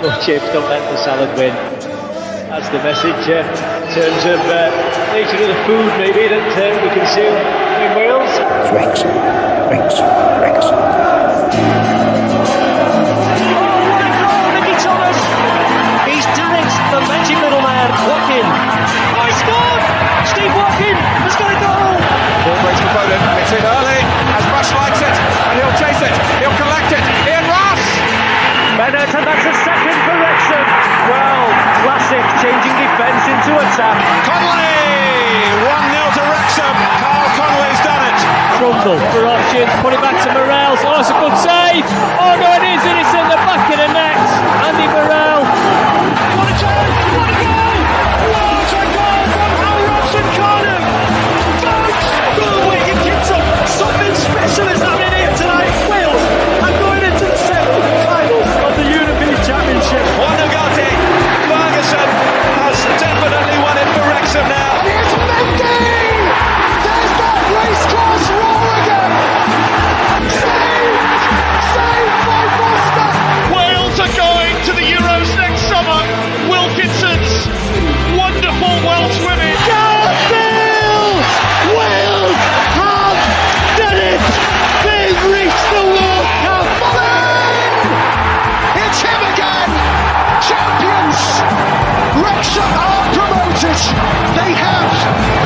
No chips, don't let the salad win. That's the message in terms of nature of the food, maybe, that we consume in Wales. Wrexham. He's done it! The magic middleman, Watkin. Oh, he scored! Steve Watkin has got a goal! Ball breaks for Bowden. It's in early, as Rush likes it, and he'll chase it. He'll collect it. Ian Rush! Bennett, and that's a second for Wrexham. Well, classic, changing defence into attack. Connolly! 1-0 to Wrexham. Carl Connolly's done it. Trundle for options, put it back to Morel. Oh, it's a good save. Oh, no, it isn't. It's in the back of the net. Andy Morel. What a chance! What a goal! What a goal from Hal Robson Carnham! Folks, the wicket kicks up. Something special is happening here tonight. Wales are going into the semi-finals of the European Championship. Wondergate. Ferguson has definitely won it for Wrexham now. And here's Mendy! There's that race-class roll again! Saved by Foster! Wales are going to the Euros next summer. Wilkinson's wonderful Welsh women. Garfield! Wales have done it! They've reached the World Cup! It's him again! Champions! Wrexham are promoted! They have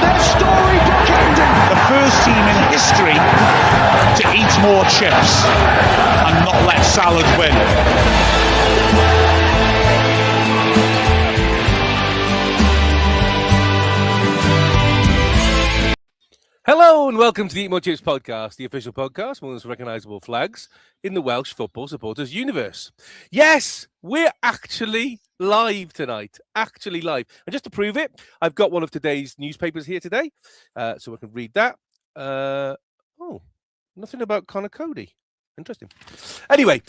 their storybook ending! The first team in history to eat more chips and not let salad win. Hello and welcome to the Eat More Chips podcast, the official podcast with one of the recognisable flags in the Welsh football supporters universe. Yes, we're actually live tonight. Actually live. And just to prove it, I've got one of today's newspapers here today, so I can read that. Nothing about Conor Cody. Interesting. Anyway,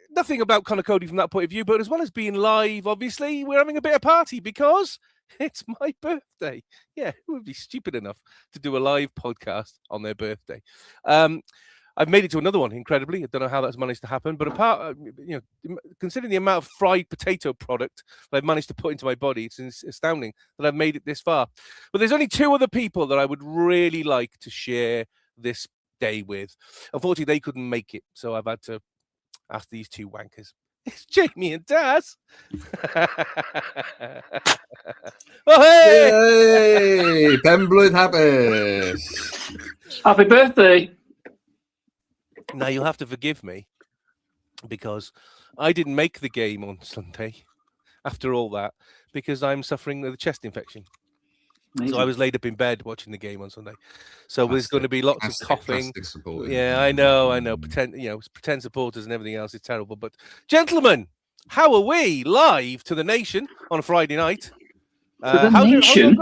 nothing about Conor Cody from that point of view, but as well as being live, obviously, we're having a bit of party because it's my birthday. Yeah, who would be stupid enough to do a live podcast on their birthday? I've made it to another one, incredibly. I don't know how that's managed to happen, but considering the amount of fried potato product that I've managed to put into my body, it's astounding that I've made it this far. But there's only two other people that I would really like to share this day with. Unfortunately, they couldn't make it, so I've had to ask these two wankers. It's Jamie and Daz. Oh, hey! Pemblwydd hapus! Happy birthday. Now, you'll have to forgive me because I didn't make the game on Sunday after all that because I'm suffering with a chest infection. Amazing. So I was laid up in bed watching the game on Sunday. So there's going to be lots of coughing. Yeah, I know. Pretend supporters and everything else is terrible. But gentlemen, how are we live to the nation on a Friday night? The nation? The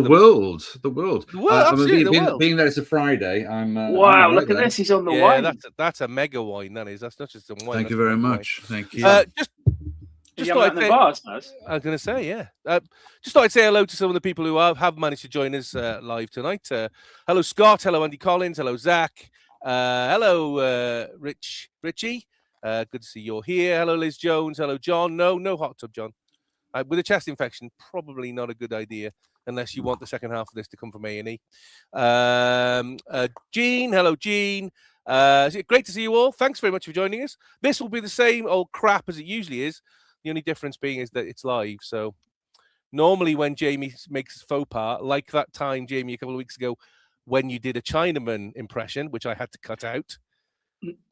world. The world. Absolutely, the world. Being that it's a Friday, I'm. Wow! Look at this. He's on the wine. That's a mega wine. That is. That's not just some wine. Thank you very much. Thank you. Just thought I was going to say, yeah. Just thought I'd say hello to some of the people who have managed to join us live tonight. Hello, Scott. Hello, Andy Collins. Hello, Zach. Hello, Richie. Good to see you're here. Hello, Liz Jones. Hello, John. No hot tub, John. With a chest infection, probably not a good idea unless you want the second half of this to come from A&E. Gene. Hello, Gene. Great to see you all. Thanks very much for joining us. This will be the same old crap as it usually is. The only difference being is that it's live. So normally when Jamie makes his faux pas, like that time, Jamie, a couple of weeks ago, when you did a Chinaman impression, which I had to cut out.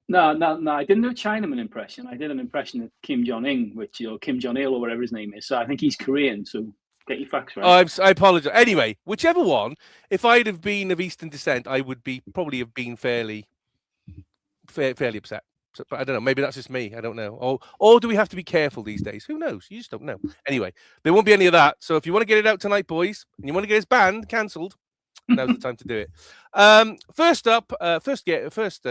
No. I didn't do a Chinaman impression. I did an impression of Kim Jong-un, or Kim Jong-il, or whatever his name is. So I think he's Korean. So get your facts right. Oh, I apologize. Anyway, whichever one, if I'd have been of Eastern descent, I would probably have been fairly upset. So, but I don't know. Maybe that's just me. I don't know. Or do we have to be careful these days? Who knows? You just don't know. Anyway, there won't be any of that. So if you want to get it out tonight, boys, and you want to get his band cancelled, Now's the time to do it. First up, first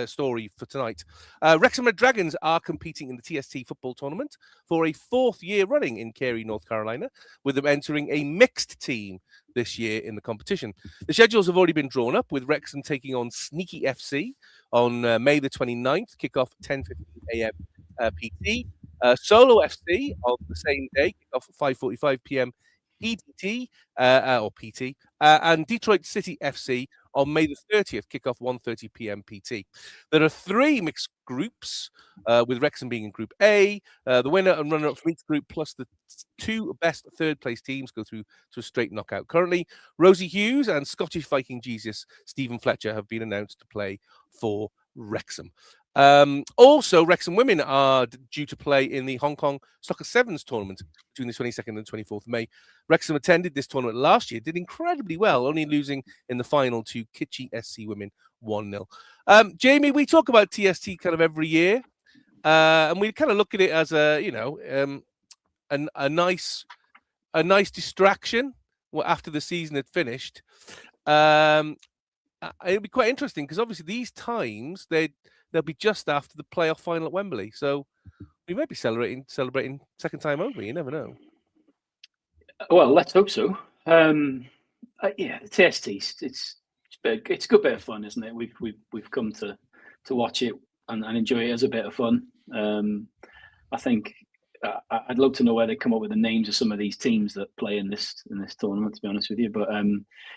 story for tonight. Wrexham Red Dragons are competing in the TST football tournament for a 4th year running in Cary, North Carolina, with them entering a mixed team this year in the competition. The schedules have already been drawn up, with Wrexham taking on Sneaky FC on May the 29th, kickoff 10:15 a.m. PT. Solo FC on the same day, kickoff 5:45 p.m. EDT or PT, and Detroit City FC on May the 30th, kickoff 1:30 p.m. PT. There are 3 mixed groups, with Wrexham being in Group A. The winner and runner-up from each group, plus the 2 best third-place teams, go through to a straight knockout. Currently, Rosie Hughes and Scottish Viking Jesus Stephen Fletcher have been announced to play for Wrexham. Also, Wrexham women are due to play in the Hong Kong Soccer Sevens tournament between the 22nd and 24th of May. Wrexham attended this tournament last year, did incredibly well, only losing in the final to Kitchie SC women 1-0. Jamie, we talk about TST kind of every year, and we kind of look at it as a nice distraction after the season had finished. It'd be quite interesting because obviously these times they'll be just after the playoff final at Wembley, so we might be celebrating second time over. You never know. Well, let's hope so. Yeah, the TSTs. It's a good bit of fun, isn't it? We've come to watch it and enjoy it as a bit of fun. I think I'd love to know where they come up with the names of some of these teams that play in this tournament, to be honest with you. But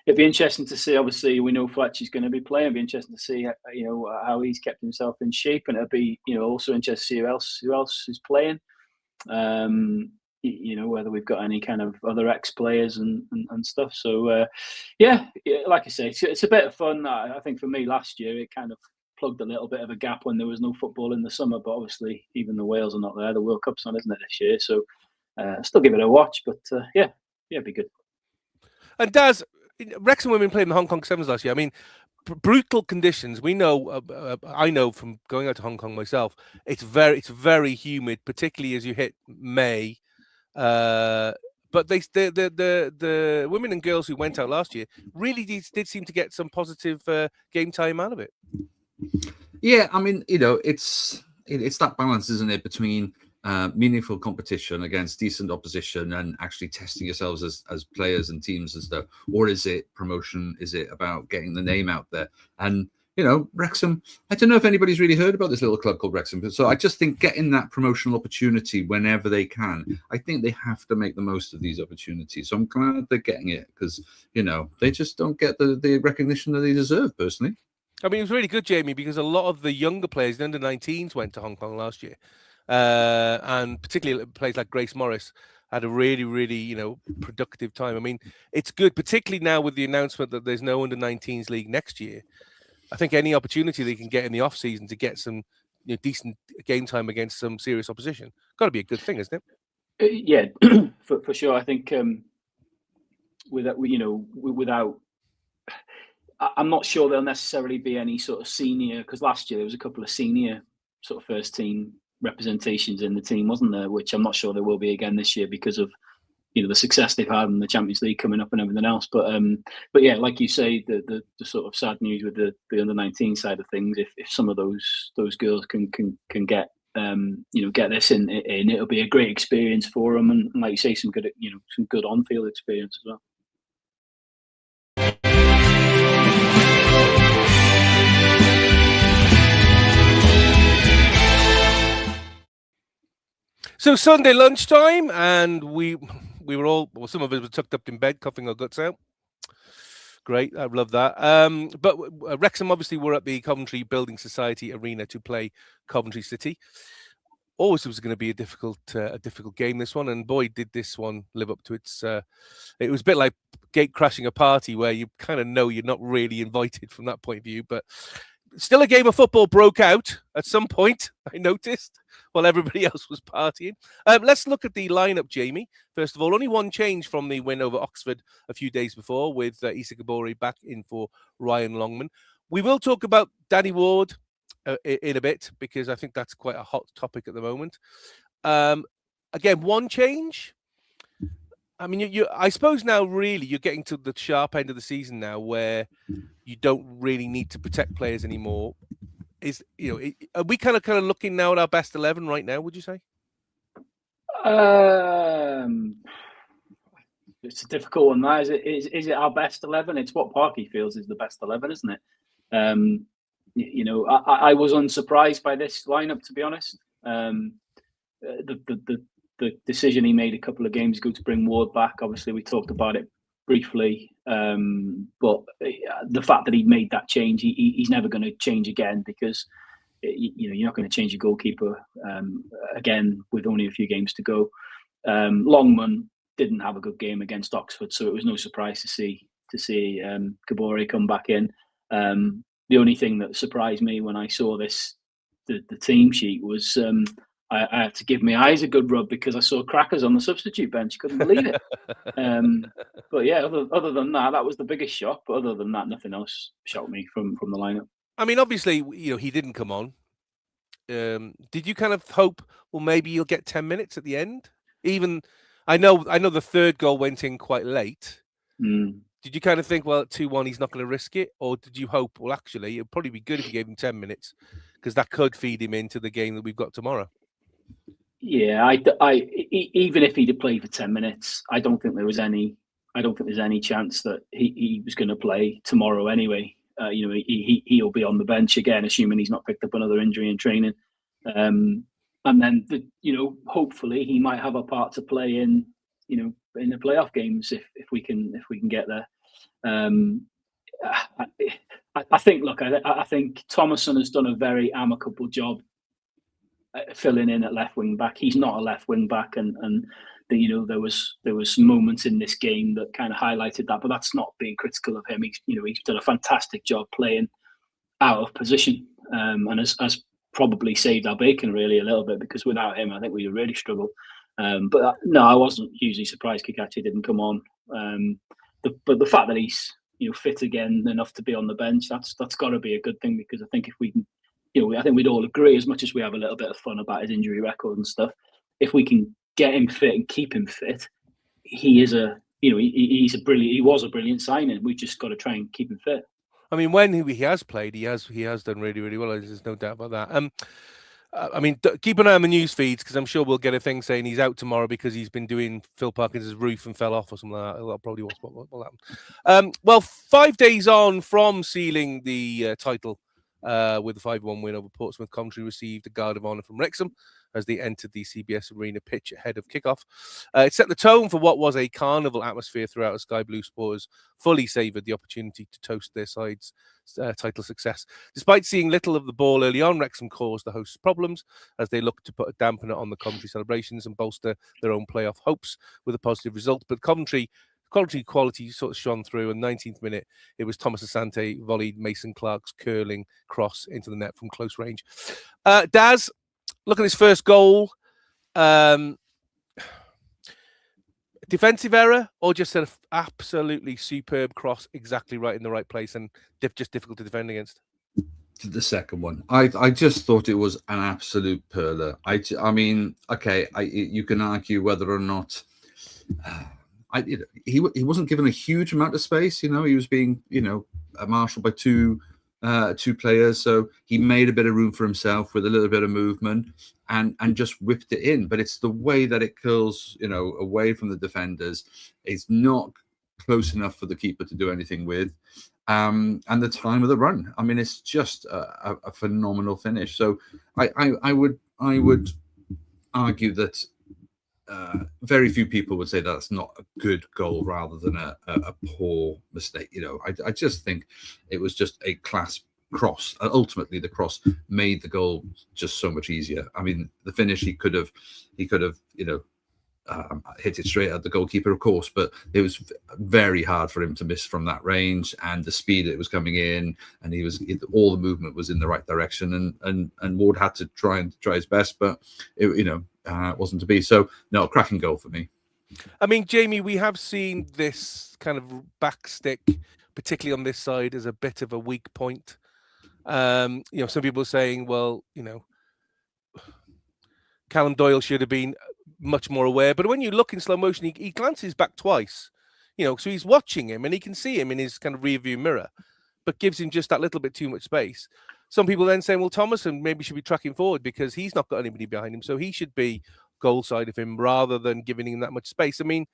it'd be interesting to see. Obviously, we know Fletcher's going to be playing. It'd be interesting to see how he's kept himself in shape, and it'll be also interesting to see who else is playing. Whether we've got any kind of other ex-players and stuff. So yeah, like I say, it's a bit of fun. I think for me last year it kind of plugged a little bit of a gap when there was no football in the summer, but obviously even the Wales are not there. The World Cup's on, isn't it, this year? So still give it a watch, but yeah, it'd be good. And Daz, Wrexham women played in the Hong Kong Sevens last year. I mean, brutal conditions. We know, I know from going out to Hong Kong myself, it's very humid, particularly as you hit May. But the women and girls who went out last year really did seem to get some positive game time out of it. Yeah, I mean, it's that balance, isn't it, between meaningful competition against decent opposition and actually testing yourselves as players and teams as though, or is it promotion? Is it about getting the name out there? And Wrexham, I don't know if anybody's really heard about this little club called Wrexham, but so I just think getting that promotional opportunity whenever they can, I think they have to make the most of these opportunities. So I'm glad they're getting it because, they just don't get the recognition that they deserve, personally. I mean, it was really good, Jamie, because a lot of the younger players, the under-19s, went to Hong Kong last year. And particularly players like Grace Morris had a really, really, productive time. I mean, it's good, particularly now with the announcement that there's no under-19s league next year. I think any opportunity they can get in the off-season to get some decent game time against some serious opposition, got to be a good thing, isn't it? Yeah, for sure. I think without, I'm not sure there'll necessarily be any sort of senior, because last year there was a couple of senior sort of first team representations in the team, wasn't there? Which I'm not sure there will be again this year because of the success they've had in the Champions League coming up and everything else. But yeah, like you say, the sort of sad news with the under-19 side of things, if some of those girls can get get this in, it'll be a great experience for them, and like you say, some good on-field experience as well. So Sunday lunchtime, and we were all, well, some of us were tucked up in bed, coughing our guts out. Great, I love that. But Wrexham obviously were at the Coventry Building Society Arena to play Coventry City. Always was going to be a difficult game, this one, and boy, did this one live up to its. It was a bit like gate crashing a party where you kind of know you're not really invited from that point of view, but still a game of football broke out at some point, I noticed, while everybody else was partying. Let's look at the lineup, Jamie. First of all, only one change from the win over Oxford a few days before, with Issa Gabori back in for Ryan Longman. We will talk about Danny Ward in a bit, because I think that's quite a hot topic at the moment. Again, one change. I mean, I suppose now really you're getting to the sharp end of the season now where you don't really need to protect players anymore. Are we kind of looking now at our best 11 right now, would you say? It's a difficult one. That is it our best 11? It's what Parky feels is the best 11, isn't it? I was unsurprised by this lineup, to be honest. The decision he made a couple of games ago to bring Ward back, obviously we talked about it briefly, but the fact that he made that change, he's never going to change again, because you're not going to change your goalkeeper again with only a few games to go. Longman didn't have a good game against Oxford, so it was no surprise to see Kabore come back in. The only thing that surprised me when I saw the team sheet was I had to give my eyes a good rub because I saw Crackers on the substitute bench. Couldn't believe it. But yeah, other than that, that was the biggest shock. But other than that, nothing else shocked me from the lineup. I mean, obviously, he didn't come on. Did you kind of hope, well, maybe you'll get 10 minutes at the end? Even I know the third goal went in quite late. Did you kind of think, well, at 2-1, he's not going to risk it? Or did you hope, well, actually, it'd probably be good if you gave him 10 minutes because that could feed him into the game that we've got tomorrow? Yeah, I even if he'd have played for 10 minutes, I don't think there's any chance that he was going to play tomorrow anyway. He'll be on the bench again, assuming he's not picked up another injury in training. And then, hopefully he might have a part to play in the playoff games if we can get there. I think Thomason has done a very amicable job filling in at left wing back. He's not a left wing back, and there was moments in this game that kind of highlighted that. But that's not being critical of him. He's done a fantastic job playing out of position, and has probably saved our bacon really a little bit, because without him, I think we'd really struggled. But no, I wasn't hugely surprised Kikachi didn't come on. But the fact that he's fit again enough to be on the bench, that's got to be a good thing, because I think if we can, I think we'd all agree, as much as we have a little bit of fun about his injury record and stuff, if we can get him fit and keep him fit, he was a brilliant signing. We've just got to try and keep him fit. I mean, when he has played, he has done really, really well. There's no doubt about that. I mean, keep an eye on the news feeds, because I'm sure we'll get a thing saying he's out tomorrow because he's been doing Phil Parkins' roof and fell off or something like that. That'll probably what will happen. Well, 5 days on from sealing the title with a 5-1 win over Portsmouth, Coventry received a guard of honour from Wrexham as they entered the CBS Arena pitch ahead of kickoff. It set the tone for what was a carnival atmosphere throughout, as Sky Blue supporters fully savoured the opportunity to toast their side's title success. Despite seeing little of the ball early on, Wrexham caused the hosts problems as they looked to put a dampener on the Coventry celebrations and bolster their own playoff hopes with a positive result. But Coventry quality sort of shone through. In 19th minute, it was Thomas Asante volleyed Mason Clark's curling cross into the net from close range. Daz, look at his first goal. Defensive error, or just an absolutely superb cross, exactly right in the right place, and just difficult to defend against? The second one, I just thought it was an absolute perler. I mean, okay, you can argue whether or not he wasn't given a huge amount of space. He was being marshaled by two players, so he made a bit of room for himself with a little bit of movement and just whipped it in. But it's the way that it curls, away from the defenders. It's not close enough for the keeper to do anything with. And the time of the run, I mean, it's just a phenomenal finish. So I would argue that very few people would say that's not a good goal rather than a poor mistake. I just think it was just a class cross. Ultimately, the cross made the goal just so much easier. I mean, the finish, he could have hit it straight at the goalkeeper, of course, but it was very hard for him to miss from that range, and the speed it was coming in, and all the movement was in the right direction, and Ward had to try his best, but it wasn't to be. So no, cracking goal for me. I mean, Jamie, we have seen this kind of back stick, particularly on this side, as a bit of a weak point. Some people are saying, well, Callum Doyle should have been much more aware. But when you look in slow motion, he glances back twice, so he's watching him and he can see him in his kind of rear view mirror, but gives him just that little bit too much space. Some people then saying, well, Thomason maybe should be tracking forward because he's not got anybody behind him, so he should be goal side of him rather than giving him that much space. I mean,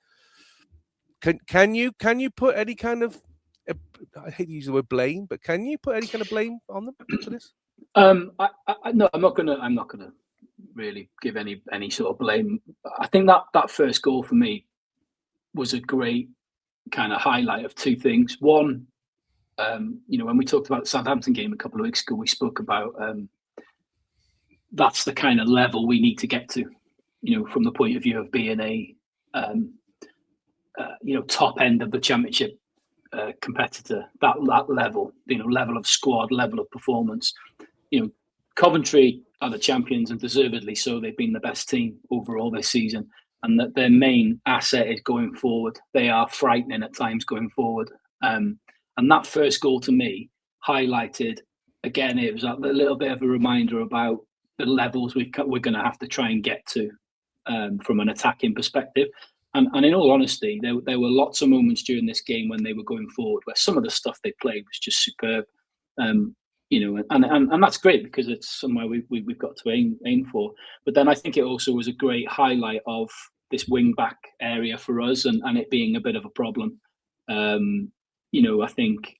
can you put any kind of, I hate to use the word blame, but can you put any kind of blame on them for this? No, I'm not gonna really give any sort of blame. I think that first goal for me was a great kind of highlight of two things. One, when we talked about the Southampton game a couple of weeks ago, we spoke about that's the kind of level we need to get to, from the point of view of being a top end of the Championship competitor. That level, level of squad, level of performance. Coventry are the champions, and deservedly so. They've been the best team overall this season, and that their main asset is going forward. They are frightening at times going forward. And that first goal to me highlighted, again, it was a little bit of a reminder about the levels we're going to have to try and get to from an attacking perspective. And in all honesty, there were lots of moments during this game when they were going forward where some of the stuff they played was just superb. And that's great because it's somewhere we've got to aim for. But then I think it also was a great highlight of this wing back area for us and it being a bit of a problem. I think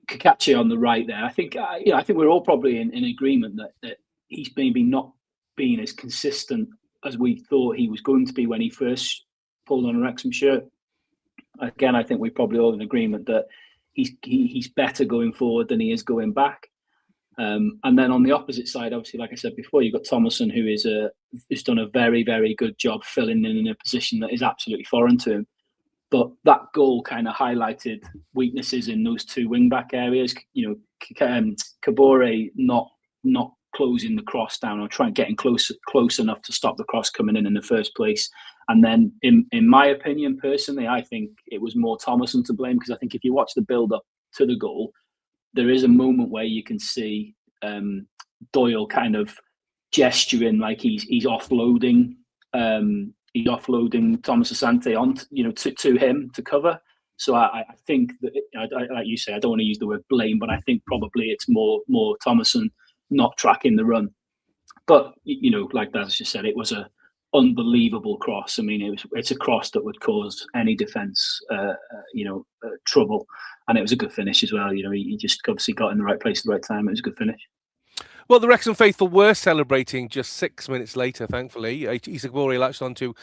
Kakachi on the right there. I think we're all probably in agreement that he's maybe not being as consistent as we thought he was going to be when he first pulled on a Wrexham shirt. Again, I think we're probably all in agreement that he's better going forward than he is going back. And then on the opposite side, obviously, like I said before, you've got Thomason, who has done a very, very good job filling in a position that is absolutely foreign to him. But that goal kind of highlighted weaknesses in those two wing-back areas. Kabore not closing the cross down or getting close enough to stop the cross coming in the first place. And then, in my opinion, personally, I think it was more Thomason to blame, because I think if you watch the build-up to the goal, there is a moment where you can see Doyle kind of gesturing like he's offloading. He's offloading Thomas Asante on, to him to cover. So I think that, like you say, I don't want to use the word blame, but I think probably it's more Thomason not tracking the run. But like Daz just said, it was a unbelievable cross. I mean, it's a cross that would cause any defence, trouble, and it was a good finish as well. He just obviously got in the right place at the right time. It was a good finish. Well, the Wrexham faithful were celebrating just 6 minutes later, thankfully. Issa Kabore latched onto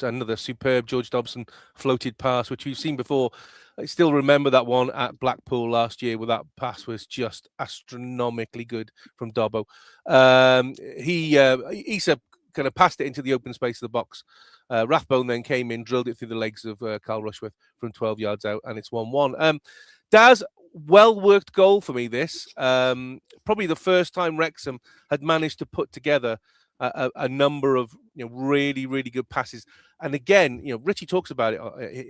another superb George Dobson floated pass, which we've seen before. I still remember that one at Blackpool last year where that pass was just astronomically good from Dobbo. Issa kind of passed it into the open space of the box. Rathbone then came in, drilled it through the legs of Carl Rushworth from 12 yards out, and it's 1-1. Daz, well-worked goal for me, this. Probably the first time Wrexham had managed to put together a number of really, really good passes. And again, Richie talks about it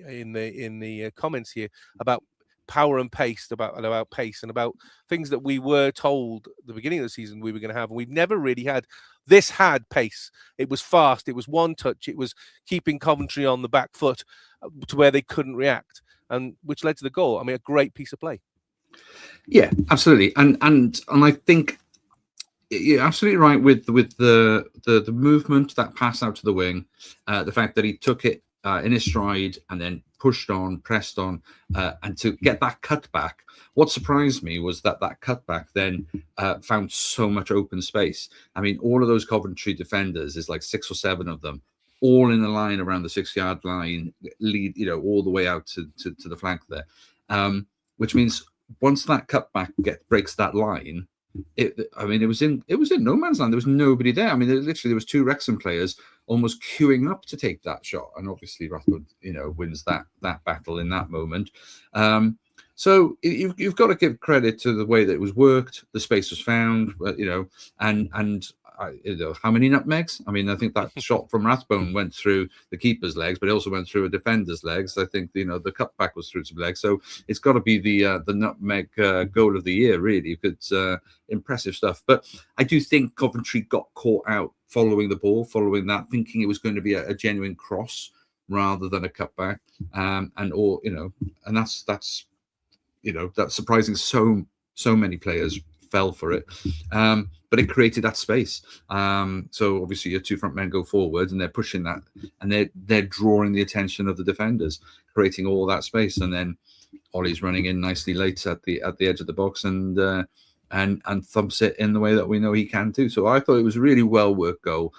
in the comments here about power and pace, about pace and about things that we were told at the beginning of the season we were going to have. And we've never really had. This had pace. It was fast. It was one touch. It was keeping Coventry on the back foot to where they couldn't react, and which led to the goal. I mean, a great piece of play. Yeah, absolutely. And I think you're absolutely right with the movement, that pass out to the wing, the fact that he took it in his stride and then pushed on, pressed on, and to get that cutback. What surprised me was that cutback then found so much open space. I mean, all of those Coventry defenders, there's like 6 or 7 of them, all in a line around the 6-yard line, lead, all the way out to the flank there. Which means once that cutback breaks that line, it was in no man's land. There was nobody there. I mean, there was 2 Wrexham players almost queuing up to take that shot, and obviously Rathbone, wins that battle in that moment. So you've got to give credit to the way that it was worked. The space was found, and how many nutmegs? I mean, I think that shot from Rathbone went through the keeper's legs, but it also went through a defender's legs. I think the cutback was through some legs, so it's got to be the nutmeg goal of the year, really. It's impressive stuff. But I do think Coventry got caught out following the ball, following that, thinking it was going to be a genuine cross rather than a cutback, and that's surprising. So many players fell for it, but it created that space. So obviously your two front men go forward and they're pushing that, and they're drawing the attention of the defenders, creating all that space. And then Ollie's running in nicely late at the edge of the box and thumps it in the way that we know he can too. So I thought it was a really well worked goal.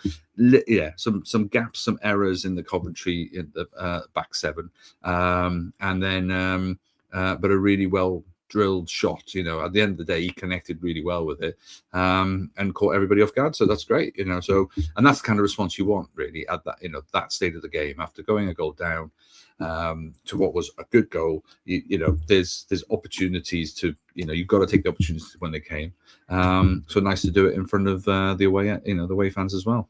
Some gaps, some errors in the Coventry in the back seven, and then but a really well drilled shot. At the end of the day, he connected really well with it, and caught everybody off guard. So that's great. So, and that's the kind of response you want really at that that state of the game after going a goal down to what was a good goal. There's opportunities to you've got to take the opportunities when they came. So nice to do it in front of the away fans as well.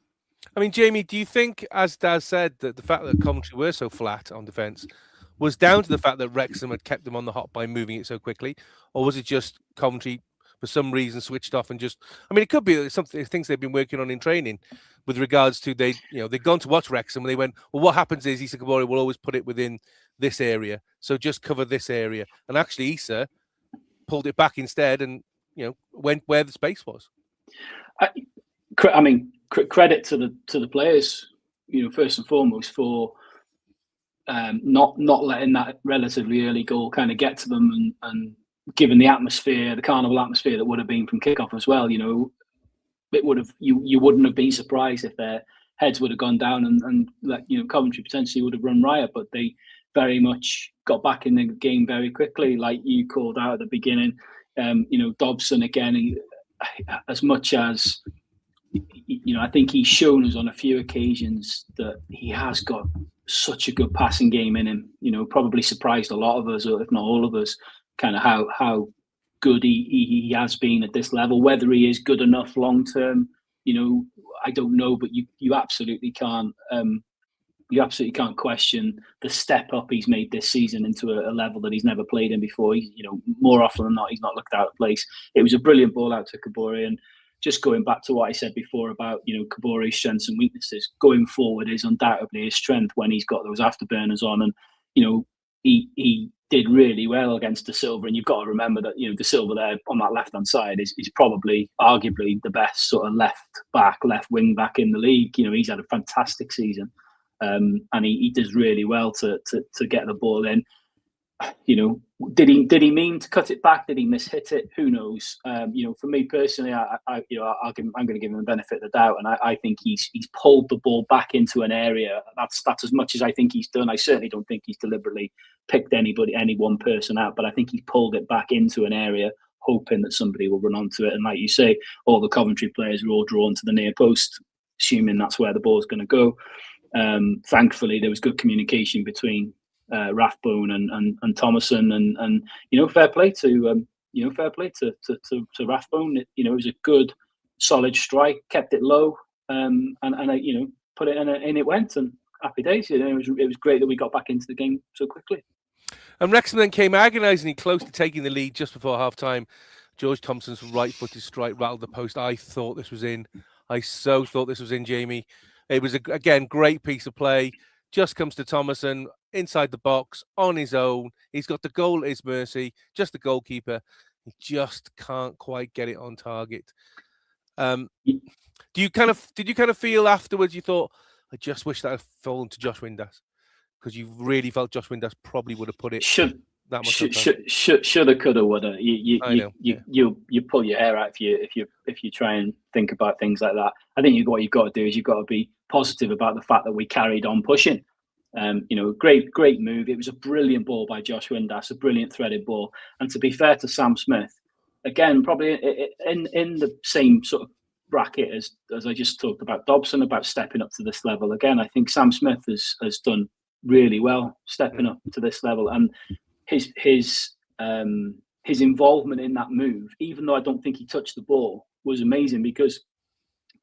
I mean, Jamie, do you think, as Daz said, that the fact that Coventry were so flat on defence was down to the fact that Wrexham had kept them on the hop by moving it so quickly, or was it just Coventry for some reason switched off and just? I mean, it could be something things they've been working on in training, with regards to they'd gone to watch Wrexham and they went, well, what happens is Issa Kabore will always put it within this area, so just cover this area, and actually Issa pulled it back instead and went where the space was. I mean, credit to the players, first and foremost for. Not letting that relatively early goal kind of get to them, and given the atmosphere, the carnival atmosphere that would have been from kickoff as well, it would have you wouldn't have been surprised if their heads would have gone down and Coventry potentially would have run riot, but they very much got back in the game very quickly, like you called out at the beginning. Dobson again, as much as I think he's shown us on a few occasions that he has got such a good passing game in him. Probably surprised a lot of us, or if not all of us, kind of how good he has been at this level. Whether he is good enough long term, I don't know. But you absolutely can't question the step up he's made this season into a level that he's never played in before. More often than not, he's not looked out of place. It was a brilliant ball out to Kabore, and just going back to what I said before about Kabore's strengths and weaknesses, going forward is undoubtedly his strength when he's got those afterburners on, and he did really well against De Silva. And you've got to remember that De Silva there on that left hand side is probably arguably the best sort of left wing back in the league. He's had a fantastic season, and he does really well to get the ball in. Did he mean to cut it back? Did he mishit it? Who knows? For me personally, I'm going to give him the benefit of the doubt, and I think he's pulled the ball back into an area. That's as much as I think he's done. I certainly don't think he's deliberately picked any one person out, but I think he's pulled it back into an area, hoping that somebody will run onto it. And like you say, all the Coventry players were all drawn to the near post, assuming that's where the ball's going to go. Thankfully, there was good communication between Rathbone and Thomason, and fair play to Rathbone. It was a good solid strike, kept it low, and put it in and it went, and happy days. It was great that we got back into the game so quickly. And Wrexham then came agonisingly close to taking the lead just before half time. George Thompson's right-footed strike rattled the post. I thought this was in. I so thought this was in, Jamie. It was again great piece of play. Just comes to Thomason inside the box on his own. He's got the goal at his mercy. Just the goalkeeper. He just can't quite get it on target. Did you kind of feel afterwards? You thought, I just wish that had fallen to Josh Windass, because you really felt Josh Windass probably would have put it. Shoulda, coulda, woulda. You pull your hair out if you try and think about things like that. I think what you've got to do is you've got to be positive about the fact that we carried on pushing. Great move. It was a brilliant ball by Josh Windass, a brilliant threaded ball. And to be fair to Sam Smith, again, probably in the same sort of bracket as I just talked about Dobson, about stepping up to this level. Again, I think Sam Smith has done really well stepping up to this level, and his involvement in that move, even though I don't think he touched the ball, was amazing, because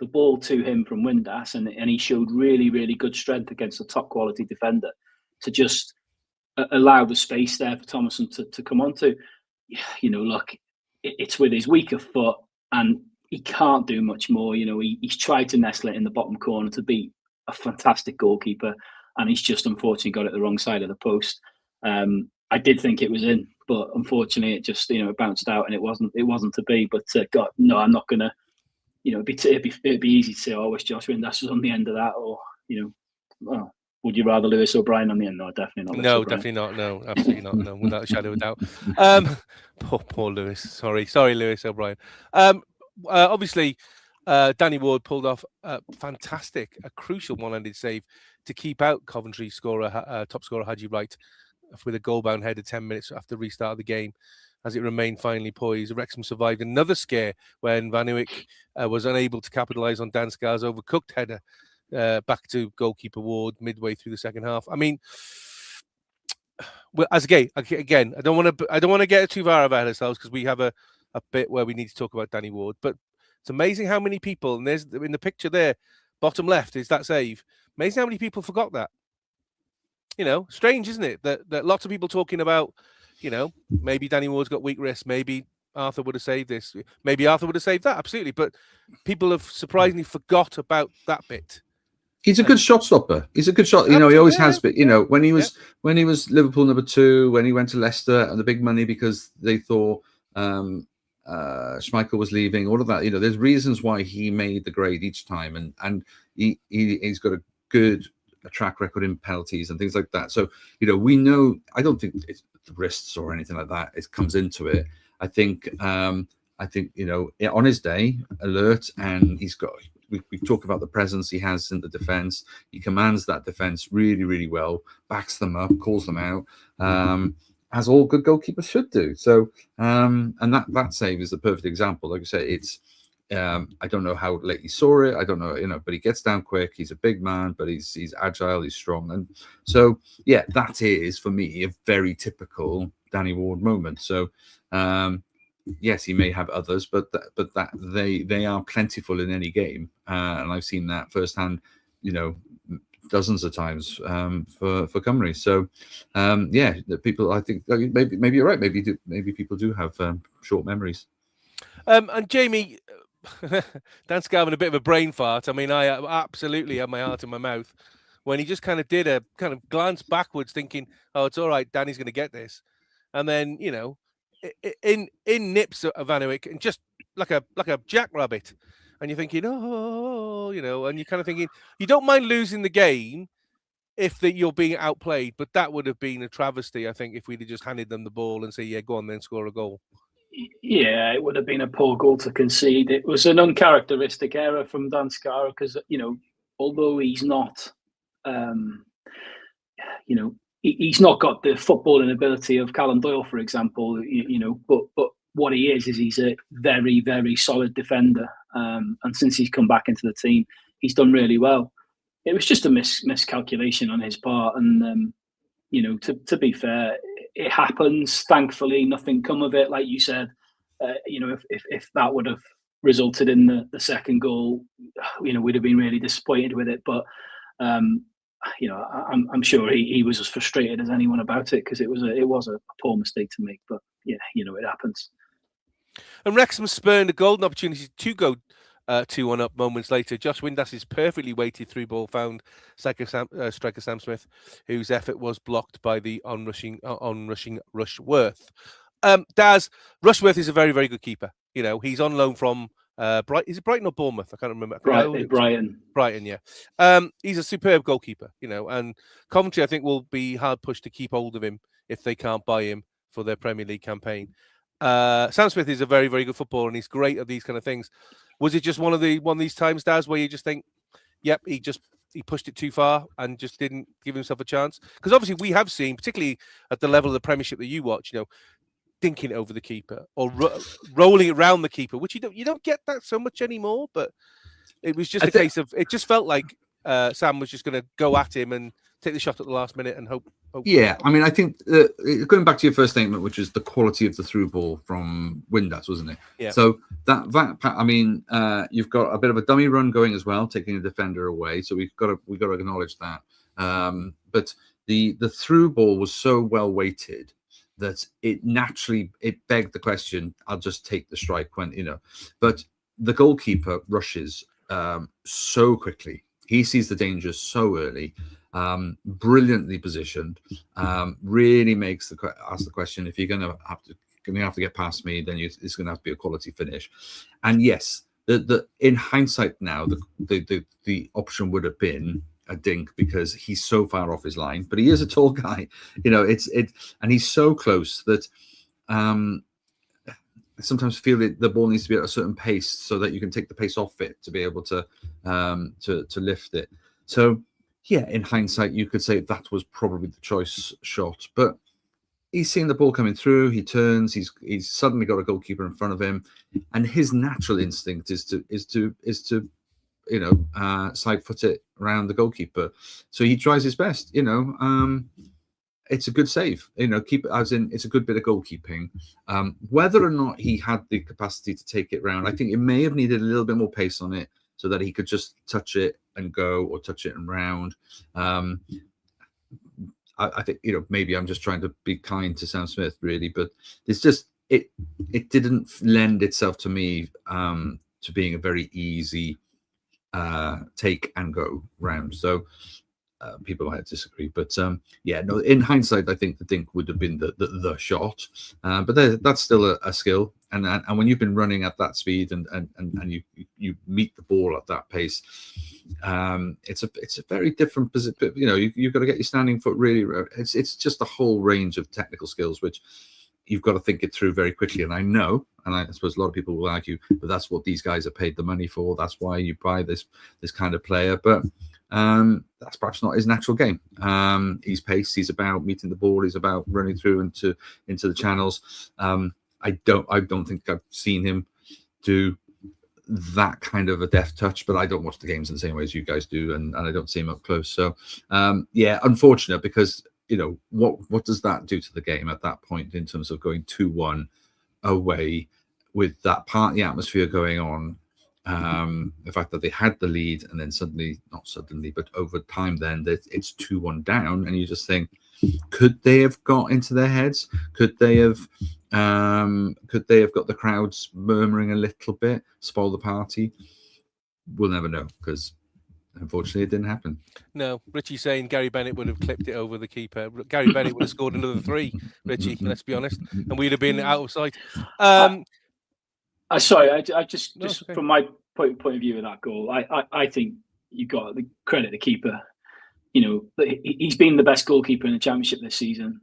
the ball to him from Windass, and he showed really, really good strength against a top quality defender to just allow the space there for Thomason to come onto. You know, look, it's with his weaker foot, and he can't do much more. You know, he's tried to nestle it in the bottom corner to beat a fantastic goalkeeper, and he's just unfortunately got it the wrong side of the post. I did think it was in, but unfortunately it just, you know, it bounced out and it wasn't to be. But God, no, I'm not gonna, you know, it'd be easy to say, oh, I wish Josh Windass was on the end of that, or, you know, well, would you rather Lewis O'Brien on the end? No, definitely not. No, definitely not. No, absolutely not. No, without a shadow of a doubt. Poor Lewis. Sorry, Lewis O'Brien. Obviously, Danny Ward pulled off a crucial one-handed save to keep out Coventry top scorer Haji Wright with a goal-bound header 10 minutes after the restart of the game, as it remained finally poised. Wrexham survived another scare when Van Uyck was unable to capitalise on Dan Scar's overcooked header back to goalkeeper Ward midway through the second half. I mean, well, again, I don't want to get too far about ourselves, because we have a bit where we need to talk about Danny Ward. But it's amazing how many people, and there's in the picture there, bottom left is that save. Amazing how many people forgot that. You know, strange, isn't it? That lots of people talking about, you know, maybe Danny Ward's got weak wrists, maybe Arthur would have saved this, maybe Arthur would have saved that, absolutely. But people have surprisingly forgot about that bit. He's a good shot stopper. He's a good shot. You know, he always has been. You know, when he was Liverpool #2, when he went to Leicester and the big money because they thought Schmeichel was leaving, all of that. You know, there's reasons why he made the grade each time, and he's got a good track record in penalties and things like that. So, you know, we know. I don't think it's the wrists or anything like that. It comes into it. I think you know, on his day, alert, and he's got. We talk about the presence he has in the defence. He commands that defence really, really well, backs them up, calls them out, as all good goalkeepers should do. So, and that save is the perfect example. Like I say, it's I don't know how late he saw it. I don't know, you know, but he gets down quick. He's a big man, but he's agile. He's strong, and so yeah, that is for me a very typical Danny Ward moment. So. Yes, he may have others, but that they are plentiful in any game, and I've seen that firsthand, you know, dozens of times for Cymru. So, yeah, the people. I think maybe you're right. Maybe people do have short memories. And Jamie, Dan's having a bit of a brain fart. I mean, I absolutely have my heart in my mouth when he just kind of did a kind of glance backwards, thinking, "Oh, it's all right. Danny's going to get this," and then, you know. In nips of Van Uyck, and just like a jackrabbit, and you're thinking, oh, you know, and you're kind of thinking you don't mind losing the game if you're being outplayed, but that would have been a travesty, I think, if we'd have just handed them the ball and say, yeah, go on then, score a goal. Yeah, it would have been a poor goal to concede. It was an uncharacteristic error from Dan Scar, because, you know, although he's not, you know, he's not got the footballing ability of Callum Doyle, for example, you know, but what he is he's a very, very solid defender. And since he's come back into the team, he's done really well. It was just a miscalculation on his part. And, you know, to be fair, it happens. Thankfully, nothing come of it. Like you said, you know, if that would have resulted in the second goal, you know, we'd have been really disappointed with it. But, you know, I'm sure he was as frustrated as anyone about it, because it was a poor mistake to make. But yeah, you know, it happens. And Wrexham spurned a golden opportunity to go 2-1 up moments later. Josh Windass's perfectly weighted through ball found striker Sam Smith, whose effort was blocked by the onrushing Rushworth. Daz, Rushworth is a very, very good keeper. You know, he's on loan from is it Brighton or Bournemouth? I can't remember. Brighton, yeah. He's a superb goalkeeper, you know, and Coventry, I think, will be hard pushed to keep hold of him if they can't buy him for their Premier League campaign. Sam Smith is a very, very good footballer, and he's great at these kind of things. Was it just one of these times, Daz, where you just think, yep, he pushed it too far and just didn't give himself a chance? Because obviously we have seen, particularly at the level of the Premiership that you watch, you know, dinking it over the keeper or rolling it around the keeper, which you don't get that so much anymore. But it was just a case of, it just felt like Sam was just going to go at him and take the shot at the last minute and hope. Yeah, I mean, I think going back to your first statement, which is the quality of the through ball from Windass, wasn't it? Yeah. So that I mean, you've got a bit of a dummy run going as well, taking a defender away. So we've got to acknowledge that. But the through ball was so well weighted that it begged the question. I'll just take the strike when But the goalkeeper rushes so quickly. He sees the danger so early. Brilliantly positioned, really makes ask the question: if you're going to have to get past me, then it's going to have to be a quality finish. And yes, the in hindsight now, the option would have been a dink because he's so far off his line, but he is a tall guy, and he's so close that I sometimes feel that the ball needs to be at a certain pace so that you can take the pace off it to be able to lift it. So. Yeah, in hindsight, you could say that was probably the choice shot, but he's seen the ball coming through. He turns. He's suddenly got a goalkeeper in front of him, and his natural instinct is to side foot it around the goalkeeper. So he tries his best. It's a good save. Keep it as in it's a good bit of goalkeeping. Whether or not he had the capacity to take it round, I think it may have needed a little bit more pace on it, so that he could just touch it and go, or touch it and round. I think maybe I'm just trying to be kind to Sam Smith, really, but it's just it didn't lend itself to me to being a very easy take and go round. So people might disagree, but in hindsight, I think the dink would have been the shot. But that's still a skill, and when you've been running at that speed and you meet the ball at that pace, it's a very different position. You've got to get your standing foot really. It's just a whole range of technical skills which you've got to think it through very quickly. And I know, and I suppose a lot of people will argue, but that's what these guys are paid the money for. That's why you buy this kind of player, but. That's perhaps not his natural game. He's pace. He's about meeting the ball. He's about running through into the channels. I don't think I've seen him do that kind of a deft touch, but I don't watch the games in the same way as you guys do, and I don't see him up close. So unfortunate, because what does that do to the game at that point in terms of going 2-1 away with that part of the atmosphere going on? The fact that they had the lead and then not suddenly, but over time, then it's 2-1 down, and you just think, could they have got into their heads? Could they have got the crowds murmuring a little bit, spoil the party? We'll never know, because unfortunately it didn't happen. No, Richie's saying Gary Bennett would have clipped it over the keeper. Gary Bennett would have scored another 3, Richie, let's be honest, and we'd have been out of sight. Sorry, I just okay. From my point of view of that goal, I think you got to credit the keeper. He's been the best goalkeeper in the Championship this season.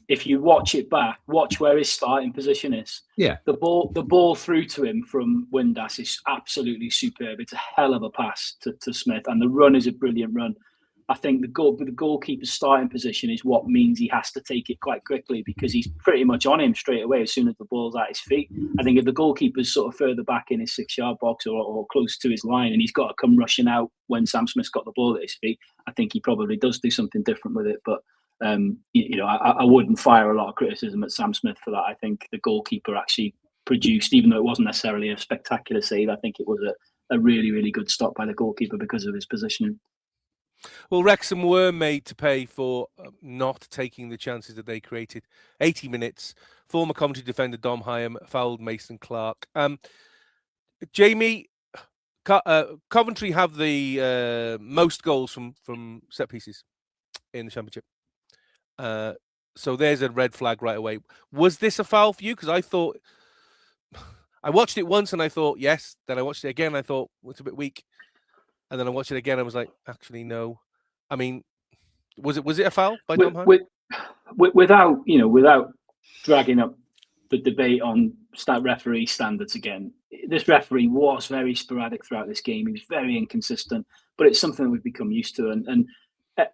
If you watch it back, watch where his starting position is. Yeah, the ball through to him from Windass is absolutely superb. It's a hell of a pass to Smith, and the run is a brilliant run. I think the goalkeeper's starting position is what means he has to take it quite quickly, because he's pretty much on him straight away as soon as the ball's at his feet. I think if the goalkeeper's sort of further back in his 6-yard box or close to his line, and he's got to come rushing out when Sam Smith's got the ball at his feet, I think he probably does do something different with it. But I wouldn't fire a lot of criticism at Sam Smith for that. I think the goalkeeper actually produced, even though it wasn't necessarily a spectacular save, I think it was a really, really good stop by the goalkeeper because of his positioning. Well, Wrexham were made to pay for not taking the chances that they created. 80 minutes. Former Coventry defender Dom Hyam fouled Mason Clark. Jamie, Coventry have the most goals from set pieces in the Championship. So there's a red flag right away. Was this a foul for you? Because I watched it once and I thought yes. Then I watched it again and I thought, well, it's a bit weak. And then I watched it again. I was like, actually, no. I mean, was it a foul by Dom Hyam? Without dragging up the debate on referee standards again, this referee was very sporadic throughout this game. He was very inconsistent, but it's something we've become used to. And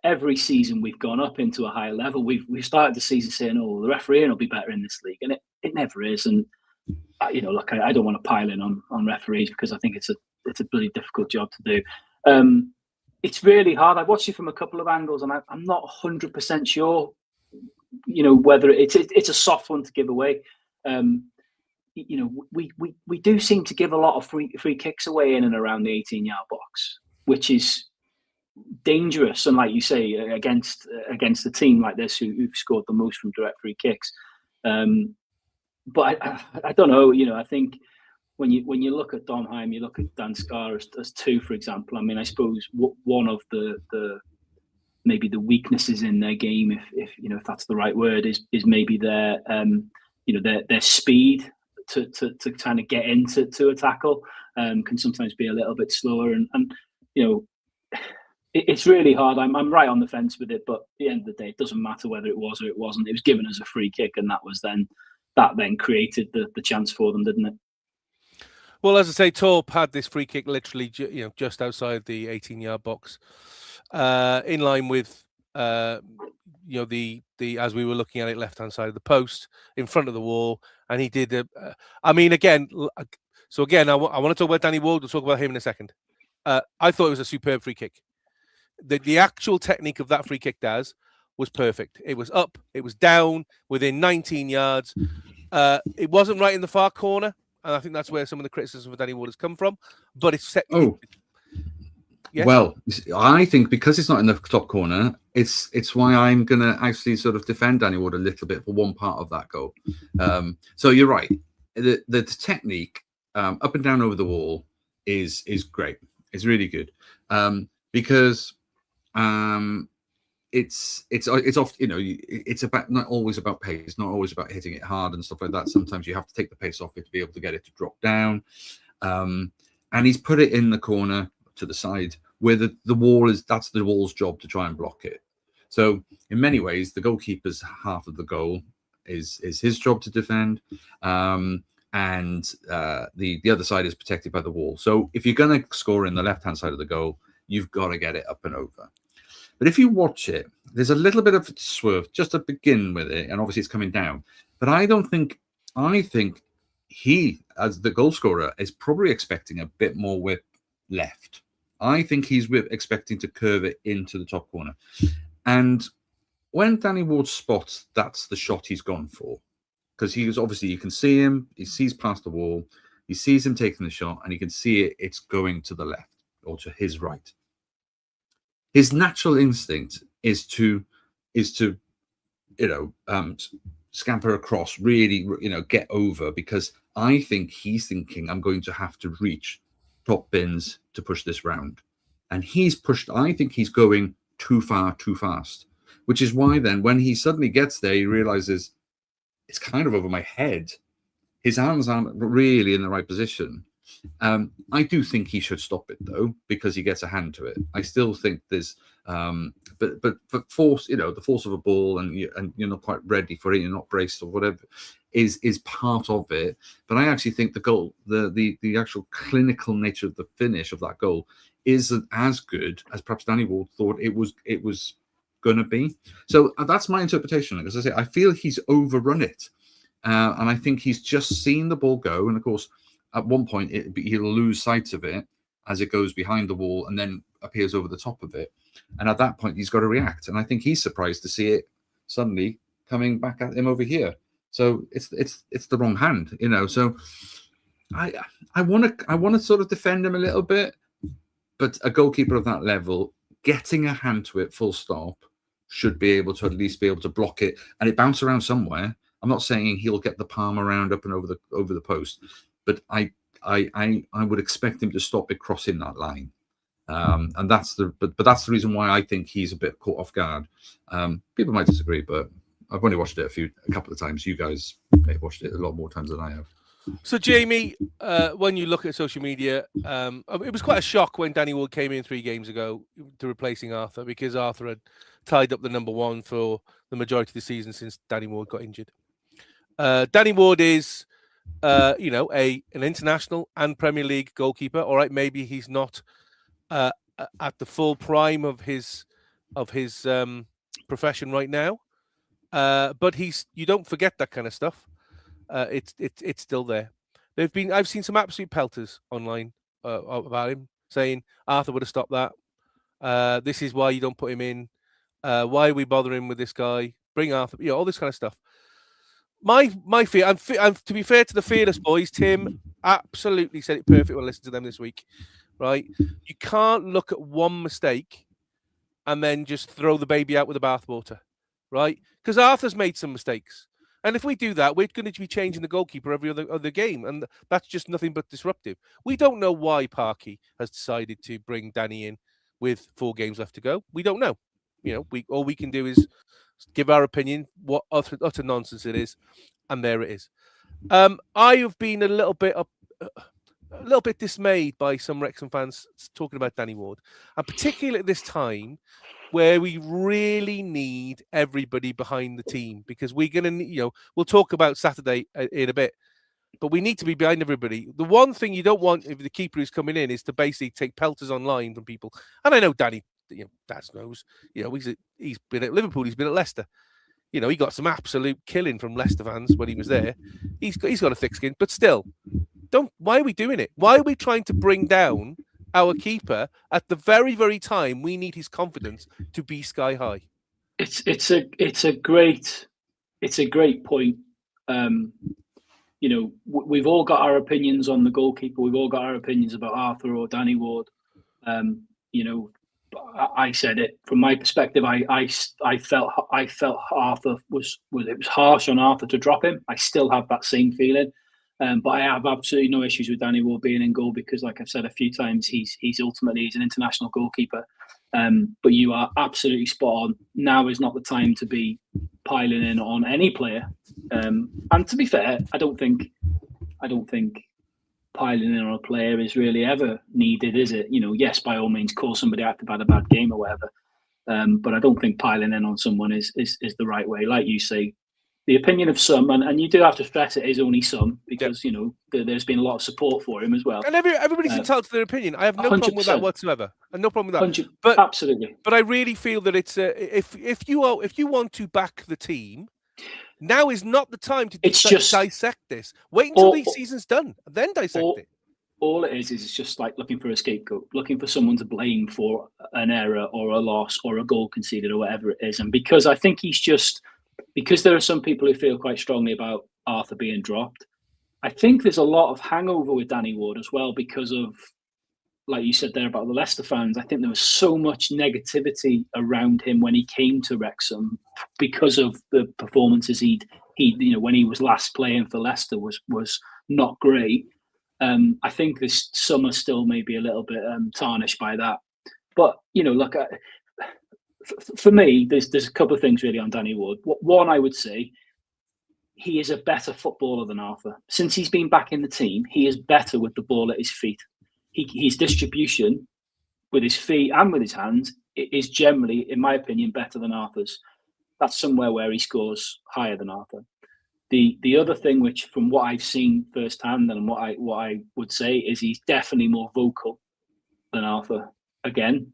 every season we've gone up into a higher level. We've started the season saying, "Oh, the refereeing will be better in this league," and it never is. And I don't want to pile in on referees because I think it's a bloody difficult job to do. it's really hard. I've watched it from a couple of angles, and I'm not 100% sure, whether it's a soft one to give away. We do seem to give a lot of free kicks away in and around the 18-yard box, which is dangerous. And like you say, against a team like this who've scored the most from direct free kicks. But I don't know. I think when you look at Domheim, you look at Dan Scar as two, for example. I mean, I suppose one of the maybe the weaknesses in their game, if that's the right word, is maybe their speed to kind of get into a tackle can sometimes be a little bit slower, and it's really hard. I'm right on the fence with it, but at the end of the day, it doesn't matter whether it was or it wasn't. It was given as a free kick, and that then created the chance for them, didn't it? Well, as I say, Torp had this free kick literally just outside the 18-yard box, in line with the as we were looking at it, left-hand side of the post, in front of the wall, and he did I want to talk about Danny Ward. We'll talk about him in a second. I thought it was a superb free kick. The actual technique of that free kick, Daz, was perfect. It was up, it was down, within 19 yards. It wasn't right in the far corner, and I think that's where some of the criticism of Danny Ward has come from. But it's set. Yes? Well, I think because it's not in the top corner, it's why I'm going to actually sort of defend Danny Ward a little bit for one part of that goal. So you're right. The technique up and down over the wall is great. It's really good because it's often it's about not always about pace, not always about hitting it hard and stuff like that. Sometimes you have to take the pace off it to be able to get it to drop down. And he's put it in the corner to the side where the wall is. That's the wall's job to try and block it. So in many ways, the goalkeeper's half of the goal is his job to defend, and the other side is protected by the wall. So if you're going to score in the left-hand side of the goal, you've got to get it up and over. But if you watch it, there's a little bit of a swerve just to begin with it, and obviously it's coming down. But I think he, as the goal scorer, is probably expecting a bit more whip left. I think he's expecting to curve it into the top corner. And when Danny Ward spots, that's the shot he's gone for. Because he was obviously, you can see him, he sees past the wall, he sees him taking the shot, and you can see it's going to the left or to his right. His natural instinct is to scamper across, really, get over, because I think he's thinking, I'm going to have to reach top bins to push this round. And I think he's going too far, too fast, which is why then when he suddenly gets there, he realizes it's kind of over my head. His arms aren't really in the right position. I do think he should stop it though, because he gets a hand to it. I still think there's, but force, the force of a ball, and you're not quite ready for it, you're not braced or whatever, is part of it. But I actually think the goal, the actual clinical nature of the finish of that goal isn't as good as perhaps Danny Ward thought it was going to be. So that's my interpretation. As I say, I feel he's overrun it, and I think he's just seen the ball go, and of course, at one point, he'll lose sight of it as it goes behind the wall and then appears over the top of it. And at that point, he's got to react. And I think he's surprised to see it suddenly coming back at him over here. So it's the wrong hand, So I want to sort of defend him a little bit, but a goalkeeper of that level, getting a hand to it, full stop, should be able to at least be able to block it and it bounce around somewhere. I'm not saying he'll get the palm around up and over the post. But I would expect him to stop it crossing that line, and that's the reason why I think he's a bit caught off guard. People might disagree, but I've only watched it a couple of times. You guys may have watched it a lot more times than I have. So Jamie, when you look at social media, it was quite a shock when Danny Ward came in 3 games ago to replacing Arthur, because Arthur had tied up the number 1 for the majority of the season since Danny Ward got injured. Danny Ward is an international and Premier League goalkeeper. All right, maybe he's not at the full prime of his profession right now, but you don't forget that kind of stuff. It's still there. I've seen some absolute pelters online about him saying Arthur would have stopped that. This is why you don't put him in. Why are we bothering with this guy? Bring Arthur, all this kind of stuff. My fear, I'm to be fair to the Fearless boys, Tim absolutely said it perfect when I listened to them this week, right? You can't look at one mistake and then just throw the baby out with the bathwater, right? Because Arthur's made some mistakes. And if we do that, we're going to be changing the goalkeeper every other game. And that's just nothing but disruptive. We don't know why Parky has decided to bring Danny in with 4 games left to go. We don't know. All we can do is give our opinion, what utter nonsense it is, and there it is. I have been a little bit dismayed by some Wrexham fans talking about Danny Ward, and particularly at this time where we really need everybody behind the team, because we're going to, we'll talk about Saturday in a bit, but we need to be behind everybody. The one thing you don't want if the keeper who's coming in is to basically take pelters online from people. And I know Danny, Daz knows, he's been at Liverpool, he's been at Leicester. He got some absolute killing from Leicester fans when he was there. He's got a thick skin, but still, why are we doing it? Why are we trying to bring down our keeper at the very, very time we need his confidence to be sky high? It's a great point. We've all got our opinions on the goalkeeper. We've all got our opinions about Arthur or Danny Ward. I said it from my perspective. I felt Arthur was harsh on Arthur to drop him. I still have that same feeling. But I have absolutely no issues with Danny Ward being in goal, because, like I've said a few times, he's ultimately an international goalkeeper. But you are absolutely spot on. Now is not the time to be piling in on any player. And to be fair, I don't think piling in on a player is really ever needed, is it? Yes, by all means, call somebody out about a bad game or whatever. But I don't think piling in on someone is the right way. Like you say, the opinion of some, and you do have to stress it is only some, because there's been a lot of support for him as well. And everybody's entitled to their opinion. I have no 100%. Problem with that whatsoever, and no problem with that. But absolutely. But I really feel that it's if you want to back the team, now is not the time to dissect this. Wait until the season's done, then dissect it. All it is it's just like looking for a scapegoat, looking for someone to blame for an error or a loss or a goal conceded or whatever it is. And because I think because there are some people who feel quite strongly about Arthur being dropped, I think there's a lot of hangover with Danny Ward as well, because of, like you said there about the Leicester fans. I think there was so much negativity around him when he came to Wrexham because of the performances he when he was last playing for Leicester was not great. I think this summer still may be a little bit tarnished by that. But look, for me, there's a couple of things really on Danny Ward. One, I would say he is a better footballer than Arthur. Since he's been back in the team, he is better with the ball at his feet. His distribution with his feet and with his hands is generally, in my opinion, better than Arthur's. That's somewhere where he scores higher than Arthur. The other thing, which from what I've seen firsthand and what I would say, is he's definitely more vocal than Arthur. Again,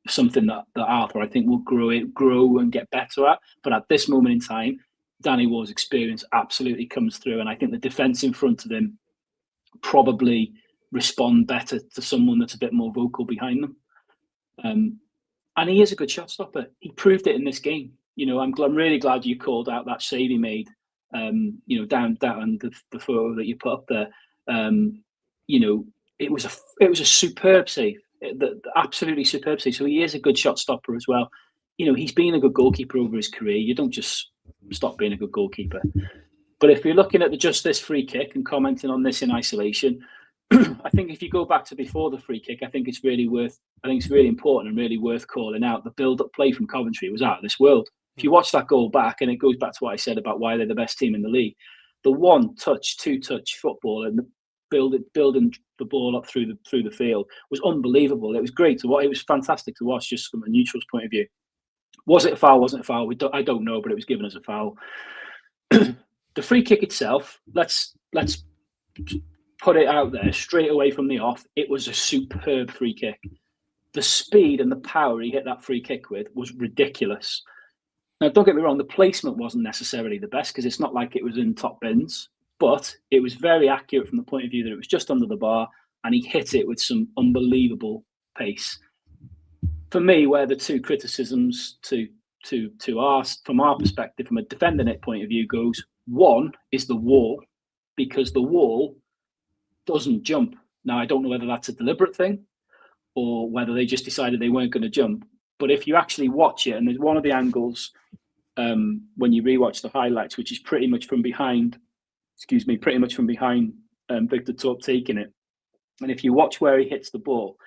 something that Arthur I think will grow and get better at. But at this moment in time, Danny Ward's experience absolutely comes through, and I think the defence in front of him probably respond better to someone that's a bit more vocal behind them. And he is a good shot stopper. He proved it in this game. I'm really glad you called out that save he made. Down the photo that you put up there. It was a superb save. Absolutely superb save. So he is a good shot stopper as well. He's been a good goalkeeper over his career. You don't just stop being a good goalkeeper. But if you're looking at just this free kick and commenting on this in isolation, I think if you go back to before the free kick, I think it's really important and really worth calling out. The build-up play from Coventry was out of this world. If you watch that goal back, and it goes back to what I said about why they're the best team in the league, the one-touch, two-touch football and building the ball up through the field was unbelievable. It was great to watch. It was fantastic to watch, just from a neutral's point of view. Was it a foul? Wasn't it a foul? I don't know, but it was given as a foul. The free kick itself, let's put it out there straight away from the off. It was a superb free kick. The speed and the power he hit that free kick with was ridiculous. Now, don't get me wrong, the placement wasn't necessarily the best, because it's not like it was in top bins, but it was very accurate from the point of view that it was just under the bar, and he hit it with some unbelievable pace. for me, where the two criticisms to us from our perspective, from a defending it point of view, goes. One is the wall, because the wall doesn't jump. Now, I don't know whether that's a deliberate thing or whether they just decided they weren't going to jump. But if you actually watch it, and there's one of the angles when you rewatch the highlights, which is pretty much from behind Victor Thorpe taking it. And if you watch where he hits the ball,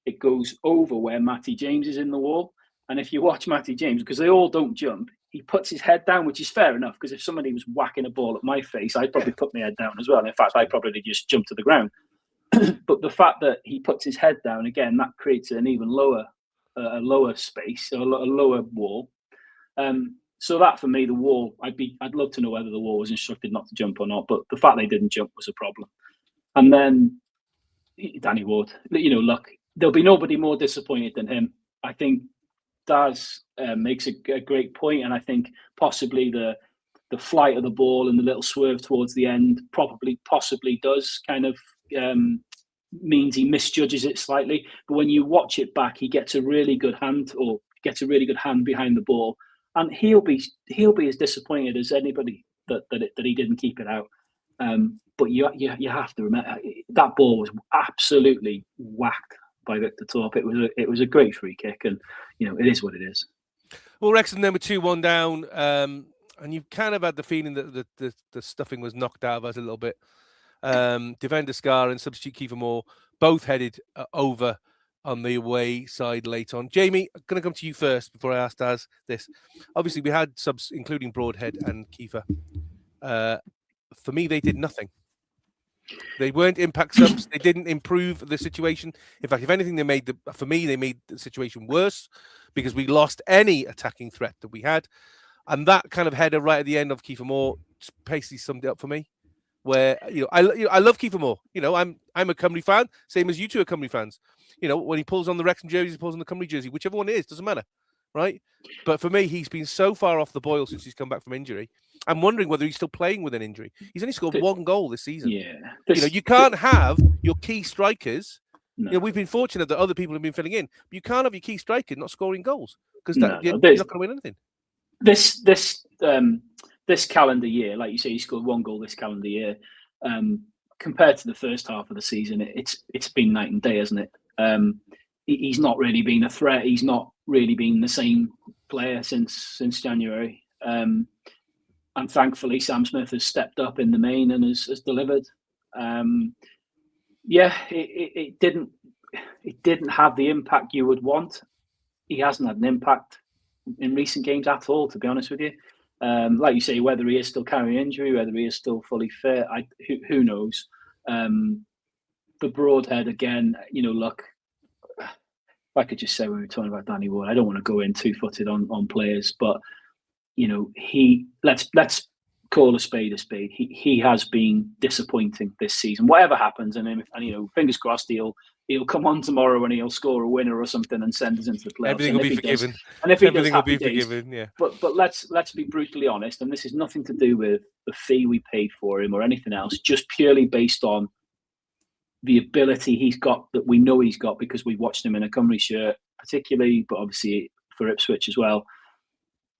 it goes over where Matty James is in the wall. And if you watch Matty James, because they all don't jump, he puts his head down, which is fair enough, because if somebody was whacking a ball at my face, I'd probably put my head down as well. In fact, I'd probably just jump to the ground. But the fact that he puts his head down, again, that creates an even lower space, a lower wall. So that, for me, the wall, I'd love to know whether the wall was instructed not to jump or not, but the fact they didn't jump was a problem. And then Danny Ward, look, there'll be nobody more disappointed than him. I think Daz makes a great point, and I think possibly the flight of the ball and the little swerve towards the end possibly does kind of means he misjudges it slightly. But when you watch it back, he gets a really good hand behind the ball, and he'll be as disappointed as anybody that he didn't keep it out. But you have to remember that ball was absolutely whacked by Victor Thorpe. It was a great free kick, and it is what it is. Well, Wrexham then were 2-1 down, and you kind of had the feeling that the stuffing was knocked out of us a little bit. Defender Scar and substitute Kiefer Moore both headed over on the away side late on. Jamie, I'm going to come to you first before I ask Daz this. Obviously, we had subs, including Broadhead and Kiefer. For me, they did nothing. They weren't impact subs. They didn't improve the situation. In fact, if anything, they made the situation worse, because we lost any attacking threat that we had. And that kind of header right at the end of Kiefer Moore basically summed it up for me. Where I love Kiefer Moore. I'm a Cymru fan, same as you two are Cymru fans. When he pulls on the Wrexham jersey, he pulls on the Cymru jersey, whichever one it is, doesn't matter, right? But for me, he's been so far off the boil since he's come back from injury. I'm wondering whether he's still playing with an injury. He's only scored one goal this season. Yeah, you can't have your key strikers. No. We've been fortunate that other people have been filling in, but you can't have your key striker not scoring goals, because you're not going to win anything. This calendar year, like you say, he scored one goal this calendar year. Compared to the first half of the season, it's been night and day, hasn't it? He's not really been a threat. He's not really been the same player since January. And thankfully, Sam Smith has stepped up in the main and has delivered. It didn't have the impact you would want. He hasn't had an impact in recent games at all, to be honest with you. Like you say, whether he is still carrying injury, whether he is still fully fit, who knows? The Broadhead again, look, if I could just say when we were talking about Danny Ward, I don't want to go in two-footed on players, but let's call a spade a spade. He has been disappointing this season. Whatever happens, and fingers crossed he'll come on tomorrow and he'll score a winner or something and send us into the playoffs. Everything will be forgiven. And if he everything does, will be days. forgiven. Yeah. But let's be brutally honest, and this is nothing to do with the fee we paid for him or anything else. Just purely based on the ability he's got, that we know he's got because we've watched him in a Cymru shirt, particularly, but obviously for Ipswich as well.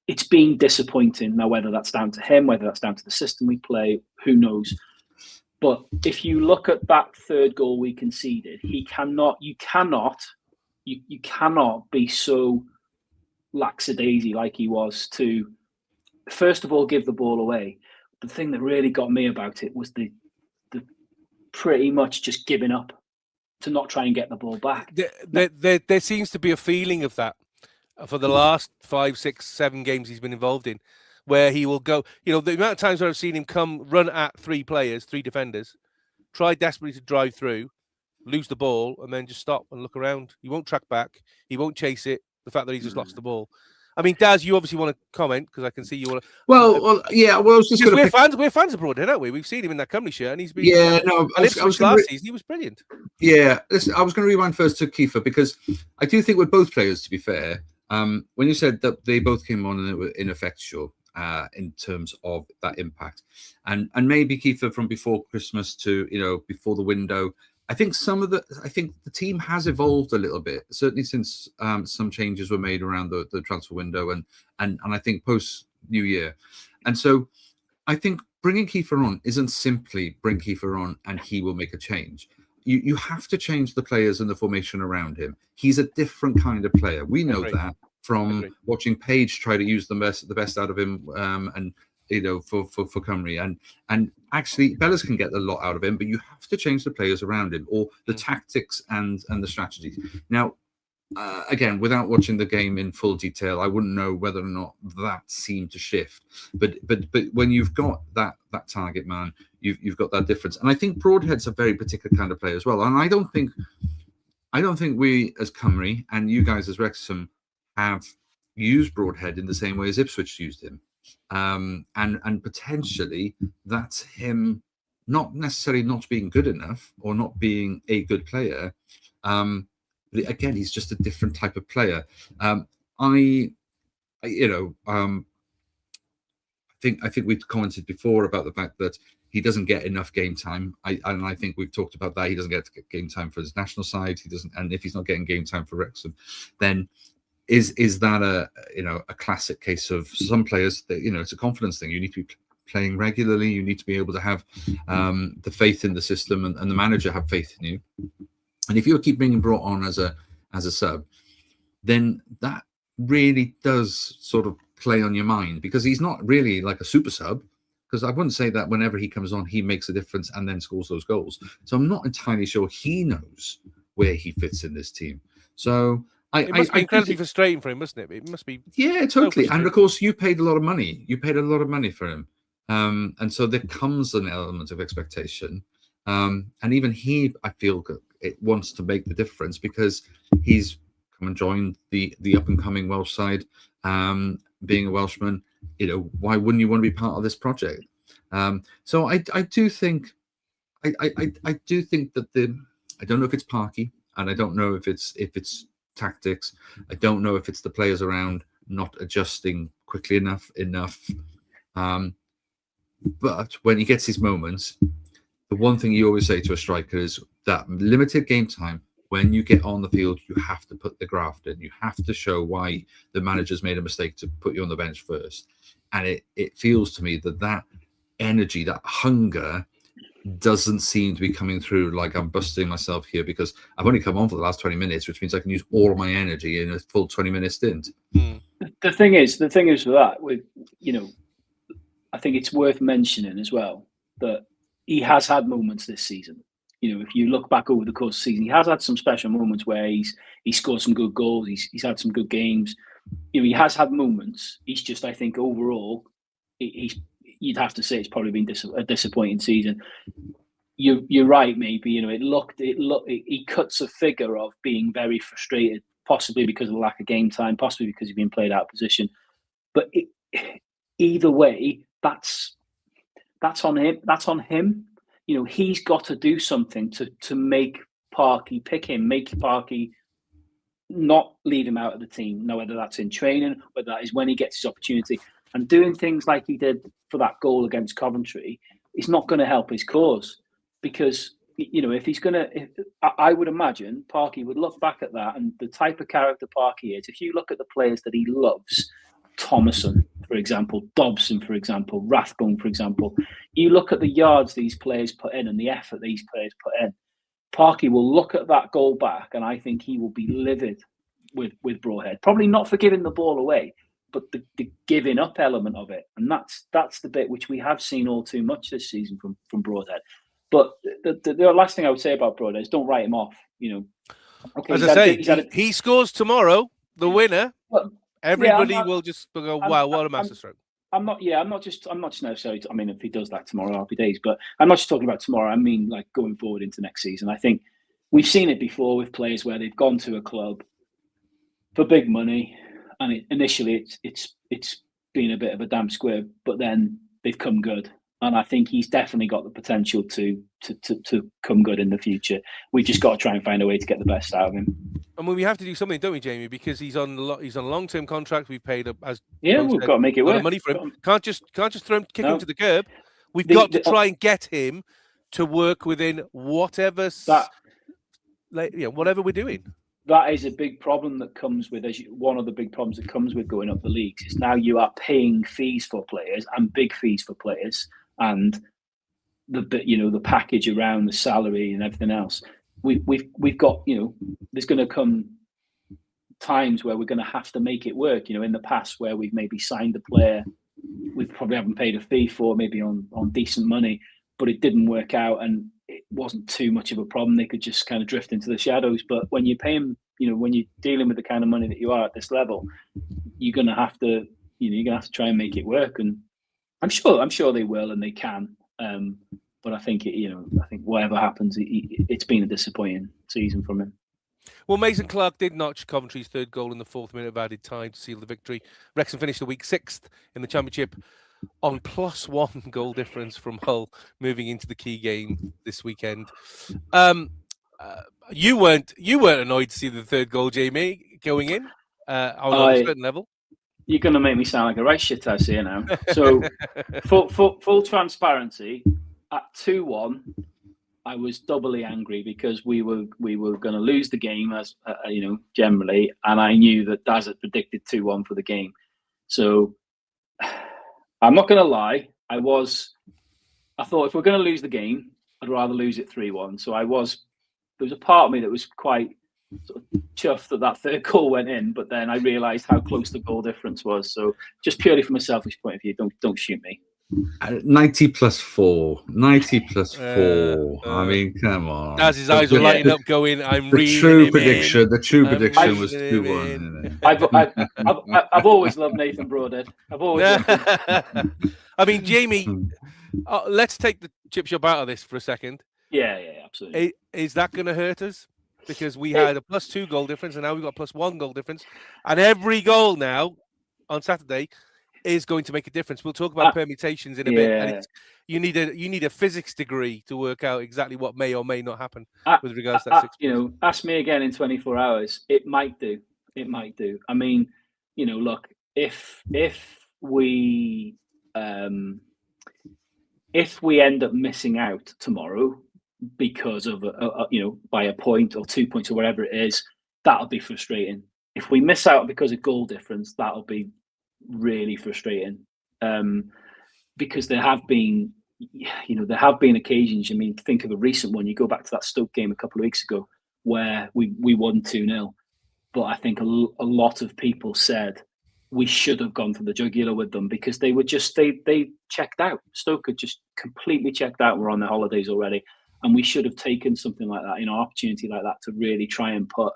It's been disappointing. Now, whether that's down to him, whether that's down to the system we play, who knows? But if you look at that third goal we conceded, you cannot be so lackadaisy like he was to, first of all, give the ball away. The thing that really got me about it was the pretty much just giving up to not try and get the ball back. There seems to be a feeling of that for the last 5, 6, 7 games he's been involved in, where he will go, the amount of times where I've seen him run at 3 defenders, try desperately to drive through, lose the ball, and then just stop and look around. He won't track back. He won't chase it. The fact that he just lost the ball. I mean, Daz, you obviously want to comment because I can see you want to. Well, yeah. Well, I was just we're fans of Broadhead, aren't we? We've seen him in that Cymru shirt, and he's been. Yeah, no. Last season, he was brilliant. Yeah, listen, I was going to rewind first to Kiefer because I do think with both players, to be fair, when you said that they both came on and they were ineffectual in terms of that impact, and maybe Kiefer from before Christmas to before the window, I think the team has evolved a little bit, certainly since some changes were made around the transfer window and I think post New Year. And so I think bringing Kiefer on isn't simply bring Kiefer on and he will make a change. You have to change the players and the formation around him. He's a different kind of player. We know that from watching Page try to use the best out of him, and for Coventry, and actually Bellas can get a lot out of him, but you have to change the players around him or the tactics and the strategies. Now, again, without watching the game in full detail, I wouldn't know whether or not that seemed to shift. But when you've got that target man, you've got that difference. And I think Broadhead's a very particular kind of player as well. And I don't think we as Cymru and you guys as Wrexham have used Broadhead in the same way as Ipswich used him. And potentially that's him not necessarily not being good enough or not being a good player. Again, he's just a different type of player. I think we've commented before about the fact that he doesn't get enough game time. I think we've talked about that. He doesn't get game time for his national side. He doesn't, and if he's not getting game time for Wrexham, then is that a classic case of some players that it's a confidence thing. You need to be playing regularly. You need to be able to have the faith in the system and the manager have faith in you. And if you keep being brought on as a sub, then that really does sort of play on your mind, because he's not really like a super sub. Because I wouldn't say that whenever he comes on, he makes a difference and then scores those goals. So I'm not entirely sure he knows where he fits in this team. So it must be incredibly frustrating for him, mustn't it? It must be. Yeah, totally. And of course, you paid a lot of money. You paid a lot of money for him, and so there comes an element of expectation. And even he, I feel, it wants to make the difference because he's come and joined the up and coming Welsh side. Being a Welshman, why wouldn't you want to be part of this project? So I do think I do think that I don't know if it's Parky, and I don't know if it's tactics. I don't know if it's the players around not adjusting quickly enough. But when he gets his moments, the one thing you always say to a striker is that limited game time. When you get on the field, you have to put the graft in. You have to show why the manager's made a mistake to put you on the bench first. And it feels to me that energy, that hunger, doesn't seem to be coming through. Like I'm busting myself here because I've only come on for the last 20 minutes, which means I can use all of my energy in a full 20-minute stint. The thing is for that, with I think it's worth mentioning as well that he has had moments this season. If you look back over the course of the season, he has had some special moments where he scored some good goals. He's had some good games. He has had moments. He's just, I think, overall, you'd have to say it's probably been a disappointing season. You're right. Maybe he cuts a figure of being very frustrated, possibly because of the lack of game time, possibly because he's been played out of position. But either way, that's on him. That's on him. He's got to do something to make Parky pick him, make Parky not leave him out of the team. Now, whether that's in training, whether that is when he gets his opportunity, and doing things like he did for that goal against Coventry, it's not going to help his cause. Because if he's going to, I would imagine Parky would look back at that and the type of character Parky is. If you look at the players that he loves, Thomason, for example, Dobson, for example, Rathbone, for example. You look at the yards these players put in and the effort these players put in. Parky will look at that goal back, and I think he will be livid with Broadhead. Probably not for giving the ball away, but the giving up element of it, and that's the bit which we have seen all too much this season from Broadhead. But the last thing I would say about Broadhead is don't write him off. Okay, as I say, he scores tomorrow, the winner. Well, everybody will just go, wow, what a masterstroke. I'm not just necessarily. I mean, if he does that tomorrow, happy days. But I'm not just talking about tomorrow. I mean, like going forward into next season. I think we've seen it before with players where they've gone to a club for big money, and initially it's been a bit of a damn squib, but then they've come good. And I think he's definitely got the potential to come good in the future. We just got to try and find a way to get the best out of him. I mean, we have to do something, don't we, Jamie? Because he's on a long-term contract. We've paid we've got to make it work. Money for him. Can't just kick him to the curb. We've got to try and get him to work within whatever whatever we're doing. That is a big problem that comes with, one of the big problems that comes with going up the leagues is now you are paying fees for players, and big fees for players, and the package around the salary and everything else. We've got, there's going to come times where we're going to have to make it work. In the past where we've maybe signed a player we probably haven't paid a fee for, maybe on decent money, but it didn't work out and it wasn't too much of a problem. They could just kind of drift into the shadows. But when you pay them, when you're dealing with the kind of money that you are at this level, you're going to have to, you're going to have to try and make it work. And I'm sure they will and they can. But I think I think whatever happens, it's been a disappointing season from him. Well, Mason Clark did notch Coventry's third goal in the 4th minute of added time to seal the victory. Wrexham finished the week 6th in the Championship on +1 goal difference from Hull, moving into the key game this weekend. You weren't annoyed to see the third goal, Jamie, going in on a certain level. You're going to make me sound like a right shit house here now. So, full transparency, at 2-1. I was doubly angry because we were going to lose the game, as generally, and I knew that Daz had predicted 2-1 for the game. So I'm not going to lie, I thought if we're going to lose the game, I'd rather lose it 3-1. So there was a part of me that was quite sort of chuffed that third goal went in, but then I realised how close the goal difference was. So just purely from a selfish point of view, don't shoot me. 90 plus 4. 90 plus 4. I mean, come on. As his eyes were lighting up, going, "I'm reading the true prediction. The true prediction was 2-1. I've always loved Nathan Broadhead. I've always loved him. I mean, Jamie, let's take the chip shop out of this for a second. Yeah, absolutely. Is that going to hurt us? Because we had a +2 goal difference, and now we've got +1 goal difference, and every goal now on Saturday is going to make a difference. We'll talk about permutations in a bit. And you need a physics degree to work out exactly what may or may not happen with regards to that 6. Ask me again in 24 hours. It might do. I mean, look, if we end up missing out tomorrow because of by a point or 2 points or whatever it is, that'll be frustrating. If we miss out because of goal difference, that'll be really frustrating, because there have been occasions. I mean, think of a recent one. You go back to that Stoke game a couple of weeks ago where we won 2-0, but I think a lot of people said we should have gone for the jugular with them because they were just they checked out. Stoke had just completely checked out. We're on their holidays already, and we should have taken something like that, opportunity like that to really try and put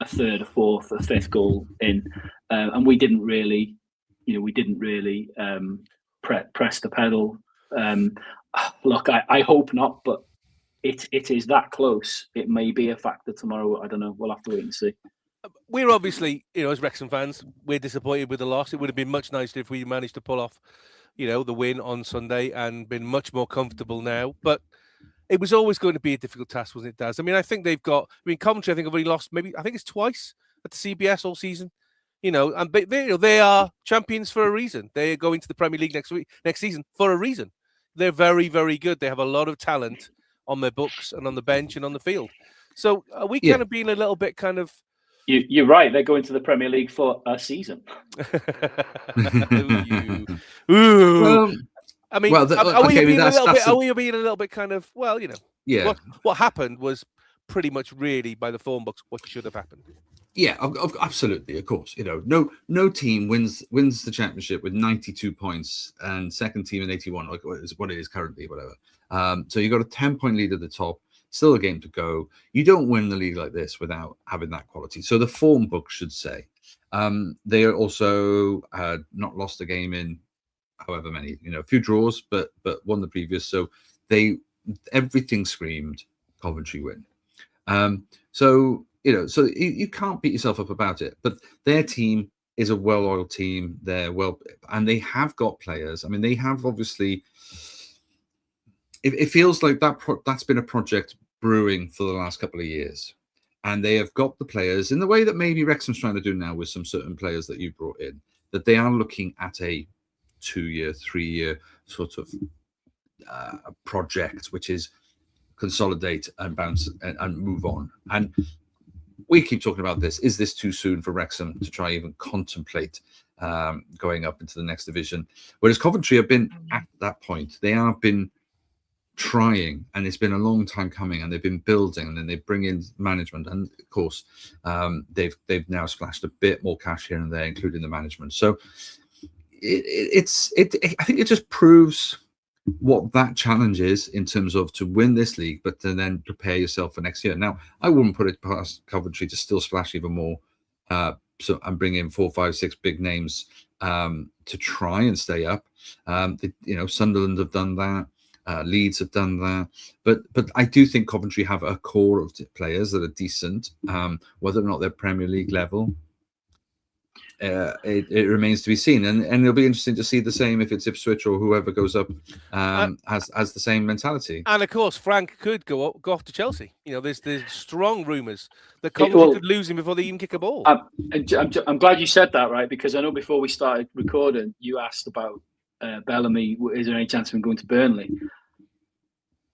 a third, a fourth, a fifth goal in, and we didn't really. Press the pedal. Look, I hope not, but it is that close. It may be a factor tomorrow. I don't know. We'll have to wait and see. We're obviously, as Wrexham fans, we're disappointed with the loss. It would have been much nicer if we managed to pull off, the win on Sunday and been much more comfortable now. But it was always going to be a difficult task, wasn't it, Daz? I mean, I think Coventry, have already lost I think it's twice at the CBS all season. And they are champions for a reason. They are going to the Premier League next season for a reason. They're very, very good. They have a lot of talent on their books and on the bench and on the field. So are we kind of being a little bit kind of... You're right. They're going to the Premier League for a season. Ooh. I mean, are we being a little bit kind of, yeah. What happened was pretty much really by the form books what should have happened. Yeah, absolutely, of course. No team wins the championship with 92 points and second team in 81, like what it is currently, whatever. So you got a 10-point lead at the top, still a game to go. You don't win the league like this without having that quality. So the form book should say. They are also not lost a game in however many, a few draws, but won the previous. So everything screamed Coventry win. So you can't beat yourself up about it. But their team is a well-oiled team. And they have got players. I mean, they have obviously. It feels like that's been a project brewing for the last couple of years, and they have got the players in the way that maybe Wrexham's trying to do now with some certain players that you brought in. That they are looking at a 2-year, 3-year sort of project, which is consolidate and bounce and move on. And we keep talking about this. Is this too soon for Wrexham to try even contemplate going up into the next division? Whereas Coventry have been at that point. They have been trying, and it's been a long time coming, and they've been building, and then they bring in management, and of course they've now splashed a bit more cash here and there, including the management. So I think it just proves what that challenge is in terms of to win this league, but to then prepare yourself for next year. Now, I wouldn't put it past Coventry to still splash even more, and bring in 4, 5, 6 big names to try and stay up. Sunderland have done that. Leeds have done that, but I do think Coventry have a core of players that are decent. Whether or not they're Premier League level, it remains to be seen, and it'll be interesting to see the same if it's Ipswich or whoever goes up has the same mentality. And of course, Frank could go off to Chelsea. There's strong rumours that Coventry could lose him before they even kick a ball. I'm glad you said that, right? Because I know before we started recording, you asked about Bellamy. Is there any chance of him going to Burnley?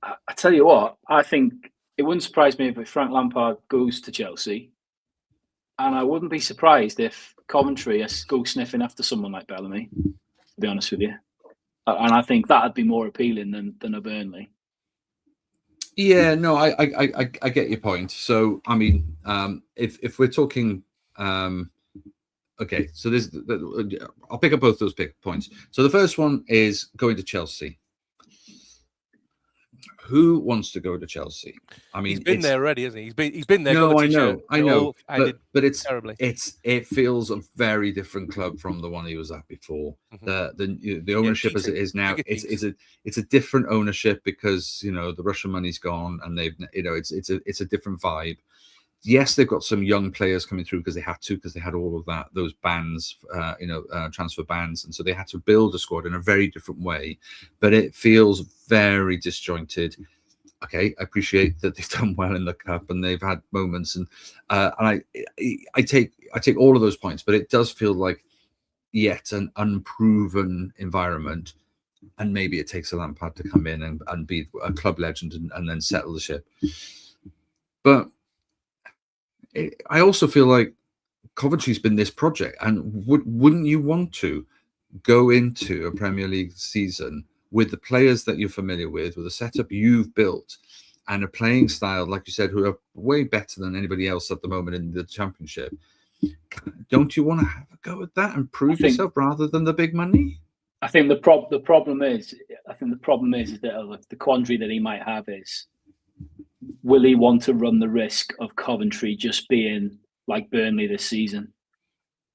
I tell you what, I think it wouldn't surprise me if Frank Lampard goes to Chelsea, and I wouldn't be surprised if Coventry go sniffing after someone like Bellamy, to be honest with you. And I think that'd be more appealing than a Burnley. Yeah, no, I get your point. So, I mean, if we're talking, okay, so I'll pick up both those points. So the first one is going to Chelsea. Who wants to go to Chelsea? I mean, he's been there already, hasn't he? He's been there. No, I know, but terribly. It feels a very different club from the one he was at before. Mm-hmm. The ownership as it is now, it's a different ownership because the Russian money's gone, and they've it's a different vibe. Yes, they've got some young players coming through because they had all of those bans, transfer bans, and so they had to build a squad in a very different way. But it feels very disjointed. Okay, I appreciate that they've done well in the cup and they've had moments, and I take all of those points, but it does feel like yet an unproven environment, and maybe it takes a Lampard to come in and be a club legend and then settle the ship. But I also feel like Coventry's been this project, and wouldn't you want to go into a Premier League season with the players that you're familiar with a setup you've built, and a playing style, like you said, who are way better than anybody else at the moment in the Championship? Don't you want to have a go at that and prove yourself rather than the big money? I think the problem is that the quandary that he might have is, will he want to run the risk of Coventry just being like Burnley this season?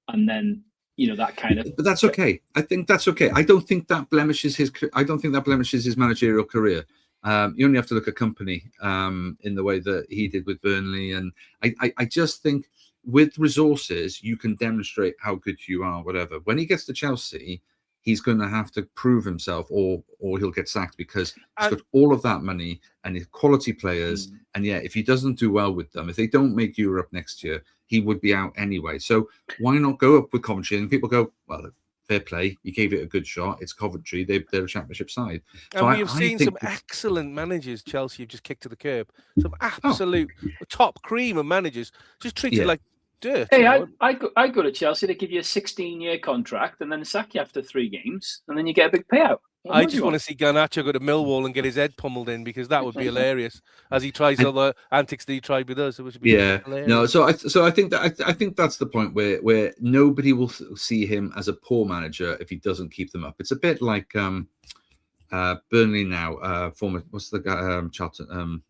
And then, that kind of... But that's okay. I think that's okay. I don't think that blemishes his managerial career. You only have to look at Company in the way that he did with Burnley. And I just think with resources, you can demonstrate how good you are, whatever. When he gets to Chelsea, he's going to have to prove himself, or he'll get sacked, because he's got all of that money and his quality players. And if he doesn't do well with them, if they don't make Europe next year, he would be out anyway. So why not go up with Coventry? And people go, well, fair play. You gave it a good shot. It's Coventry. They're a Championship side. And we have seen some excellent managers Chelsea have just kicked to the curb. Some absolute top cream of managers just treated like dirt. Hey, I go to Chelsea. They give you a 16-year contract and then sack you after 3 games, and then you get a big payout. I just want to see Garnacho go to Millwall and get his head pummeled in, because that would be hilarious as he tries all the antics that he tried with us. It would be hilarious. No. So I think that's the point where nobody will see him as a poor manager if he doesn't keep them up. It's a bit like Burnley now. Former, what's the guy? Charlton.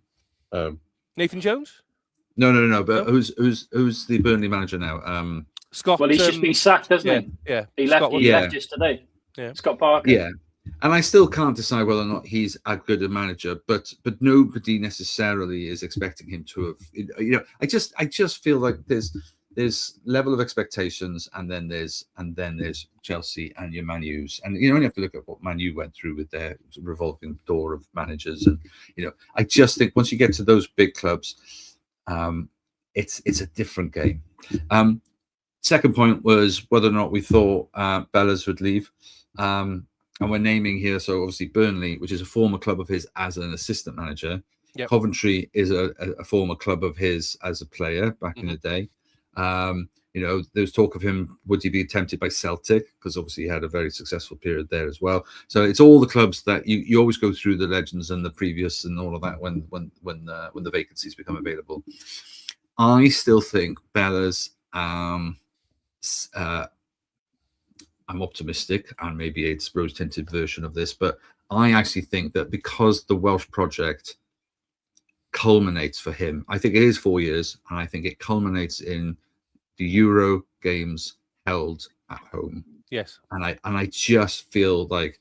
Nathan Jones. No. But who's the Burnley manager now? Scott. Well, he's just been sacked, hasn't he? Yeah. He left just today. Yeah. Scott Parker. Yeah. And I still can't decide whether or not he's a good a manager, but nobody necessarily is expecting him to have. I just feel like there's level of expectations, and then there's Chelsea and your Man U's, and you only have to look at what Man U went through with their revolving door of managers, and I just think once you get to those big clubs, it's a different game. Second point was whether or not we thought Bellas would leave. and we're naming here, so obviously Burnley, which is a former club of his as an assistant manager. Yep. Coventry is a former club of his as a player back in the day. There's talk of him, would he be tempted by Celtic? Because obviously he had a very successful period there as well. So it's all the clubs that you always go through the legends and the previous and all of that when the vacancies become available. I still think Bella's. I'm optimistic, and maybe it's rose-tinted version of this, but I actually think that because the Welsh project culminates for him, I think it is 4 years, and I think it culminates in the Euro games held at home. Yes. And I just feel like,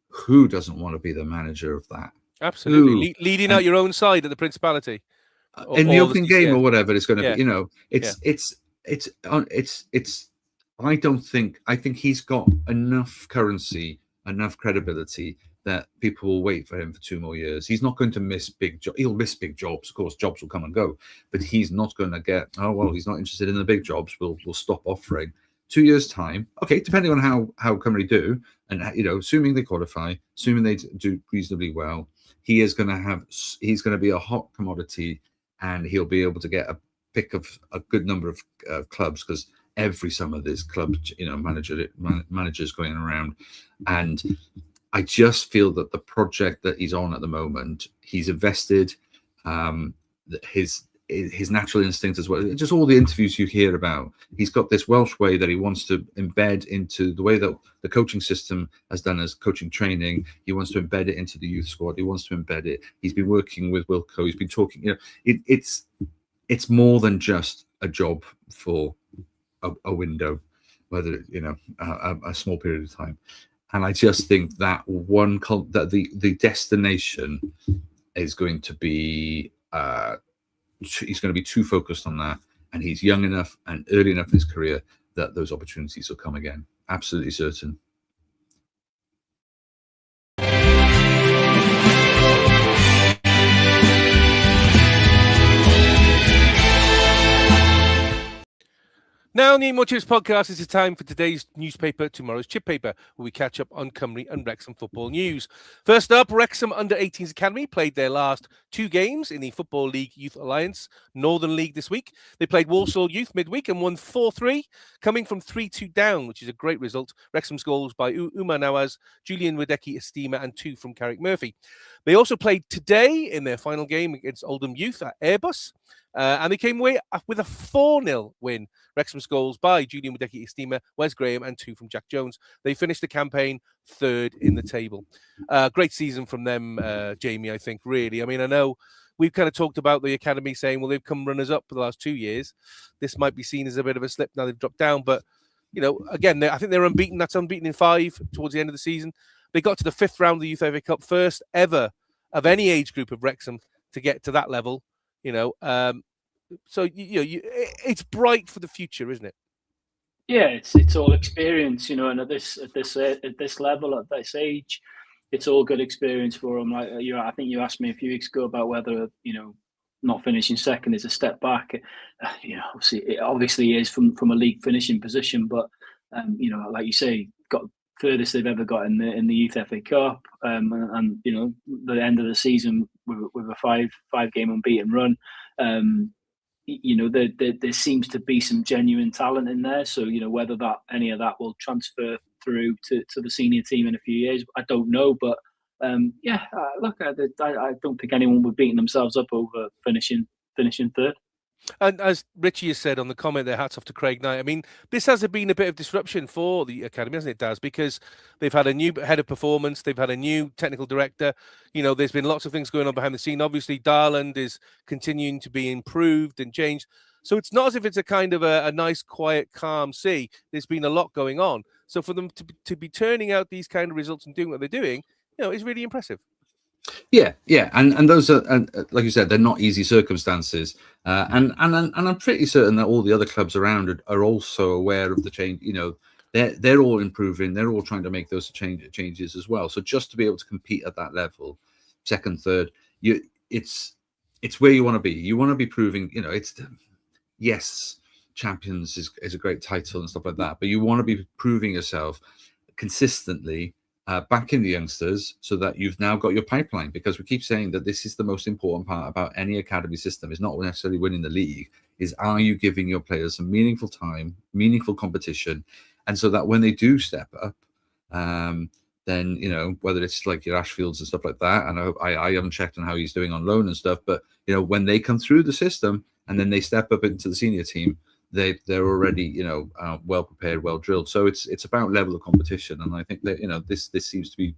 who doesn't want to be the manager of that? Absolutely. Leading out your own side at the Principality. In the opening game or whatever it's going to be, I think he's got enough currency, enough credibility that people will wait for him for 2 more years. He's not going to miss big jobs. He'll miss big jobs. Of course, jobs will come and go, but he's not going to get, he's not interested in the big jobs. We'll stop offering. 2 years' time, okay, depending on how Cymru do, and assuming they qualify, assuming they do reasonably well, he's going to be a hot commodity, and he'll be able to get a pick of a good number of clubs, because every summer there's clubs, managers going around, and I just feel that the project that he's on at the moment, he's invested his natural instinct as well. Just all the interviews you hear about, he's got this Welsh way that he wants to embed into the way that the coaching system has done as coaching training. He wants to embed it into the youth squad. He wants to embed it. He's been working with Wilco. He's been talking. It's more than just a job for a window, whether a small period of time. And I just think that the destination is going to be. He's going to be too focused on that, and he's young enough and early enough in his career that those opportunities will come again. Absolutely certain. Now, Need More Chips podcast, it's time for today's newspaper, tomorrow's chip paper, where we catch up on Cymru and Wrexham football news. First up, Wrexham Under-18s Academy played their last 2 games in the Football League Youth Alliance Northern League this week. They played Walsall Youth midweek and won 4-3, coming from 3-2 down, which is a great result. Wrexham's goals by Umar Nawaz, Julian Wadecki Estima, and 2 from Carrick Murphy. They also played today in their final game against Oldham Youth at Airbus. And they came away with a 4-0 win. Wrexham's goals by Julian Wadecki Estima, Wes Graham, and 2 from Jack Jones. They finished the campaign 3rd in the table. Great season from them, Jamie, I think, really. I mean, I know we've kind of talked about the academy saying, well, they've come runners-up for the last 2 years. This might be seen as a bit of a slip now they've dropped down. But, again, I think they're unbeaten. That's unbeaten in 5 towards the end of the season. They got to the 5th round of the Youth FA Cup, first ever of any age group of Wrexham to get to that level. So it's bright for the future, isn't it? Yeah, it's all experience, and at this level, at this age, it's all good experience for them. Like I think you asked me a few weeks ago about whether not finishing second is a step back. It obviously is from a league finishing position, but like you say, got furthest they've ever got in the Youth FA Cup, and the end of the season with a five game unbeaten run. There seems to be some genuine talent in there. So whether any of that will transfer through to the senior team in a few years, I don't know. But look, I don't think anyone would be beating themselves up over finishing 3rd. And as Richie has said on the comment there, hats off to Craig Knight. I mean, this has been a bit of disruption for the academy, hasn't it, Daz? Because they've had a new head of performance, they've had a new technical director. There's been lots of things going on behind the scene. Obviously, Darland is continuing to be improved and changed. So it's not as if it's a kind of a nice, quiet, calm sea. There's been a lot going on. So for them to be turning out these kind of results and doing what they're doing, is really impressive. Yeah, and those are, like you said, they're not easy circumstances, and I'm pretty certain that all the other clubs around are also aware of the change. They're all improving, they're all trying to make those changes as well. So just to be able to compete at that level, 2nd, 3rd, it's where you want to be. You want to be proving, yes, champions is a great title and stuff like that, but you want to be proving yourself consistently backing the youngsters so that you've now got your pipeline, because we keep saying that this is the most important part about any academy system. Is not necessarily winning the league, is are you giving your players some meaningful time, meaningful competition, and so that when they do step up, then, you know, whether it's like your Ashfields and stuff like that, and I haven't checked on how he's doing on loan and stuff, but, you know, when they come through the system and then they step up into the senior team, they're already, you know, well prepared, well drilled. So it's about level of competition, and I think that, you know, this seems to be,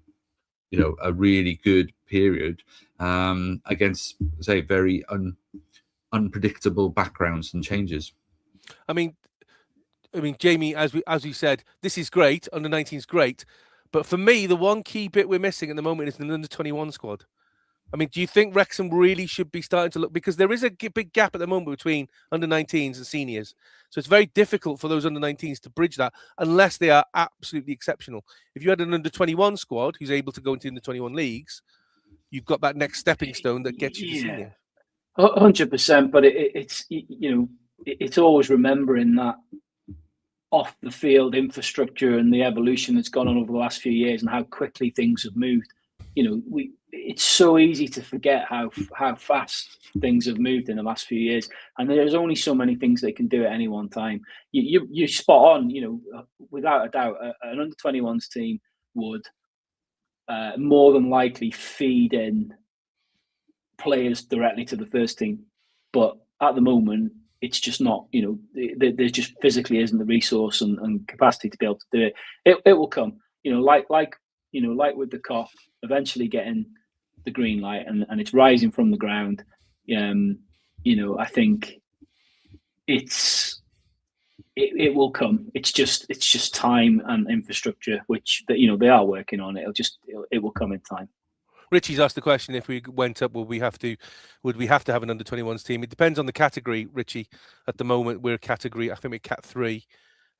you know, a really good period against, say, very unpredictable backgrounds and changes. I mean, Jamie, as we said, this is great. Under 19 is great, but for me, the one key bit we're missing at the moment is an under 21 squad. I mean, do you think Wrexham really should be starting to look, because there is a big gap at the moment between under 19s and seniors, so it's very difficult for those under 19s to bridge that unless they are absolutely exceptional. If you had an under 21 squad who's able to go into the 21 leagues, you've got that next stepping stone that gets you to senior. 100%, but it's you know, it's always remembering that off the field infrastructure and the evolution that's gone on over the last few years and how quickly things have moved. You know, it's so easy to forget how fast things have moved in the last few years, and there's only so many things they can do at any one time. You're spot on. You know, without a doubt, an under 21s team would more than likely feed in players directly to the first team, but at the moment, it's just not. You know, there just physically isn't the resource and capacity to be able to do it. It will come. You know, like with the COP, eventually getting the green light, and it's rising from the ground. You know, I think it will come. It's just time and infrastructure, which you know they are working on. It will come in time. Richie's asked the question: if we went up, would we have to have an under 21s team? It depends on the category, Richie. At the moment, we're category. I think we're Cat 3.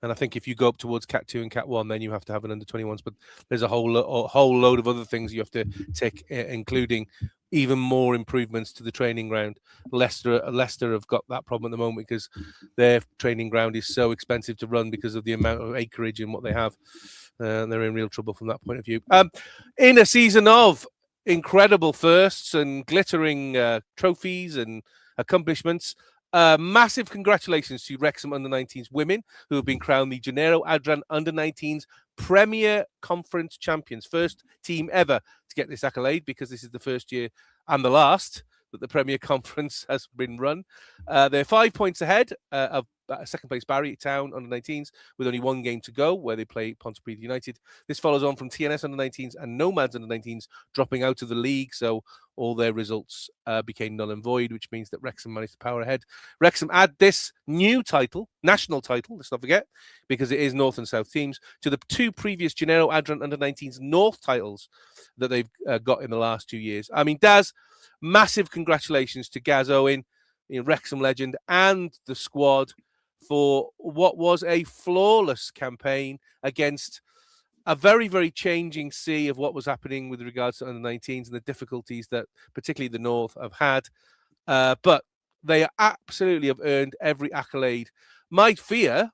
And I think if you go up towards Cat 2 and Cat 1, then you have to have an under 21s. But there's a whole load of other things you have to tick, including even more improvements to the training ground. Leicester have got that problem at the moment because their training ground is so expensive to run because of the amount of acreage and what they have. They're in real trouble from that point of view. In a season of incredible firsts and glittering trophies and accomplishments, massive congratulations to Wrexham under-19s women who have been crowned the Gennaro Adrian under-19s Premier Conference champions. First team ever to get this accolade, because this is the first year and the last that the Premier Conference has been run. They're 5 points ahead of second place Barry Town under-19s with only one game to go, where they play Pontypridd United. This follows on from TNS under-19s and Nomads under-19s dropping out of the league, so all their results became null and void, which means that Wrexham managed to power ahead. Wrexham add this new title, national title, let's not forget, because it is North and South teams, to the two previous Gennaro Adrian under-19s North titles that they've got in the last 2 years. I mean, Daz, massive congratulations to Gaz Owen, Wrexham legend, and the squad for what was a flawless campaign against a very, very changing sea of what was happening with regards to under-19s and the difficulties that particularly the North have had. But they absolutely have earned every accolade. My fear,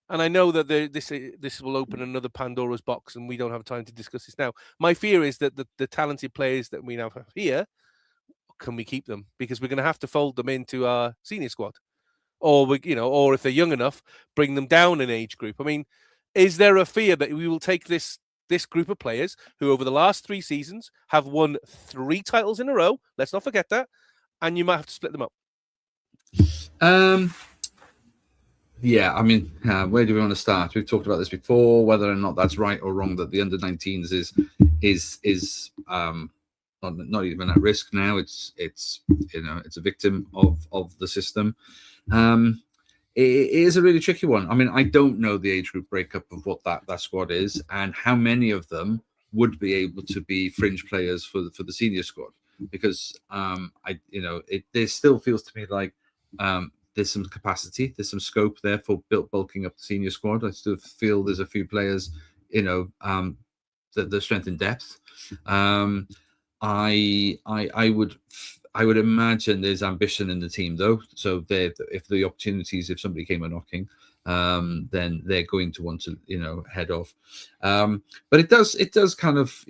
and I know that this will open another Pandora's box and we don't have time to discuss this now. My fear is that the talented players that we now have here, can we keep them? Because we're going to have to fold them into our senior squad. Or or if they're young enough, bring them down an age group. I mean, is there a fear that we will take this group of players who over the last 3 seasons have won 3 titles in a row? Let's not forget that. And you might have to split them up. Yeah, I mean, where do we want to start? We've talked about this before, whether or not that's right or wrong, that the under-19s is not even at risk now. It's a victim of the system. It is a really tricky one. I mean, I don't know the age group breakup of what that squad is and how many of them would be able to be fringe players for the senior squad, because there still feels to me like there's some capacity, there's some scope there for bulking up the senior squad. I still feel there's a few players, the strength and depth. I would I would imagine there's ambition in the team, though. So if the opportunities, if somebody came a knocking, then they're going to want to, head off. But it does kind of,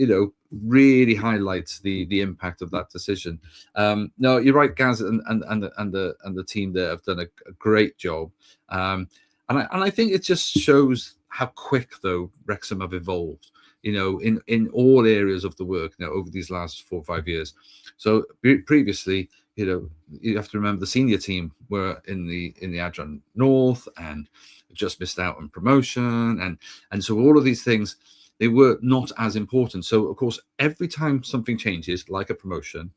really highlight the impact of that decision. No, you're right, Gaz, and the team there have done a great job. And I think it just shows how quick, though, Wrexham have evolved. In all areas of the work over these last 4 or 5 years. So previously, you have to remember the senior team were in the Adran North and just missed out on promotion, and so all of these things, they were not as important. So of course, every time something changes, like a promotion,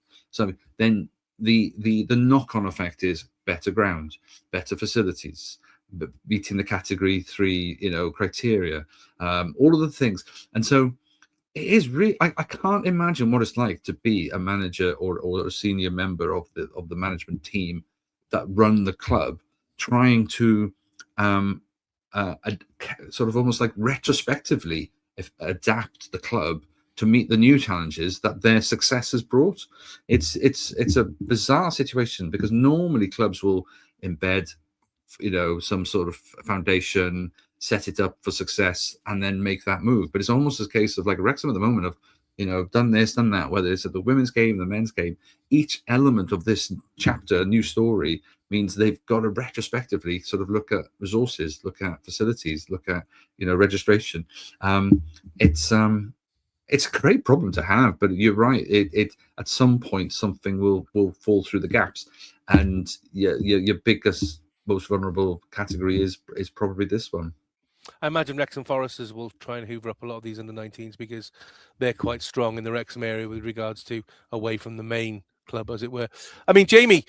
then the knock-on effect is better ground, better facilities, meeting the category 3 criteria, all of the things. And so it is really, I can't imagine what it's like to be a manager or a senior member of the management team that run the club, trying to sort of almost like retrospectively adapt the club to meet the new challenges that their success has brought. It's a bizarre situation, because normally clubs will embed some sort of foundation, set it up for success, and then make that move. But it's almost a case of like Wrexham at the moment of, done this, done that, whether it's at the women's game, the men's game. Each element of this chapter, new story, means they've got to retrospectively sort of look at resources, look at facilities, look at, registration. It's a great problem to have, but you're right. It at some point something will fall through the gaps, and your biggest, most vulnerable category is probably this one. I imagine Wrexham Foresters will try and hoover up a lot of these under-19s, because they're quite strong in the Wrexham area with regards to away from the main club, as it were. I mean, Jamie,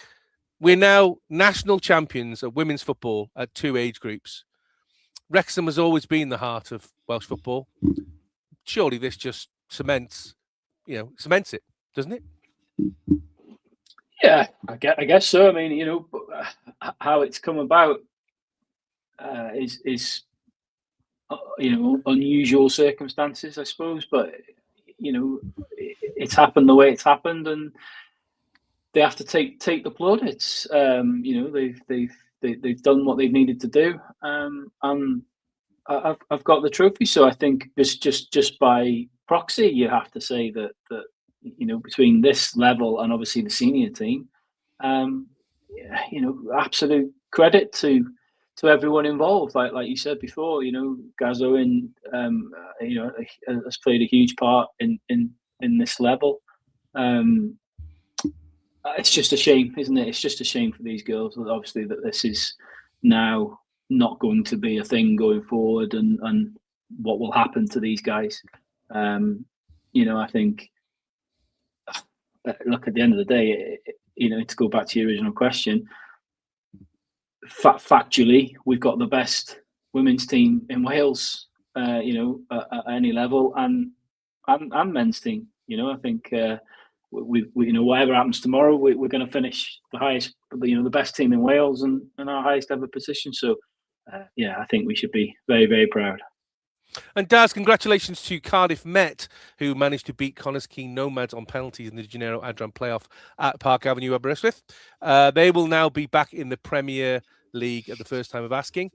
we're now national champions of women's football at 2 age groups. Wrexham has always been the heart of Welsh football. Surely this just cements it, doesn't it? Yeah, I guess so. I mean, how it's come about is unusual circumstances, I suppose. But it's happened the way it's happened, and they have to take the blood. It's they've done what they've needed to do, and I've got the trophy. So I think just by proxy, you have to say that between this level and obviously the senior team, absolute credit to everyone involved. Like you said before, Gaz Owen, has played a huge part in this level. It's just a shame, isn't it? It's just a shame for these girls, obviously, that this is now not going to be a thing going forward, and what will happen to these guys. I think, look, at the end of the day, to go back to your original question, factually, we've got the best women's team in Wales, at any level, and men's team. I think we whatever happens tomorrow, we're going to finish the highest, the best team in Wales, and our highest ever position. So, I think we should be very, very proud. And Daz, congratulations to Cardiff Met, who managed to beat Connah's Quay Nomads on penalties in the Gennaro Adran playoff at Park Avenue, Aberystwyth. They will now be back in the Premier League at the first time of asking.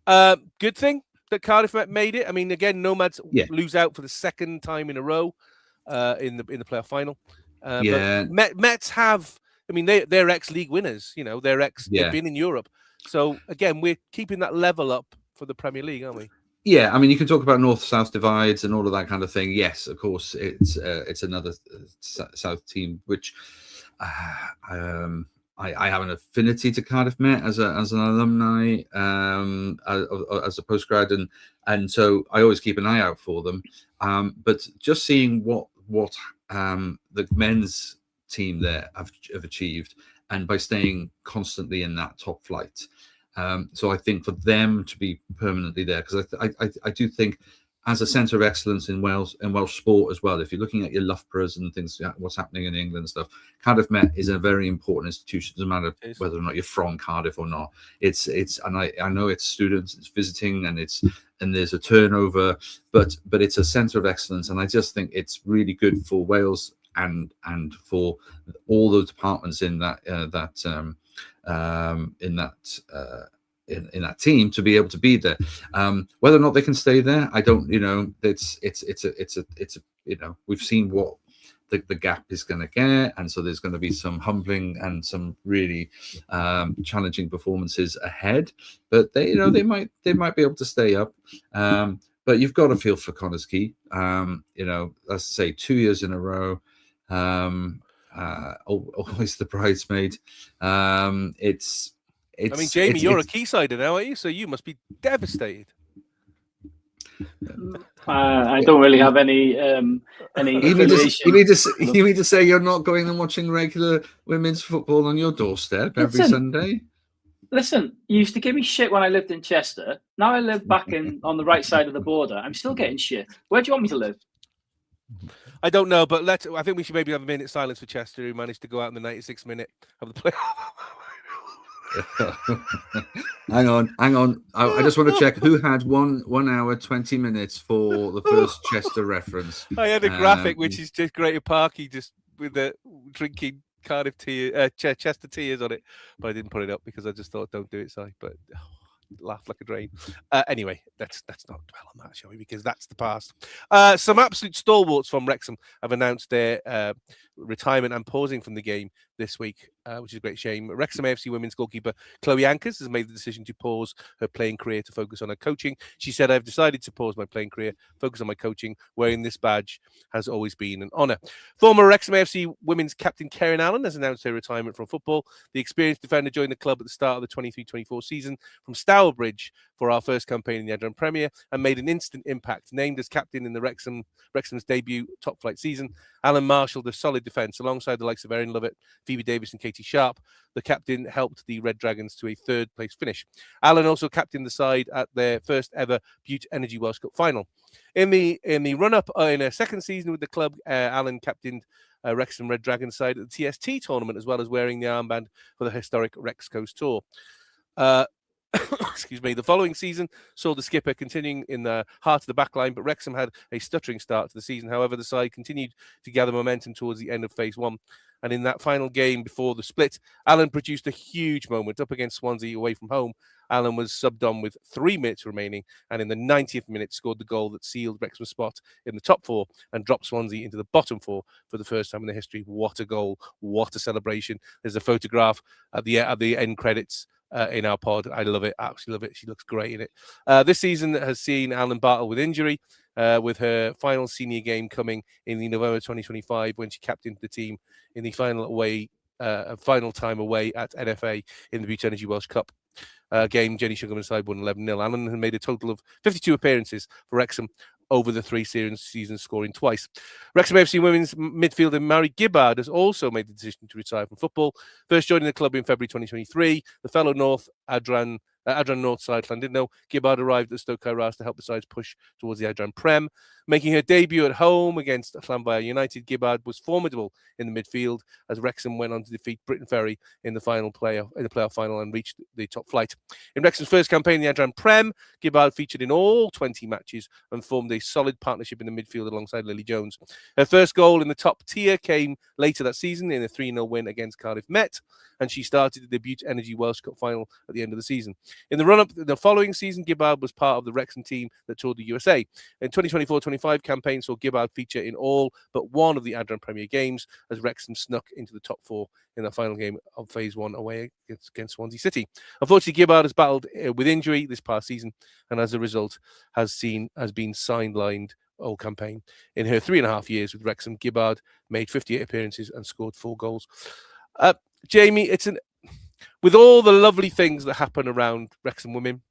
Good thing that Cardiff Met made it. I mean, again, Nomads lose out for the second time in a row in the playoff final. But Mets have, I mean, they're ex-league winners. They've been in Europe. So again, we're keeping that level up for the Premier League, aren't we? Yeah, I mean, you can talk about north-south divides and all of that kind of thing. Yes, of course, it's another south team, which I have an affinity to Cardiff Met as an alumni, as a postgrad, and so I always keep an eye out for them. But just seeing what the men's team there have achieved, and by staying constantly in that top flight. So I think for them to be permanently there, because I do think as a centre of excellence in Welsh sport as well, if you're looking at your Loughboroughs and things, what's happening in England and stuff, Cardiff Met is a very important institution. Doesn't matter whether or not you're from Cardiff or not. It's and I know it's students, it's visiting, and there's a turnover, but it's a centre of excellence, and I just think it's really good for Wales and for all the departments in that in that team to be able to be there. Whether or not they can stay there, I don't. It's we've seen what the gap is going to get, and so there's going to be some humbling and some really challenging performances ahead. But they might be able to stay up. But you've got to feel for Connors Key. Let's say 2 years in a row. Always the bridesmaid. It's. I mean, Jamie, you're a Keysider now, are you? So you must be devastated. I don't really have any. You need to say you're not going and watching regular women's football on your doorstep every Sunday. Listen, you used to give me shit when I lived in Chester. Now I live back on the right side of the border. I'm still getting shit. Where do you want me to live? I don't know, but I think we should maybe have a minute's silence for Chester, who managed to go out in the 96th minute of the play. Hang on. I just want to check who had 1 hour 20 minutes for the first Chester reference. I had a graphic which is just Greater Parky just with the drinking Cardiff Chester tears on it, but I didn't put it up because I just thought don't do it, Si. But laugh like a drain. Anyway, let's not dwell on that, shall we? Because that's the past. Some absolute stalwarts from Wrexham have announced their retirement and pausing from the game this week, which is a great shame. Wrexham AFC women's goalkeeper Chloe Ankers has made the decision to pause her playing career to focus on her coaching. She said, "I've decided to pause my playing career, focus on my coaching. Wearing this badge has always been an honour." Former Wrexham AFC women's captain Karen Allen has announced her retirement from football. The experienced defender joined the club at the start of the 23-24 season from Stourbridge for our first campaign in the Adrian Premier and made an instant impact. Named as captain in the Wrexham's debut top-flight season, Alan marshalled a solid defence alongside the likes of Erin Lovett, Phoebe Davis and Katie Sharp. The captain helped the Red Dragons to a third-place finish. Alan also captained the side at their first ever Bute Energy Welsh Cup final. In the run-up in her second season with the club, Alan captained Wrexham Red Dragons side at the TST tournament, as well as wearing the armband for the historic Rex Coast Tour. Excuse me. The following season saw the skipper continuing in the heart of the back line, but Wrexham had a stuttering start to the season. However, the side continued to gather momentum towards the end of phase one. And in that final game before the split, Alan produced a huge moment up against Swansea away from home. Alan was subbed on with 3 minutes remaining, and in the 90th minute scored the goal that sealed Wrexham's spot in the top four and dropped Swansea into the bottom four for the first time in their history. What a goal! What a celebration! There's a photograph at the end credits in our pod. I love it. Absolutely love it. She looks great in it. This season has seen Alan battle with injury, with her final senior game coming in the November 2025 when she captained the team in the final time away at NFA in the Bute Energy Welsh Cup game. Jenny Sugarman's side won 11-0. Alan has made a total of 52 appearances for Wrexham over the 3 seasons, scoring twice. Wrexham FC women's midfielder Mary Gibbard has also made the decision to retire from football. First joining the club in February 2023, the fellow North Adran North side Llandudno, Gibbard arrived at Stoke Ras to help the sides push towards the Adran Prem. Making her debut at home against Llanfair United, Gibbard was formidable in the midfield as Wrexham went on to defeat Britain Ferry in the playoff final and reached the top flight. In Wrexham's first campaign in the Adran Prem, Gibbard featured in all 20 matches and formed a solid partnership in the midfield alongside Lily Jones. Her first goal in the top tier came later that season in a 3-0 win against Cardiff Met, and she started the Bute Energy Welsh Cup final at the end of the season. In the run-up the following season, Gibbard was part of the Wrexham team that toured the USA. In 2024-25 campaign saw Gibbard feature in all but one of the Adran Premier games as Wrexham snuck into the top four in the final game of phase one away against Swansea City. Unfortunately, Gibbard has battled with injury this past season and as a result has been sidelined all campaign. In her 3.5 years with Wrexham, Gibbard made 58 appearances and scored 4 goals. Jamie, with all the lovely things that happen around Wrexham women,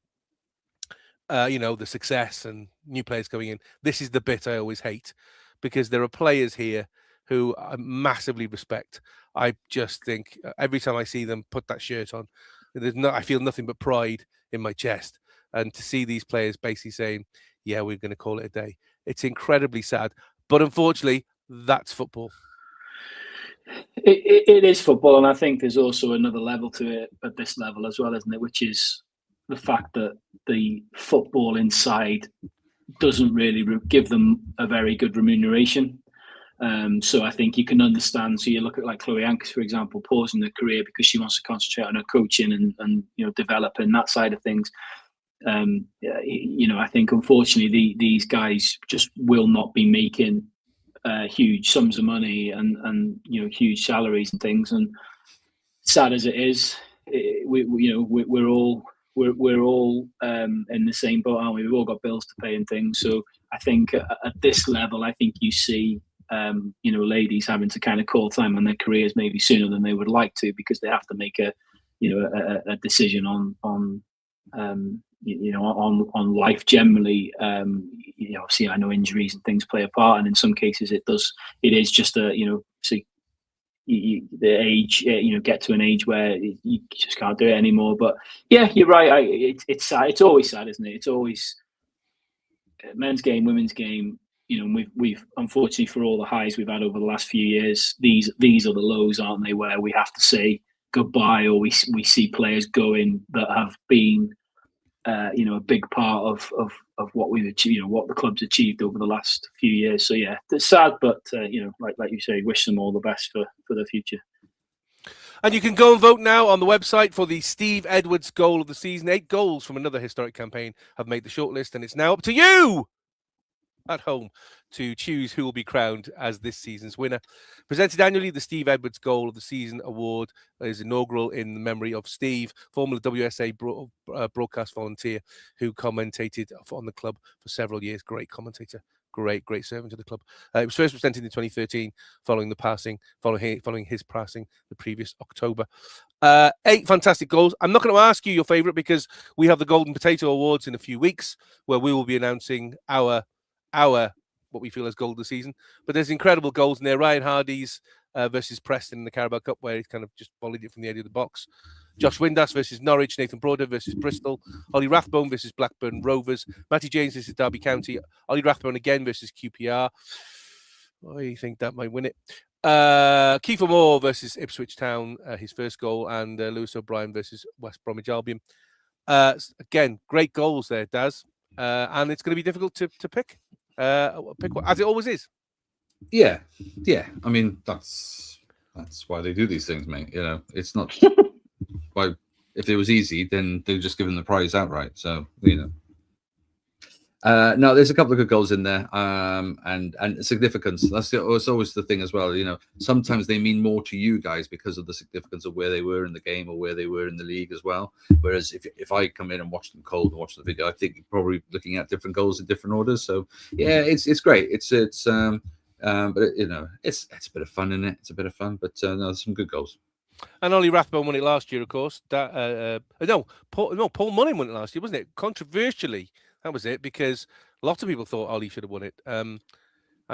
the success and new players coming in, this is the bit I always hate because there are players here who I massively respect. I just think every time I see them put that shirt on, I feel nothing but pride in my chest. And to see these players basically saying, yeah, we're going to call it a day. It's incredibly sad. But unfortunately, that's football. It is football, and I think there's also another level to it at this level as well, isn't it? Which is the fact that the football inside doesn't really give them a very good remuneration. So I think you can understand. So you look at like Chloe Ankus, for example, pausing her career because she wants to concentrate on her coaching and developing that side of things. I think unfortunately these guys just will not be making huge sums of money and huge salaries and things. And sad as it is, we're all in the same boat, aren't we? We've all got bills to pay and things. So I think at this level, I think you see ladies having to kind of call time on their careers maybe sooner than they would like to, because they have to make a decision on life generally. Obviously I know injuries and things play a part, and in some cases it is just the age, get to an age where you just can't do it anymore. But yeah, you're right. It's sad. It's always sad, isn't it? It's always men's game, women's game. We've unfortunately, for all the highs we've had over the last few years, these are the lows, aren't they? Where we have to say goodbye, or we see players going that have been a big part of what we've achieved, what the club's achieved over the last few years. So yeah, it's sad, but like you say, wish them all the best for the future. And you can go and vote now on the website for the Steve Edwards goal of the season. 8 goals from another historic campaign have made the shortlist, and it's now up to you at home to choose who will be crowned as this season's winner. Presented annually, the Steve Edwards Goal of the Season award is inaugural in the memory of Steve, former WSA broadcast volunteer who commentated on the club for several years. Great commentator, great servant to the club. It was first presented in 2013 following his passing the previous October. 8 fantastic goals. I'm not going to ask you your favourite, because we have the Golden Potato Awards in a few weeks, where we will be announcing our what we feel as goal of the season. But there's incredible goals in there. Ryan Hardy's versus Preston in the Carabao Cup, where he kind of just volleyed it from the edge of the box. Josh Windass versus Norwich. Nathan Broder versus Bristol. Ollie Rathbone versus Blackburn Rovers. Matty James versus Derby County. Ollie Rathbone again versus QPR. I think that might win it. Kiefer Moore versus Ipswich Town, his first goal, and Lewis O'Brien versus West Bromwich Albion. Again, great goals there, Daz. And it's going to be difficult to pick. Pick as it always is. Yeah. I mean, that's why they do these things, mate. It's not why. If it was easy, then they'd just give them the prize outright. So no, there's a couple of good goals in there, and significance. It's always the thing as well. Sometimes they mean more to you guys because of the significance of where they were in the game or where they were in the league as well. Whereas if I come in and watch them cold and watch the video, I think you're probably looking at different goals in different orders. So yeah, it's great. But it's a bit of fun in it. It's a bit of fun, but no, there's some good goals. And Ollie Rathbone won it last year, of course. Paul Mullin won it last year, wasn't it? Controversially. That was it, because a lot of people thought Ollie should have won it. I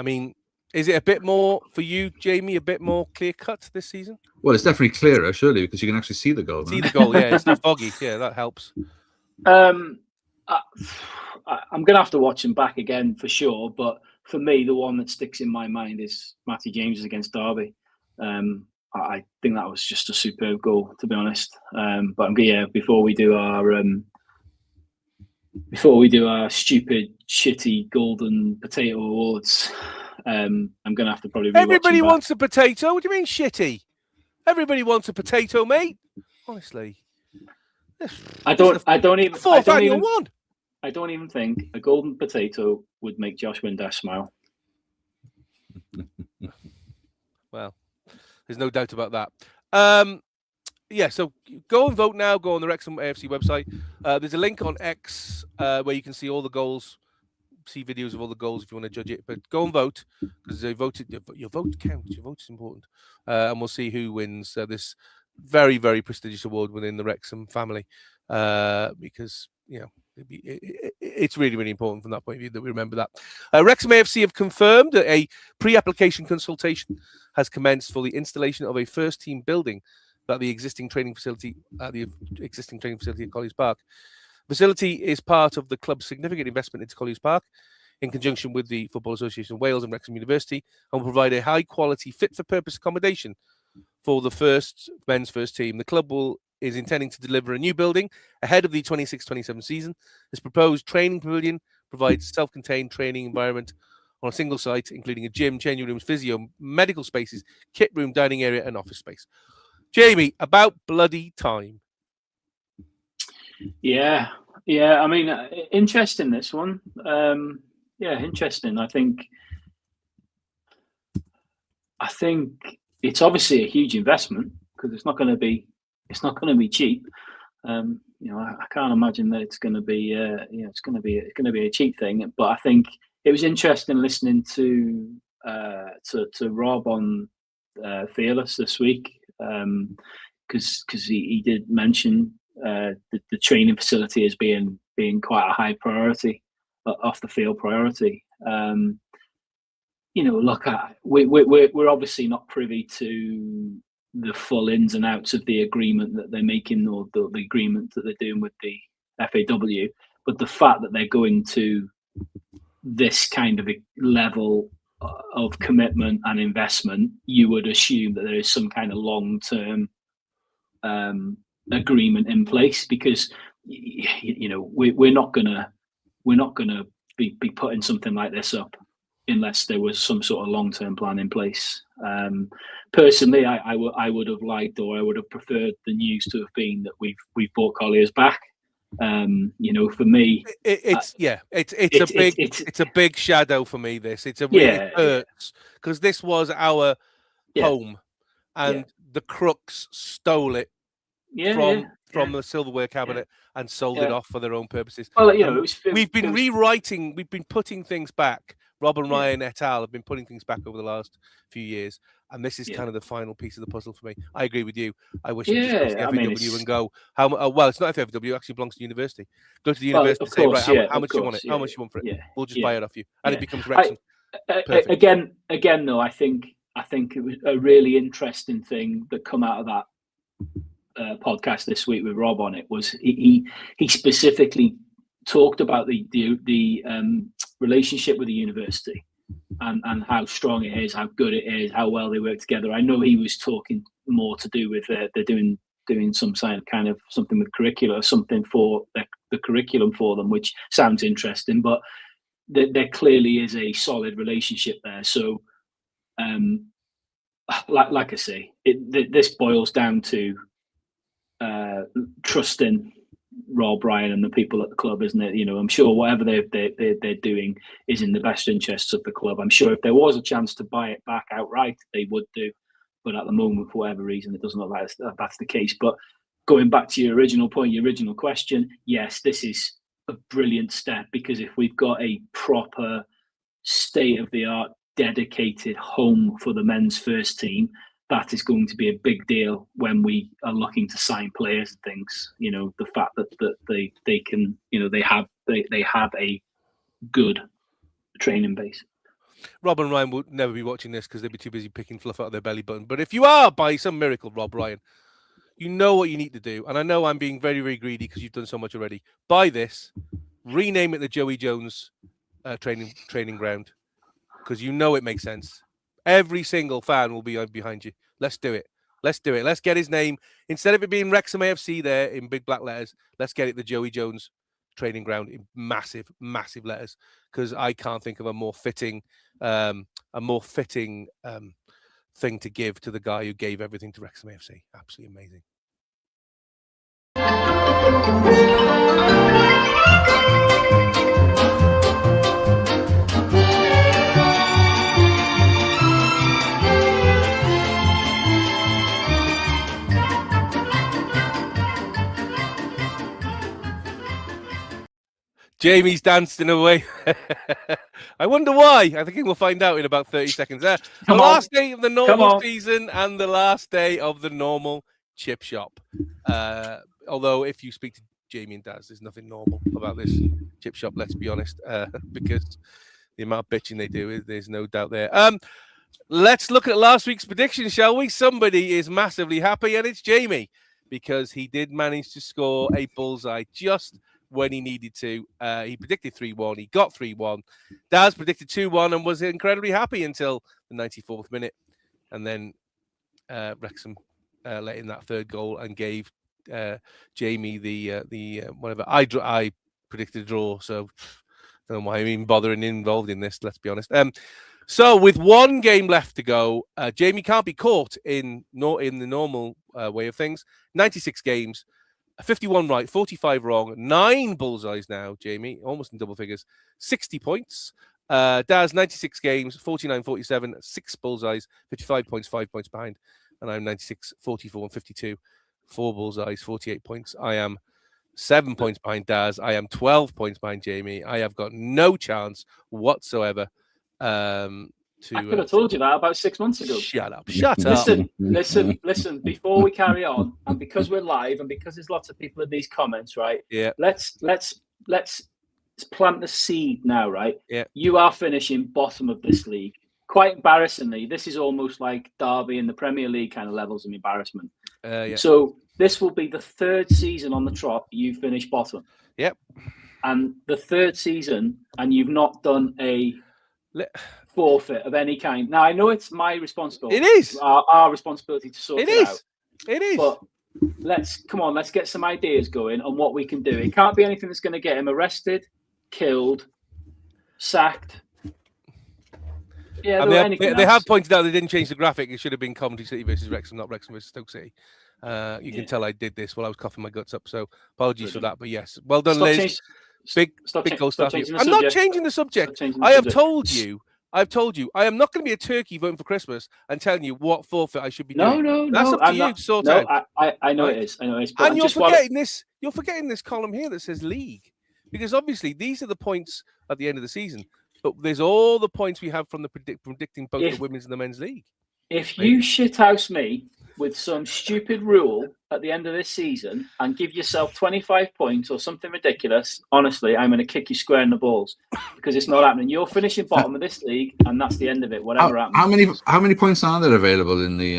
mean, is it a bit more for you, Jamie? A bit more clear cut this season? Well, it's definitely clearer, surely, because you can actually see the goal. Yeah, it's not foggy. Yeah, that helps. I'm going to have to watch him back again for sure. But for me, the one that sticks in my mind is Matty James's against Derby. I think that was just a superb goal, to be honest. But yeah, before we do our stupid, shitty Golden Potato Awards, I'm going to have to probably. Everybody wants a potato. What do you mean shitty? Everybody wants a potato, mate. Honestly, I don't even think a golden potato would make Josh Windass smile. Well, there's no doubt about that. Yeah, so go and vote now. Go on the Wrexham AFC website. There's a link on X where you can see all the goals, see videos of all the goals if you want to judge it. But go and vote, because your vote counts. Your vote is important. And we'll see who wins this very, very prestigious award within the Wrexham family, because it's really, really important from that point of view that we remember that. Wrexham AFC have confirmed that a pre-application consultation has commenced for the installation of a first-team building at the existing training facility at Colliers Park. The facility is part of the club's significant investment into Colliers Park, in conjunction with the Football Association of Wales and Wrexham University, and will provide a high-quality, fit-for-purpose accommodation for the men's first team. The club is intending to deliver a new building ahead of the 26-27 season. This proposed training pavilion provides self-contained training environment on a single site, including a gym, changing rooms, physio, medical spaces, kit room, dining area, and office space. Jamie, about bloody time. Yeah. I mean, interesting, this one. Interesting. I think it's obviously a huge investment because it's not going to be cheap. I can't imagine that it's going to be it's going to be a cheap thing. But I think it was interesting listening to Rob on Fearless this week, because he did mention the training facility as being quite a high priority, off the field priority. Look, we're obviously not privy to the full ins and outs of the agreement that they're making, or the agreement that they're doing with the FAW, but the fact that they're going to this kind of a level of commitment and investment, you would assume that there is some kind of long-term agreement in place, because we're not gonna be putting something like this up unless there was some sort of long-term plan in place. Personally, I would have liked, or I would have preferred the news to have been that we've bought Colliers back. For me, it's a big shadow for me. It hurts because this was our home, and the crooks stole it from the silverware cabinet and sold it off for their own purposes. Well, we've been putting things back. Rob and Ryan et al. Have been putting things back over the last few years, and this is kind of the final piece of the puzzle for me. I agree with you. I wish it just goes to the FAW and go. Well, it's not FAW. It actually belongs to the university. Go to the university and say, right, how much you want it? How much you want for it? Yeah. We'll just buy it off you, and it becomes Wrexham. Again, though, I think it was a really interesting thing that come out of that podcast this week with Rob on it. Was he specifically talked about the relationship with the university and how strong it is, how good it is, how well they work together. I know he was talking more to do with they're doing some kind of something with curricula, something for the curriculum for them, which sounds interesting. But there clearly is a solid relationship there. So, like I say, this boils down to trusting Rob, Ryan, and the people at the club, isn't it? I'm sure whatever they're doing is in the best interests of the club. I'm sure if there was a chance to buy it back outright, they would do. But at the moment, for whatever reason, it doesn't look like that's the case. But going back to your original point, your original question, yes, this is a brilliant step, because if we've got a proper state-of-the-art dedicated home for the men's first team, that is going to be a big deal when we are looking to sign players and things. The fact that they can, they have a good training base. Rob and Ryan would never be watching this because they'd be too busy picking fluff out of their belly button. But if you are, by some miracle, Rob, Ryan, you know what you need to do. And I know I'm being very, very greedy because you've done so much already. Buy this, rename it the Joey Jones training ground, because it makes sense. Every single fan will be behind you. Let's do it. Let's get his name. Instead of it being Wrexham AFC there in big black letters, let's get it the Joey Jones training ground in massive, massive letters, because I can't think of a more fitting thing to give to the guy who gave everything to Wrexham AFC. Absolutely amazing. Jamie's dancing away. I wonder why. I think we'll find out in about 30 seconds. The last day of the normal season and the last day of the normal chip shop. Although if you speak to Jamie and Daz, there's nothing normal about this chip shop, let's be honest, because the amount of bitching they do, there's no doubt there. Let's look at last week's prediction, shall we? Somebody is massively happy, and it's Jamie, because he did manage to score a bullseye just when he needed to. He predicted 3-1. He got 3-1. Daz predicted 2-1 and was incredibly happy until the 94th minute. And then Wrexham let in that third goal and gave Jamie the whatever. I predicted a draw, so Don't know why I'm even bothering involved in this, let's be honest. So with one game left to go, Jamie can't be caught in the normal way of things. 96 games, 51 right, 45 wrong, 9 bullseyes now, Jamie, almost in double figures, 60 points. Daz, 96 games, 49, 47, 6 bullseyes, 55 points, 5 points behind. And I'm 96, 44, and 52, 4 bullseyes, 48 points. I am 7 points behind Daz. I am 12 points behind Jamie. I have got no chance whatsoever. I could have told you that about 6 months ago. Shut up. Shut up. up. Listen. Before we carry on, and because we're live, and because there's lots of people in these comments, right? Yeah. Let's plant the seed now, right? Yeah. You are finishing bottom of this league. Quite embarrassingly, this is almost like Derby in the Premier League kind of levels of embarrassment. Yeah. So this will be the 3rd season on the trot you finish bottom. Yep. And the 3rd season, and you've not done a forfeit of any kind. Now I know it's my responsibility. It is our responsibility to sort it out. It is. But let's get some ideas going on what we can do. It can't be anything that's going to get him arrested, killed, sacked. Yeah, they have pointed out they didn't change the graphic. It should have been Coventry City versus Wrexham, not Wrexham versus Stoke City. You can tell I did this while I was coughing my guts up, so apologies for that. But yes, well done, Liz. Big goal start. I'm not changing the subject. I have told you. I am not going to be a turkey voting for Christmas and telling you what forfeit I should be doing. No. That's up to you to sort out. I know it is. I know it is. And you're forgetting this. You're forgetting this column here that says league, because obviously these are the points at the end of the season. But there's all the points we have from the predicting both the women's and the men's league. If you shithouse me with some stupid rule at the end of this season and give yourself 25 points or something ridiculous, honestly, I'm going to kick you square in the balls, because it's not happening. You're finishing bottom of this league, and that's the end of it. Whatever happens. How many points are there available in the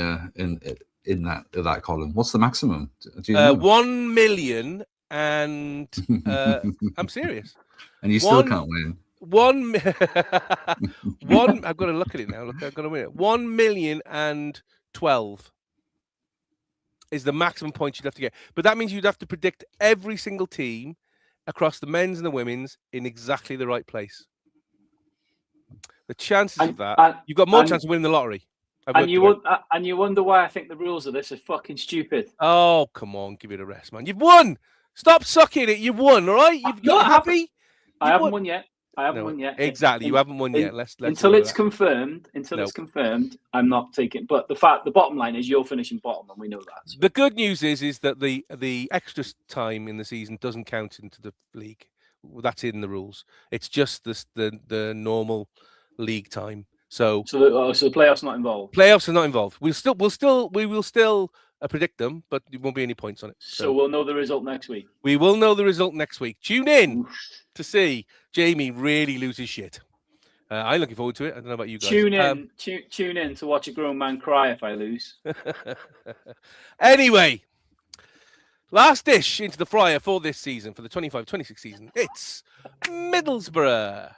in that column? What's the maximum? Do you know? 1 million, and I'm serious. And you still can't win. One. I've got to look at it now. Look, I've got to win it. 1,012,000 is the maximum points you'd have to get. But that means you'd have to predict every single team across the men's and the women's in exactly the right place. The chances of that, you've got more chance of winning the lottery. And you wonder why I think the rules of this are fucking stupid. Oh, come on, give it a rest, man. You've won. Stop sucking it. You've won, all right? You've got happy. I haven't won yet. Exactly, you haven't won yet. Let's until it's confirmed. It's confirmed, I'm not taking. But the bottom line is you're finishing bottom, and we know that. So. The good news is that the extra time in the season doesn't count into the league. That's in the rules. It's just the normal league time. So the playoffs not involved. Playoffs are not involved. We will still predict them, but there won't be any points on it. So we'll know the result next week. We will know the result next week. Tune in to see Jamie really lose his shit. I'm looking forward to it. I don't know about you guys. Tune in to watch a grown man cry if I lose. Anyway, last dish into the fryer for this season, for the 25-26 season. It's Middlesbrough.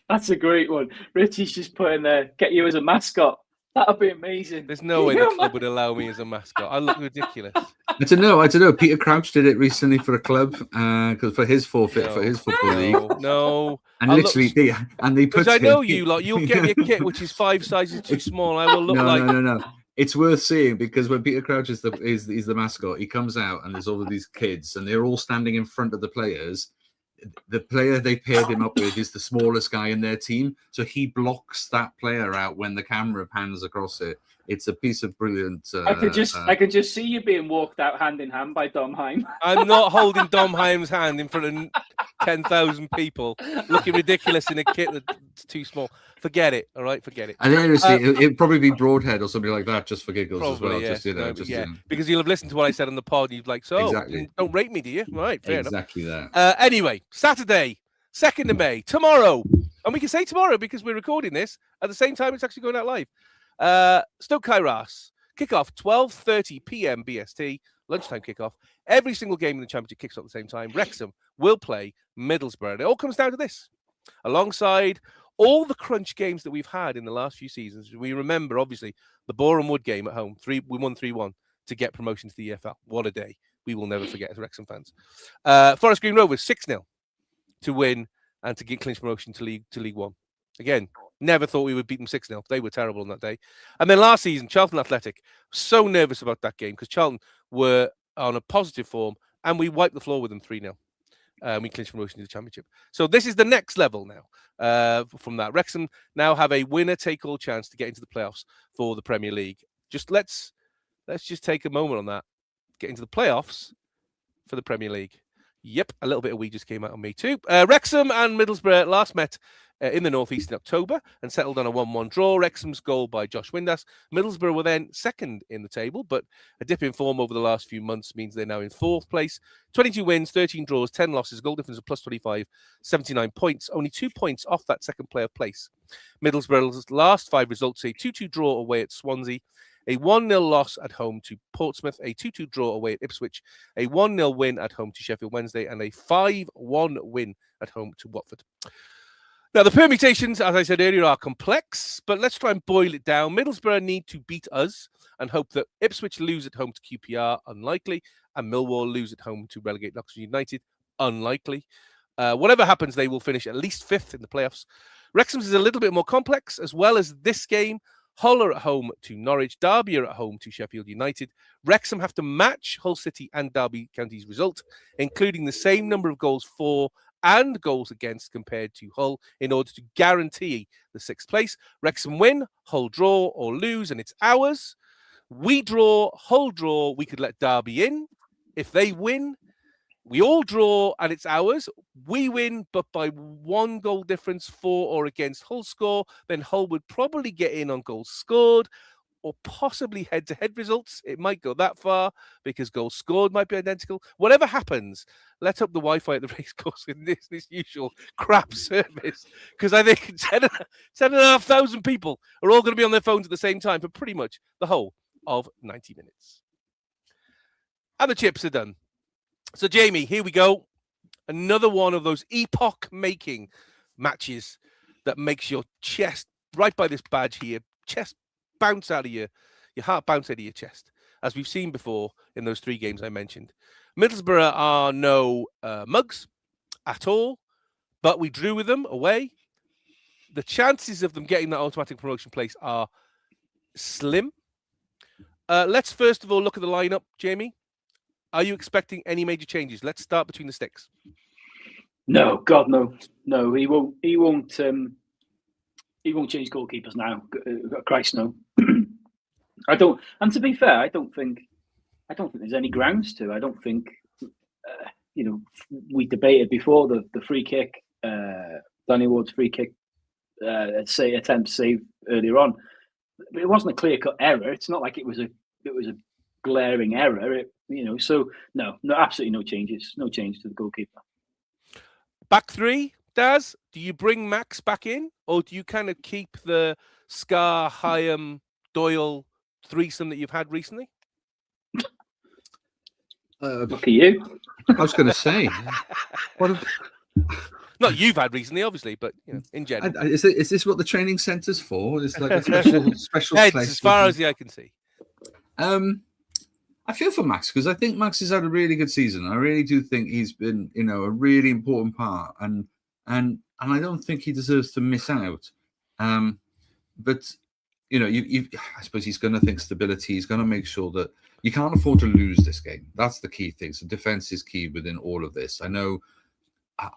That's a great one. Richie's just putting there, get you as a mascot. That'd be amazing. There's no way the club would allow me as a mascot. I look ridiculous. I don't know. Peter Crouch did it recently for a club because for his forfeit for his football league. No, and literally, they put. Because I know you lot. You'll get me a kit which is 5 sizes too small. I will look like. No. It's worth seeing because when Peter Crouch is the mascot, he comes out and there's all of these kids and they're all standing in front of the players. The player they paired him up with is the smallest guy in their team, so he blocks that player out when the camera pans across it. It's a piece of brilliant. I could just see you being walked out hand in hand by Dom Heim. I'm not holding Dom Heim's hand in front of 10,000 people, looking ridiculous in a kit that's too small. Forget it. All right, forget it. And honestly, it'd probably be Broadhead or something like that, just for giggles probably, as well. Yeah. Because you'll have listened to what I said on the pod. You'd like, exactly. Don't rate me, do you? Right, fair exactly enough. That. Anyway, Saturday, 2nd of May, tomorrow, and we can say tomorrow because we're recording this at the same time it's actually going out live. Stoke Kairos. Kickoff 12:30 p.m. BST, lunchtime kickoff. Every single game in the championship kicks off at the same time. Wrexham will play Middlesbrough. And it all comes down to this. Alongside all the crunch games that we've had in the last few seasons, we remember, obviously, the Boreham Wood game at home. We won 3-1 to get promotion to the EFL. What a day. We will never forget as Wrexham fans. Forest Green Rovers 6-0 to win and to get clinch promotion to League One. Again, never thought we would beat them 6-0. They were terrible on that day. And then last season, Charlton Athletic, so nervous about that game because Charlton were on a positive form and we wiped the floor with them 3-0. We clinched promotion to the Championship. So this is the next level now from that. Wrexham now have a winner-take-all chance to get into the playoffs for the Premier League. Let's just take a moment on that. Get into the playoffs for the Premier League. Yep, a little bit of we just came out on me too. Wrexham and Middlesbrough last met in the North East in October and settled on a 1-1 draw. Wrexham's goal by Josh Windass. Middlesbrough were then second in the table, but a dip in form over the last few months means they're now in fourth place. 22 wins, 13 draws, 10 losses, goal difference of plus 25, 79 points, only 2 points off that second playoff place. Middlesbrough's last 5 results, a 2-2 draw away at Swansea, a 1-0 loss at home to Portsmouth, a 2-2 draw away at Ipswich, a 1-0 win at home to Sheffield Wednesday, and a 5-1 win at home to Watford. Now, the permutations, as I said earlier, are complex, but let's try and boil it down. Middlesbrough need to beat us and hope that Ipswich lose at home to QPR, unlikely, and Millwall lose at home to relegate Oxford United, unlikely. Whatever happens, they will finish at least 5th in the playoffs. Wrexham's is a little bit more complex, as well as this game. Hull are at home to Norwich, Derby are at home to Sheffield United. Wrexham have to match Hull City and Derby County's result, including the same number of goals for and goals against compared to Hull in order to guarantee the 6th place. Wrexham win, Hull draw or lose, and it's ours. We draw, Hull draw, we could let Derby in. If they win, we all draw and it's ours. We win, but by 1 goal difference for or against Hull score, then Hull would probably get in on goals scored or possibly head-to-head results. It might go that far because goals scored might be identical. Whatever happens, let up the Wi-Fi at the racecourse in this usual crap service because I think 10,500 people are all going to be on their phones at the same time for pretty much the whole of 90 minutes. And the chips are done. So, Jamie, here we go. Another one of those epoch-making matches that makes your chest, right by this badge here, chest bounce out of your heart bounce out of your chest, as we've seen before in those 3 games I mentioned. Middlesbrough are no mugs at all, but we drew with them away. The chances of them getting that automatic promotion place are slim. Let's first of all look at the lineup, Jamie. Are you expecting any major changes? Let's start between the sticks. No, God, no. He won't change goalkeepers now. Christ, no. I don't. And to be fair, I don't think there's any grounds to. I don't think. We debated before the free kick, Danny Ward's free kick, attempt save earlier on. It wasn't a clear cut error. It's not like it was a glaring error. So no, absolutely no changes. No change to the goalkeeper. Back 3, Daz. Do you bring Max back in, or do you kind of keep the Scar, Hyam, Doyle threesome that you've had recently? Look at you. I was going to say, not you've had recently, obviously, but in general. Is this what the training centre's for? It's like a special Heads, place. as far as the eye can see. I feel for Max because I think Max has had a really good season. I really do think he's been, a really important part, and I don't think he deserves to miss out. But I suppose he's going to think stability. He's going to make sure that you can't afford to lose this game. That's the key thing. So defense is key within all of this. I know.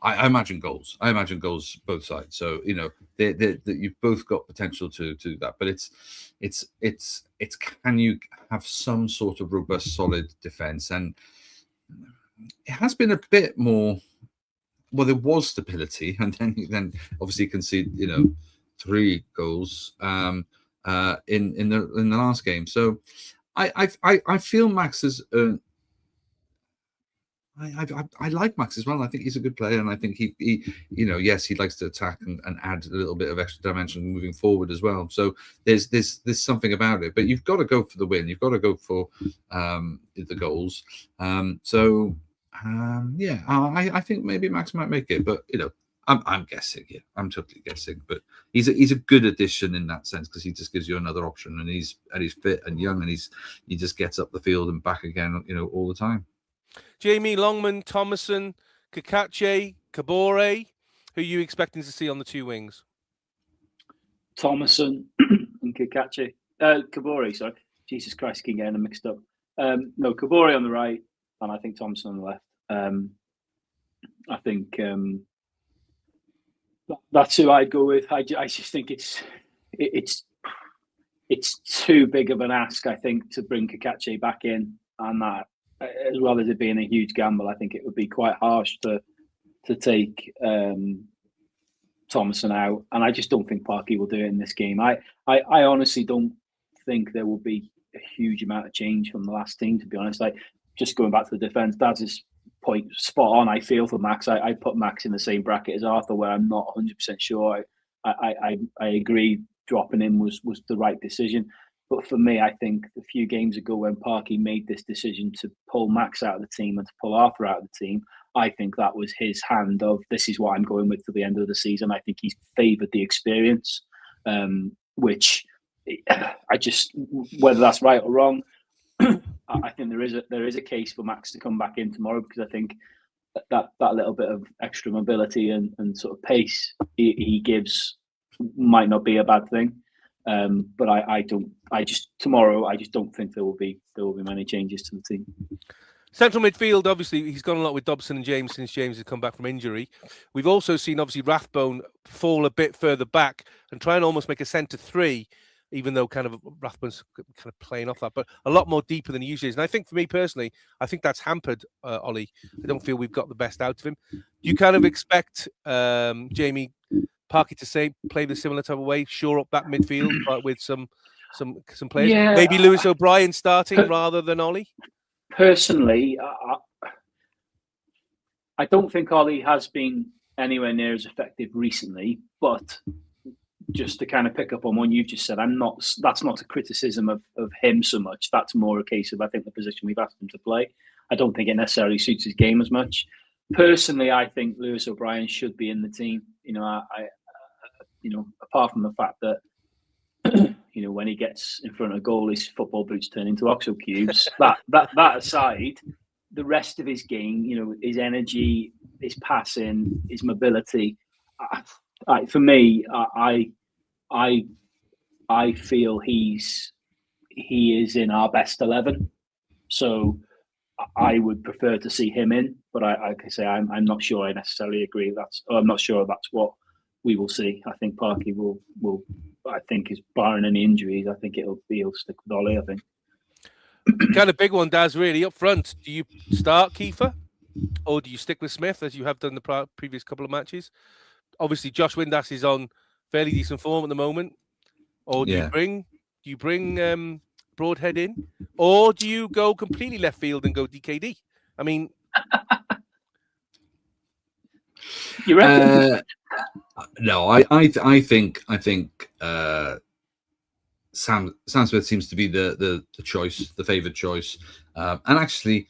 I imagine goals. I imagine goals both sides. So you've both got potential to do that. But it's can you have some sort of robust, solid defense? And it has been a bit more. Well, there was stability, and then obviously concede 3 goals in the last game. So I feel Max has earned. I like Max as well. I think he's a good player, and I think he yes, he likes to attack and add a little bit of extra dimension moving forward as well. So there's something about it. But you've got to go for the win. You've got to go for the goals. I think maybe Max might make it, but I'm guessing. Yeah, I'm totally guessing. But he's a good addition in that sense because he just gives you another option, and he's fit and young, and he just gets up the field and back again, all the time. Jamie, Longman, Thomason, Kakache, Kabore. Who are you expecting to see on the two wings? Thomason and Kakache. Kabore, sorry. Jesus Christ, keep getting them mixed up. No, Kabore on the right, and I think Thomason on the left. I think that's who I'd go with. I just think it's too big of an ask, I think, to bring Kakache back in, and that, as well as it being a huge gamble, I think it would be quite harsh to take Thomason out, and I just don't think Parky will do it in this game. I honestly don't think there will be a huge amount of change from the last team, to be honest. Like, just going back to the defence, Daz's point spot on. I feel for Max. I put Max in the same bracket as Arthur, where I'm not 100% sure. I agree dropping him was the right decision. But for me, I think a few games ago when Parky made this decision to pull Max out of the team and to pull Arthur out of the team, I think that was his hand of, this is what I'm going with to the end of the season. I think he's favoured the experience, which I just, whether that's right or wrong, I think there is a case for Max to come back in tomorrow, because I think that little bit of extra mobility and sort of pace he gives might not be a bad thing. But I just don't think there will be many changes to the team. Central midfield, obviously, he's gone a lot with Dobson and James since James has come back from injury. We've also seen, obviously, Rathbone fall a bit further back and try and almost make a centre three, even though kind of Rathbone's kind of playing off that, but a lot more deeper than he usually is. And I think, for me personally, I think that's hampered Ollie. I don't feel we've got the best out of him. Do you kind of expect Jamie Parky to play the similar type of way, shore up that midfield, but with some players? Yeah, Maybe Lewis O'Brien starting rather than Ollie? Personally, I don't think Ollie has been anywhere near as effective recently, but just to kind of pick up on what you've just said, that's not a criticism of him so much. That's more a case of, I think, the position we've asked him to play. I don't think it necessarily suits his game as much. Personally, I think Lewis O'Brien should be in the team. Apart from the fact that, when he gets in front of goal, his football boots turn into OXO cubes. that aside, the rest of his game, his energy, his passing, his mobility, for me, I feel he is in our best 11. So I would prefer to see him in, but like I say, I'm not sure I necessarily agree. I'm not sure that's what we will see. I think Parky will. I think, is barring any injuries, I think he'll stick with Ollie. I think. Kind of big one, Daz. Really up front. Do you start Kiefer, or do you stick with Smith as you have done the previous couple of matches? Obviously, Josh Windass is on fairly decent form at the moment. Or do you bring Broadhead in, or do you go completely left field and go DKD? I mean, you reckon? No, I think Sam Smith seems to be the choice, the favoured choice. And actually,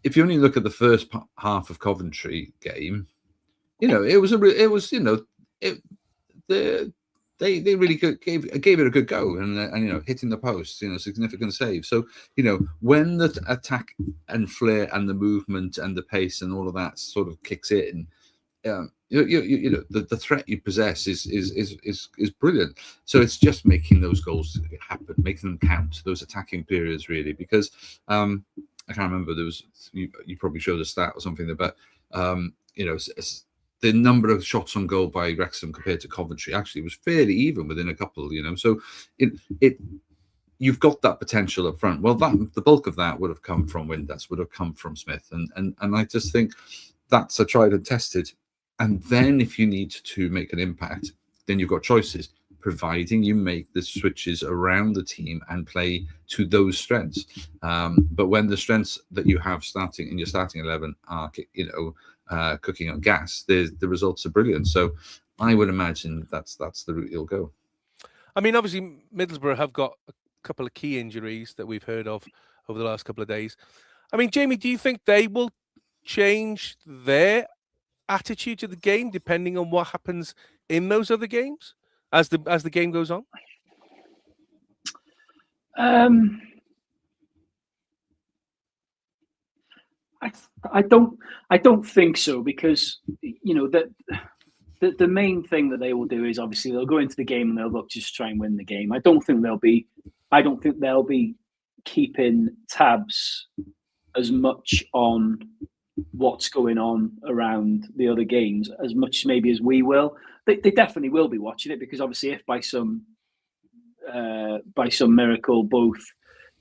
if you only look at the first half of Coventry game, they really gave it a good go, and hitting the post, significant save. So when the attack and flair and the movement and the pace and all of that sort of kicks in, the threat you possess is brilliant. So it's just making those goals happen, making them count, those attacking periods, really. Because I can't remember, there was you probably showed a stat or something about the number of shots on goal by Wrexham compared to Coventry actually was fairly even within a couple. So you've got that potential up front. Well, the bulk of that would have come from Windass, would have come from Smith, and I just think that's a tried and tested. And then if you need to make an impact, then you've got choices, providing you make the switches around the team and play to those strengths. But when the strengths that you have starting in your starting 11 are, cooking on gas, the results are brilliant. So I would imagine that's the route you'll go. I mean, obviously, Middlesbrough have got a couple of key injuries that we've heard of over the last couple of days. I mean, Jamie, do you think they will change their attitude to the game depending on what happens in those other games as the game goes on? I don't think so, because the main thing that they will do is obviously they'll go into the game and they'll look just try and win the game. I don't think they'll be keeping tabs as much on what's going on around the other games as much maybe as we will. They definitely will be watching it, because obviously if by some miracle both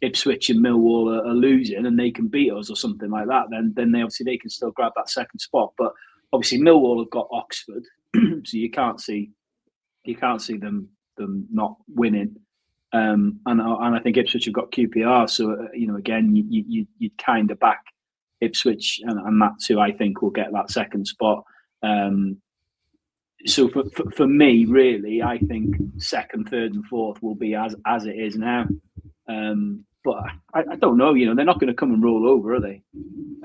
Ipswich and Millwall are losing and they can beat us or something like that, then they can still grab that second spot. But obviously Millwall have got Oxford, so you can't see them not winning. And I think Ipswich have got QPR, so again you'd kind of back Ipswich, and that's who I think will get that second spot. So for me, really, I think second, third, and fourth will be as it is now. But I don't know. They're not going to come and roll over, are they?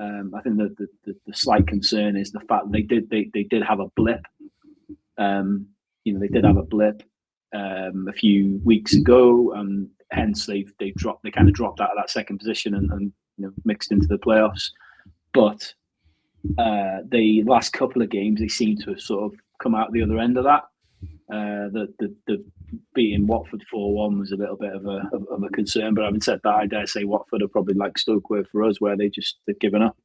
I think the slight concern is the fact they did have a blip. They did have a blip a few weeks ago, and hence they kind of dropped out of that second position and mixed into the playoffs. But the last couple of games, they seem to have sort of come out the other end of that. The beating Watford 4-1 was a little bit of a concern, but having said that, I dare say Watford are probably like Stoke were for us, where they've given up.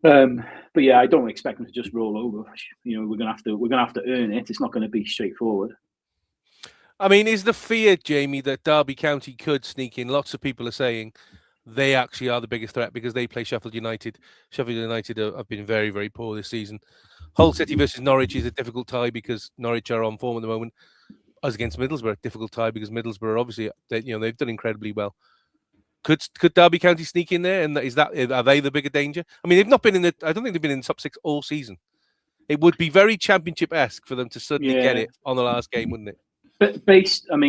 But yeah, I don't expect them to just roll over. We're gonna have to earn it. It's not going to be straightforward. I mean, is the fear, Jamie, that Derby County could sneak in? Lots of people are saying they actually are the biggest threat because they play Sheffield United. Sheffield United have been very, very poor this season. Hull City versus Norwich is a difficult tie because Norwich are on form at the moment. As against Middlesbrough, difficult tie because Middlesbrough obviously they've done incredibly well. Could Derby County sneak in there? And are they the bigger danger? I mean, they've not been I don't think they've been in the top 6 all season. It would be very Championship-esque for them to suddenly get it on the last game, wouldn't it? But based on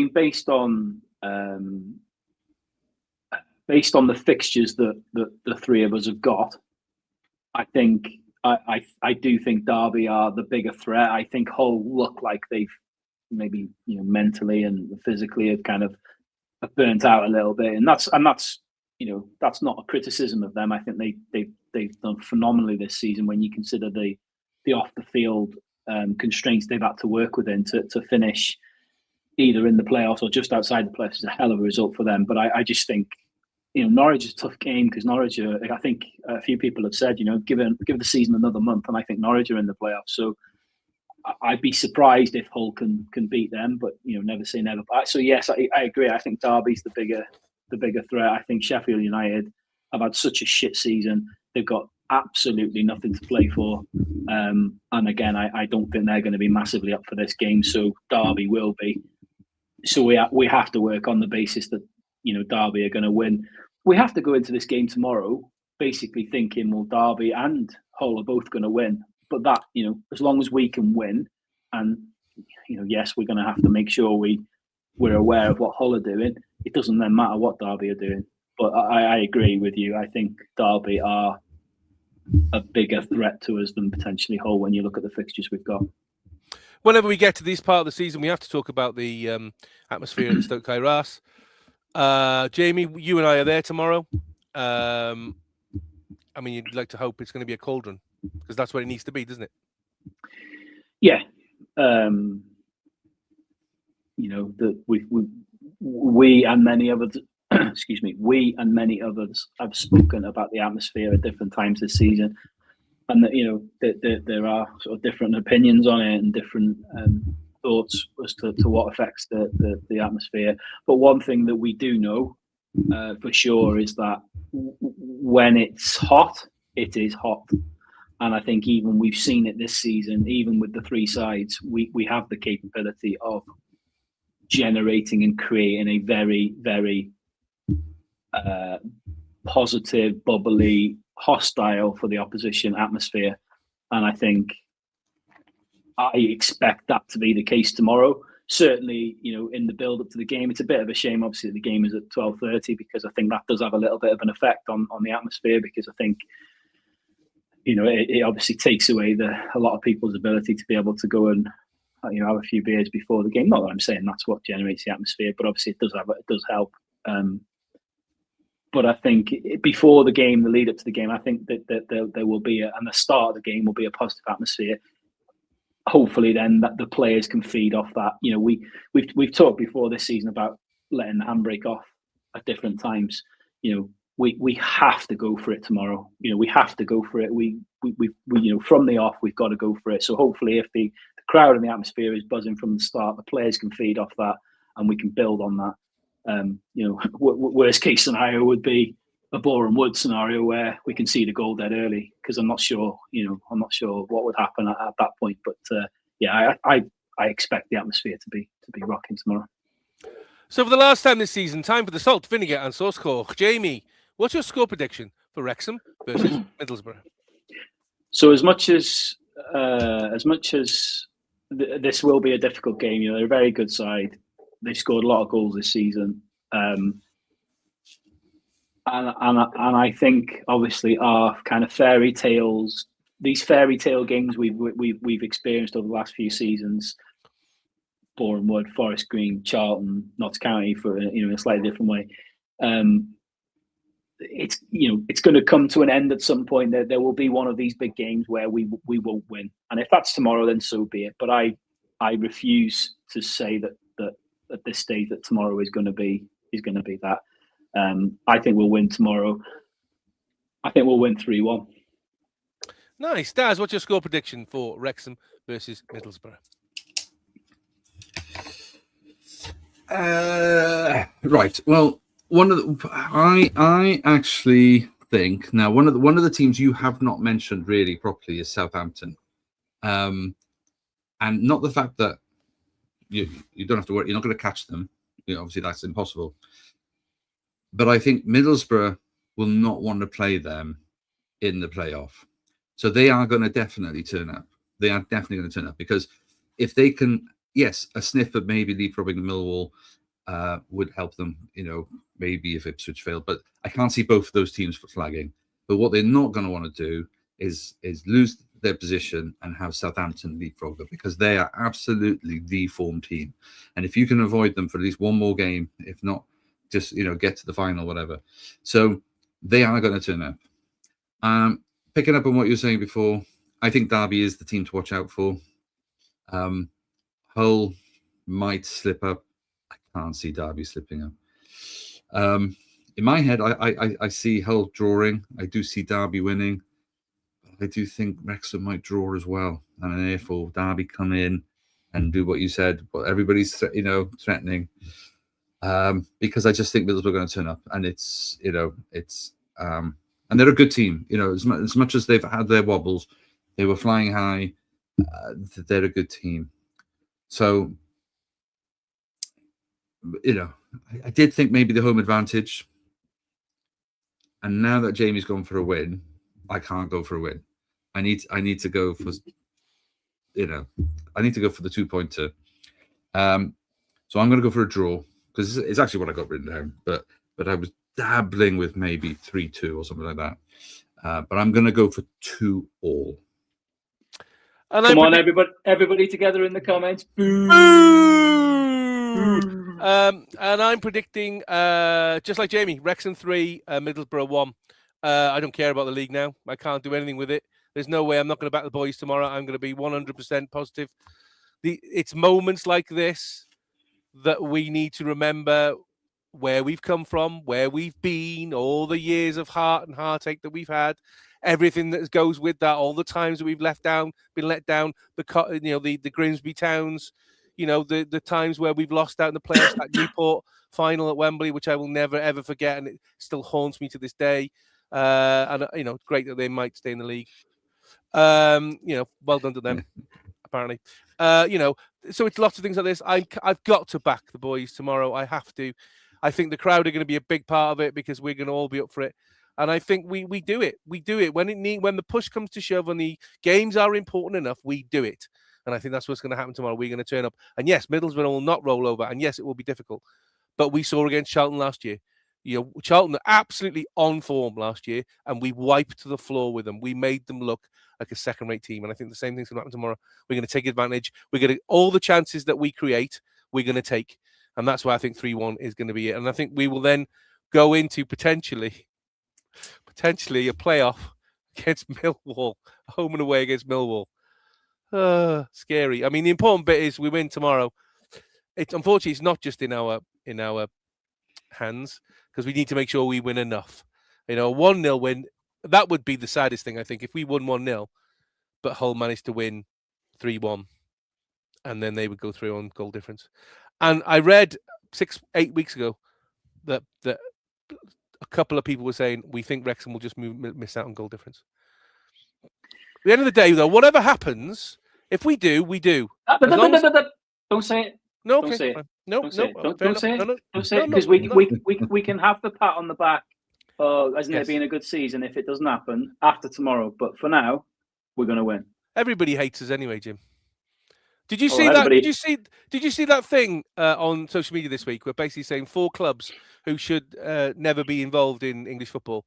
the fixtures that the three of us have got, I think I do think Derby are the bigger threat. I think Hull look like they've maybe mentally and physically have kind of burnt out a little bit, and that's not a criticism of them. I think they've done phenomenally this season when you consider the off the field constraints they've had to work within to finish either in the playoffs or just outside the playoffs is a hell of a result for them. But I just think Norwich is a tough game because Norwich I think a few people have said give the season another month and I think Norwich are in the playoffs. So I'd be surprised if Hull can beat them, but never say never. So yes, I agree. I think Derby's the bigger threat. I think Sheffield United have had such a shit season. They've got absolutely nothing to play for, and again, I don't think they're going to be massively up for this game. So Derby will be. So we have to work on the basis that Derby are going to win. We have to go into this game tomorrow basically thinking, well, Derby and Hull are both going to win. But that, as long as we can win, and yes, we're going to have to make sure we're aware of what Hull are doing. It doesn't then matter what Derby are doing. But I agree with you. I think Derby are a bigger threat to us than potentially Hull when you look at the fixtures we've got. Whenever we get to this part of the season, we have to talk about the atmosphere at Stoke Kairas. Jamie, you and I are there tomorrow. I mean, you'd like to hope it's going to be a cauldron because that's what it needs to be, doesn't it? Yeah. We and many others, excuse me, we and many others have spoken about the atmosphere at different times this season. And that there are sort of different opinions on it and different thoughts as to what affects the atmosphere. But one thing that we do know for sure is that when it's hot, it is hot. And I think even we've seen it this season, even with the three sides, we have the capability of generating and creating a very, very positive, bubbly, hostile for the opposition atmosphere. And I think I expect that to be the case tomorrow. Certainly, in the build up to the game, it's a bit of a shame, obviously, the game is at 12:30 because I think that does have a little bit of an effect on the atmosphere because I think, it obviously takes away a lot of people's ability to be able to go and, have a few beers before the game. Not that I'm saying that's what generates the atmosphere, but obviously it does help. But I think before the game, the lead up to the game, I think that there will be, and the start of the game will be a positive atmosphere. Hopefully, then that the players can feed off that. You know, we've talked before this season about letting the handbrake off at different times. You know, we have to go for it tomorrow. You know, we have to go for it. We you know, from the off, we've got to go for it. So hopefully, if the crowd and the atmosphere is buzzing from the start, the players can feed off that, and we can build on that. You know, worst case scenario would be a Boreham Wood scenario where we can see the goal dead early, because I'm not sure what would happen at that point. But yeah, I expect the atmosphere to be rocking tomorrow. So for the last time this season, time for the salt, vinegar and sauce cork. Jamie, what's your score prediction for Wrexham versus Middlesbrough? So as much as this will be a difficult game, you know, they're a very good side. They've scored a lot of goals this season. And I think obviously our kind of fairy tales, these fairy tale games we've experienced over the last few seasons, Boreham Wood, Forest Green, Charlton, Notts County, for in a slightly different way. It's going to come to an end at some point. There will be one of these big games where we won't win, and if that's tomorrow, then so be it. But I refuse to say that at this stage that tomorrow is going to be that. I think we'll win tomorrow. I think we'll win 3-1. Nice. Daz, what's your score prediction for Wrexham versus Middlesbrough? Right. Well, I actually think now one of the teams you have not mentioned really properly is Southampton, and not the fact that you don't have to worry, you're not going to catch them. You know, obviously that's impossible. But I think Middlesbrough will not want to play them in the playoff, so they are going to definitely turn up. They are definitely going to turn up, because if they can, yes, a sniff of maybe leapfrogging Millwall would help them, you know, maybe if Ipswich failed. But I can't see both of those teams flagging. But what they're not going to want to do is lose their position and have Southampton leapfrog them, because they are absolutely the form team. And if you can avoid them for at least one more game, if not just, you know, get to the final, whatever. So they are going to turn up. Picking up on what you were saying before, I think Derby is the team to watch out for. Hull might slip up. I can't see Derby slipping up. In my head, I see Hull drawing. I do see Derby winning. I do think Wrexham might draw as well, and therefore Derby come in and do what you said, what everybody's threatening. Because I just think Middlesbrough are going to turn up, and it's and they're a good team. You know, as much as they've had their wobbles, they were flying high. They're a good team. So, you know, I did think maybe the home advantage. And now that Jamie's gone for a win, I can't go for a win. I need to go for, I need to go for the 2-pointer. So I'm going to go for a draw, because it's actually what I got written down. But I was dabbling with maybe 3-2 or something like that. But I'm going to go for 2-2. And come on, everybody together in the comments. Boo! And I'm predicting, just like Jamie, Wrexham 3, Middlesbrough 1. I don't care about the league now. I can't do anything with it. There's no way I'm not going to back the boys tomorrow. I'm going to be 100% positive. It's moments like this that we need to remember where we've come from, where we've been, all the years of heart and heartache that we've had, everything that goes with that, all the times that we've been let down, the Grimsby Towns, the times where we've lost out in the playoffs, that Newport final at Wembley, which I will never, ever forget, and it still haunts me to this day. And it's great that they might stay in the league. Well done to them, apparently. So it's lots of things like this. I've got to back the boys tomorrow. I have to. I think the crowd are going to be a big part of it, because we're going to all be up for it. And I think we do it. We do it when the push comes to shove and the games are important enough. We do it. And I think that's what's going to happen tomorrow. We're going to turn up. And yes, Middlesbrough will not roll over. And yes, it will be difficult. But we saw against Charlton last year. Charlton are absolutely on form last year, and we wiped the floor with them. We made them look like a second-rate team, and I think the same thing's going to happen tomorrow. We're going to take advantage. We're going to all the chances that we create, we're going to take, and that's why I think 3-1 is going to be it. And I think we will then go into potentially a playoff against Millwall, home and away against Millwall. Scary. I mean, the important bit is we win tomorrow. Unfortunately, it's not just in our hands, because we need to make sure we win enough. A 1-0 win, that would be the saddest thing, I think, if we won 1-0, but Hull managed to win 3-1, and then they would go through on goal difference. And I read 6-8 weeks ago that a couple of people were saying we think Wrexham will just miss out on goal difference. At the end of the day, though, whatever happens, if we do, we do. Don't say it. No, Don't okay. say it. No, Don't say it. Don't say it. No. Don't say it, because we can have the pat on the back. Hasn't it been a good season if it doesn't happen after tomorrow? But for now, we're going to win. Everybody hates us anyway, Jim. Did you see that? Did you see that thing on social media this week? We're basically saying 4 clubs who should never be involved in English football: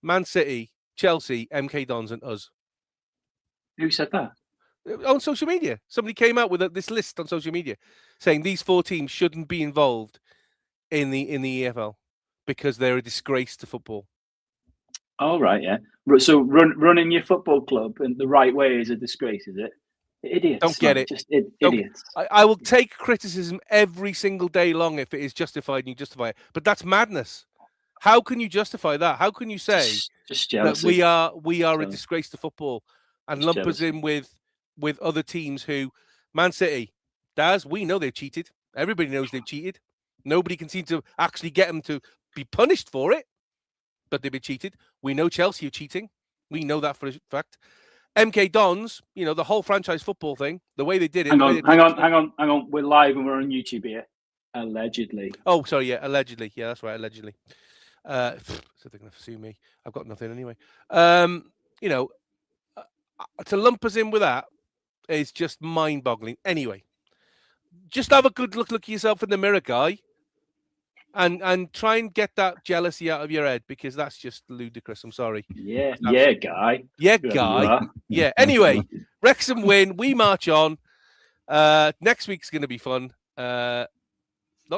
Man City, Chelsea, MK Dons, and us. Who said that? On social media, somebody came out with this list on social media saying these 4 teams shouldn't be involved in the EFL because they're a disgrace to football. Oh, right, yeah. So running your football club in the right way is a disgrace, is it? Idiots. Don't get it. Just idiots. I will take criticism every single day long if it is justified and you justify it. But that's madness. How can you justify that? How can you say just that we are a disgrace to football and lump us in with other teams who, Man City, Daz, we know they've cheated. Everybody knows they've cheated. Nobody can seem to actually get them to be punished for it, but they've been cheated. We know Chelsea are cheating. We know that for a fact. MK Dons, the whole franchise football thing, the way they did it. Hang on. We're live and we're on YouTube here. Allegedly. Oh, sorry, yeah, allegedly. Yeah, that's right, allegedly. So they're going to sue me. I've got nothing anyway. To lump us in with that is just mind-boggling. Anyway, just have a good look at yourself in the mirror, guy, and try and get that jealousy out of your head, because that's just ludicrous. I'm sorry. Yeah, guy. Yeah, guy. Yeah. Anyway, Wrexham win. We march on. Next week's going to be fun. Not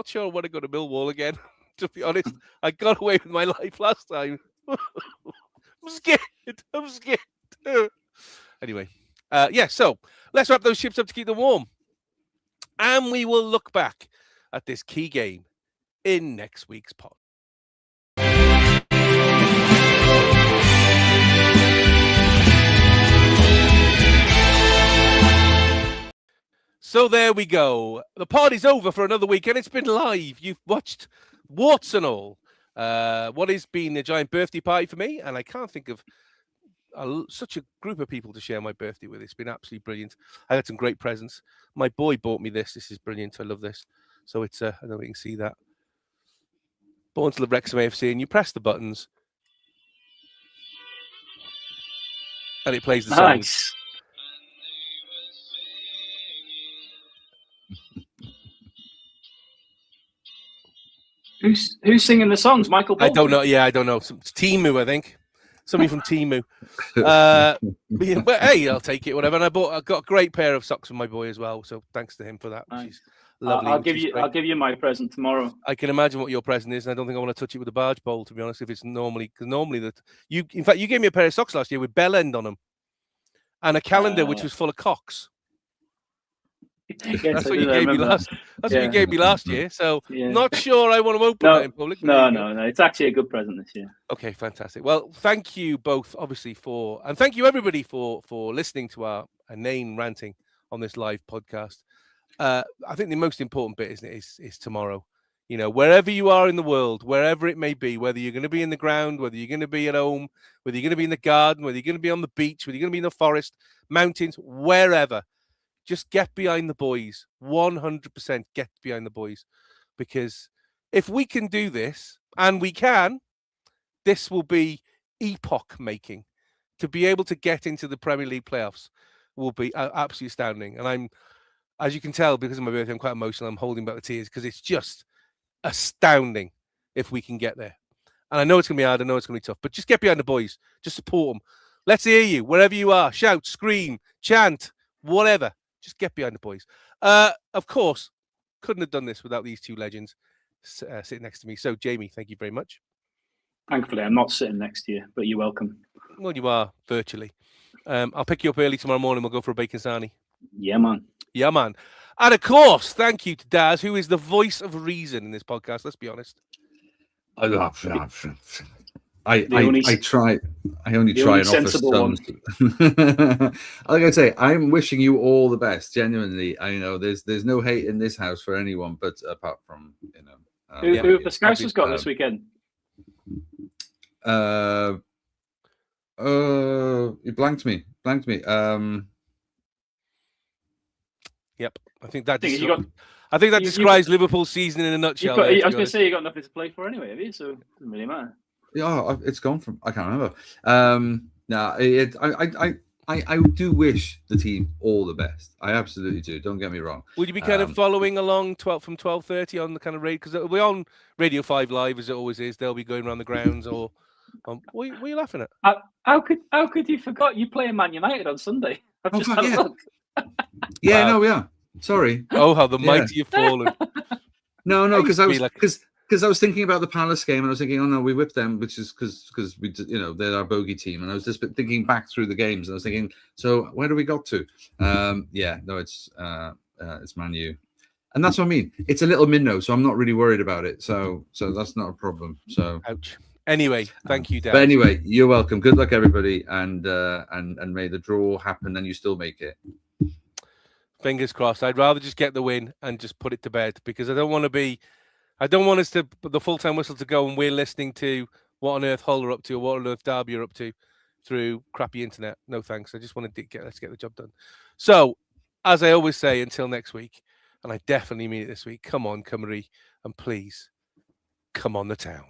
sure I want to go to Millwall again, to be honest. I got away with my life last time. I'm scared. Anyway, so let's wrap those ships up to keep them warm. And we will look back at this key game in next week's pod. So there we go. The party's over for another week, and it's been live. You've watched warts and all. What has been a giant birthday party for me, and I can't think of such a group of people to share my birthday with. It's been absolutely brilliant. I had some great presents. My boy bought me this. This is brilliant. I love this. So it's, I don't know if you can see that. Born to love Wrexham AFC, and you press the buttons, and it plays the song. Nice. Who's singing the songs? Michael Bolton? I don't know. Yeah, I don't know. It's Timu, I think. Somebody from Timu. But hey, I'll take it, whatever. And I got a great pair of socks for my boy as well. So thanks to him for that. Nice. Lovely. I'll give you my present tomorrow. I can imagine what your present is, and I don't think I want to touch it with a barge pole, to be honest. If it's normally that you, in fact, you gave me a pair of socks last year with bell end on them, and a calendar which was full of cocks. Yes, That's what you gave me last. That's what you gave me last year. So not sure I want to open that in public. No. It's actually a good present this year. Okay, fantastic. Well, thank you both, obviously, and thank you everybody for listening to our inane ranting on this live podcast. I think the most important bit, isn't it, is tomorrow. Wherever you are in the world, wherever it may be, whether you're going to be in the ground, whether you're going to be at home, whether you're going to be in the garden, whether you're going to be on the beach, whether you're going to be in the forest, mountains, wherever. Just get behind the boys. 100% get behind the boys. Because if we can do this, and we can, this will be epoch-making. To be able to get into the Premier League playoffs will be absolutely astounding. And as you can tell, because of my birthday, I'm quite emotional. I'm holding back the tears because it's just astounding if we can get there. And I know it's going to be hard. I know it's going to be tough. But just get behind the boys. Just support them. Let's hear you. Wherever you are. Shout, scream, chant, whatever. Just get behind the boys. Of course, couldn't have done this without these two legends. sitting next to me. So, Jamie, thank you very much. Thankfully, I'm not sitting next to you, but you're welcome. Well, you are virtually. I'll pick you up early tomorrow morning. We'll go for a bacon sarnie. Yeah, man. Yeah, man. And of course, thank you to Daz, who is the voice of reason in this podcast. Let's be honest. I try. I only the try only and offer sensible some. Like I say, I'm wishing you all the best. Genuinely, I know there's no hate in this house for anyone, but apart from who have the Scousers got this weekend? You blanked me. Yep. I think that describes Liverpool's season in a nutshell. I was going to say you got nothing to play for anyway, have you? So it doesn't really matter. Yeah, it's gone from. I can't remember. I do wish the team all the best. I absolutely do. Don't get me wrong. Would you be kind of following along from 12:30 on the kind of raid? Because we're on Radio 5 Live as it always is. They'll be going around the grounds or. What are you laughing at? How could you forgot you play Man United on Sunday? I've just had a look. Yeah, no, yeah. Sorry. Oh, how the mighty have fallen. No, because I was thinking about the Palace game, and I was thinking, oh no, we whipped them, which is because we, they're our bogey team, and I was just thinking back through the games, and I was thinking, so where do we got to? It's Man U, and that's what I mean. It's a little minnow, so I'm not really worried about it. So that's not a problem. So ouch. Anyway, thank you, Dad. But anyway, you're welcome. Good luck, everybody, and may the draw happen, and you still make it. Fingers crossed. I'd rather just get the win and just put it to bed because I don't want us to the full-time whistle to go and we're listening to what on earth Hull are up to or what on earth Derby are up to through crappy internet. No thanks. I just want to let's get the job done. So, as I always say, until next week, and I definitely mean it this week, come on, Cymru, and please, come on the town.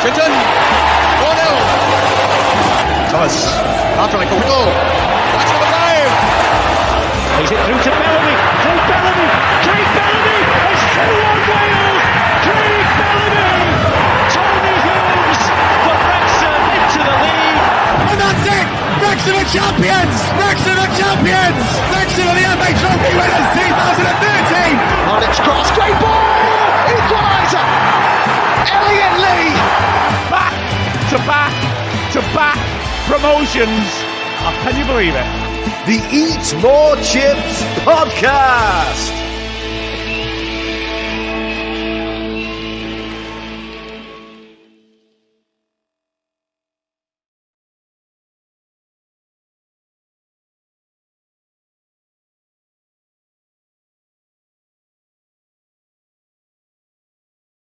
Chinton! 4-0! Thomas, after like a goal. That's number 5! Plays it through to Bellamy. Craig Bellamy has 2-1 Wales! Craig Bellamy! Tony Hughes for Wrexham into the lead. And that's it! Wrexham are champions! Wrexham are champions! Wrexham are the FA Trophy winners 2013! Alex Cross, great ball! Equaliser! Elliot Lee! Back to back promotions. Oh, can you believe it? The Eat More Chips Podcast!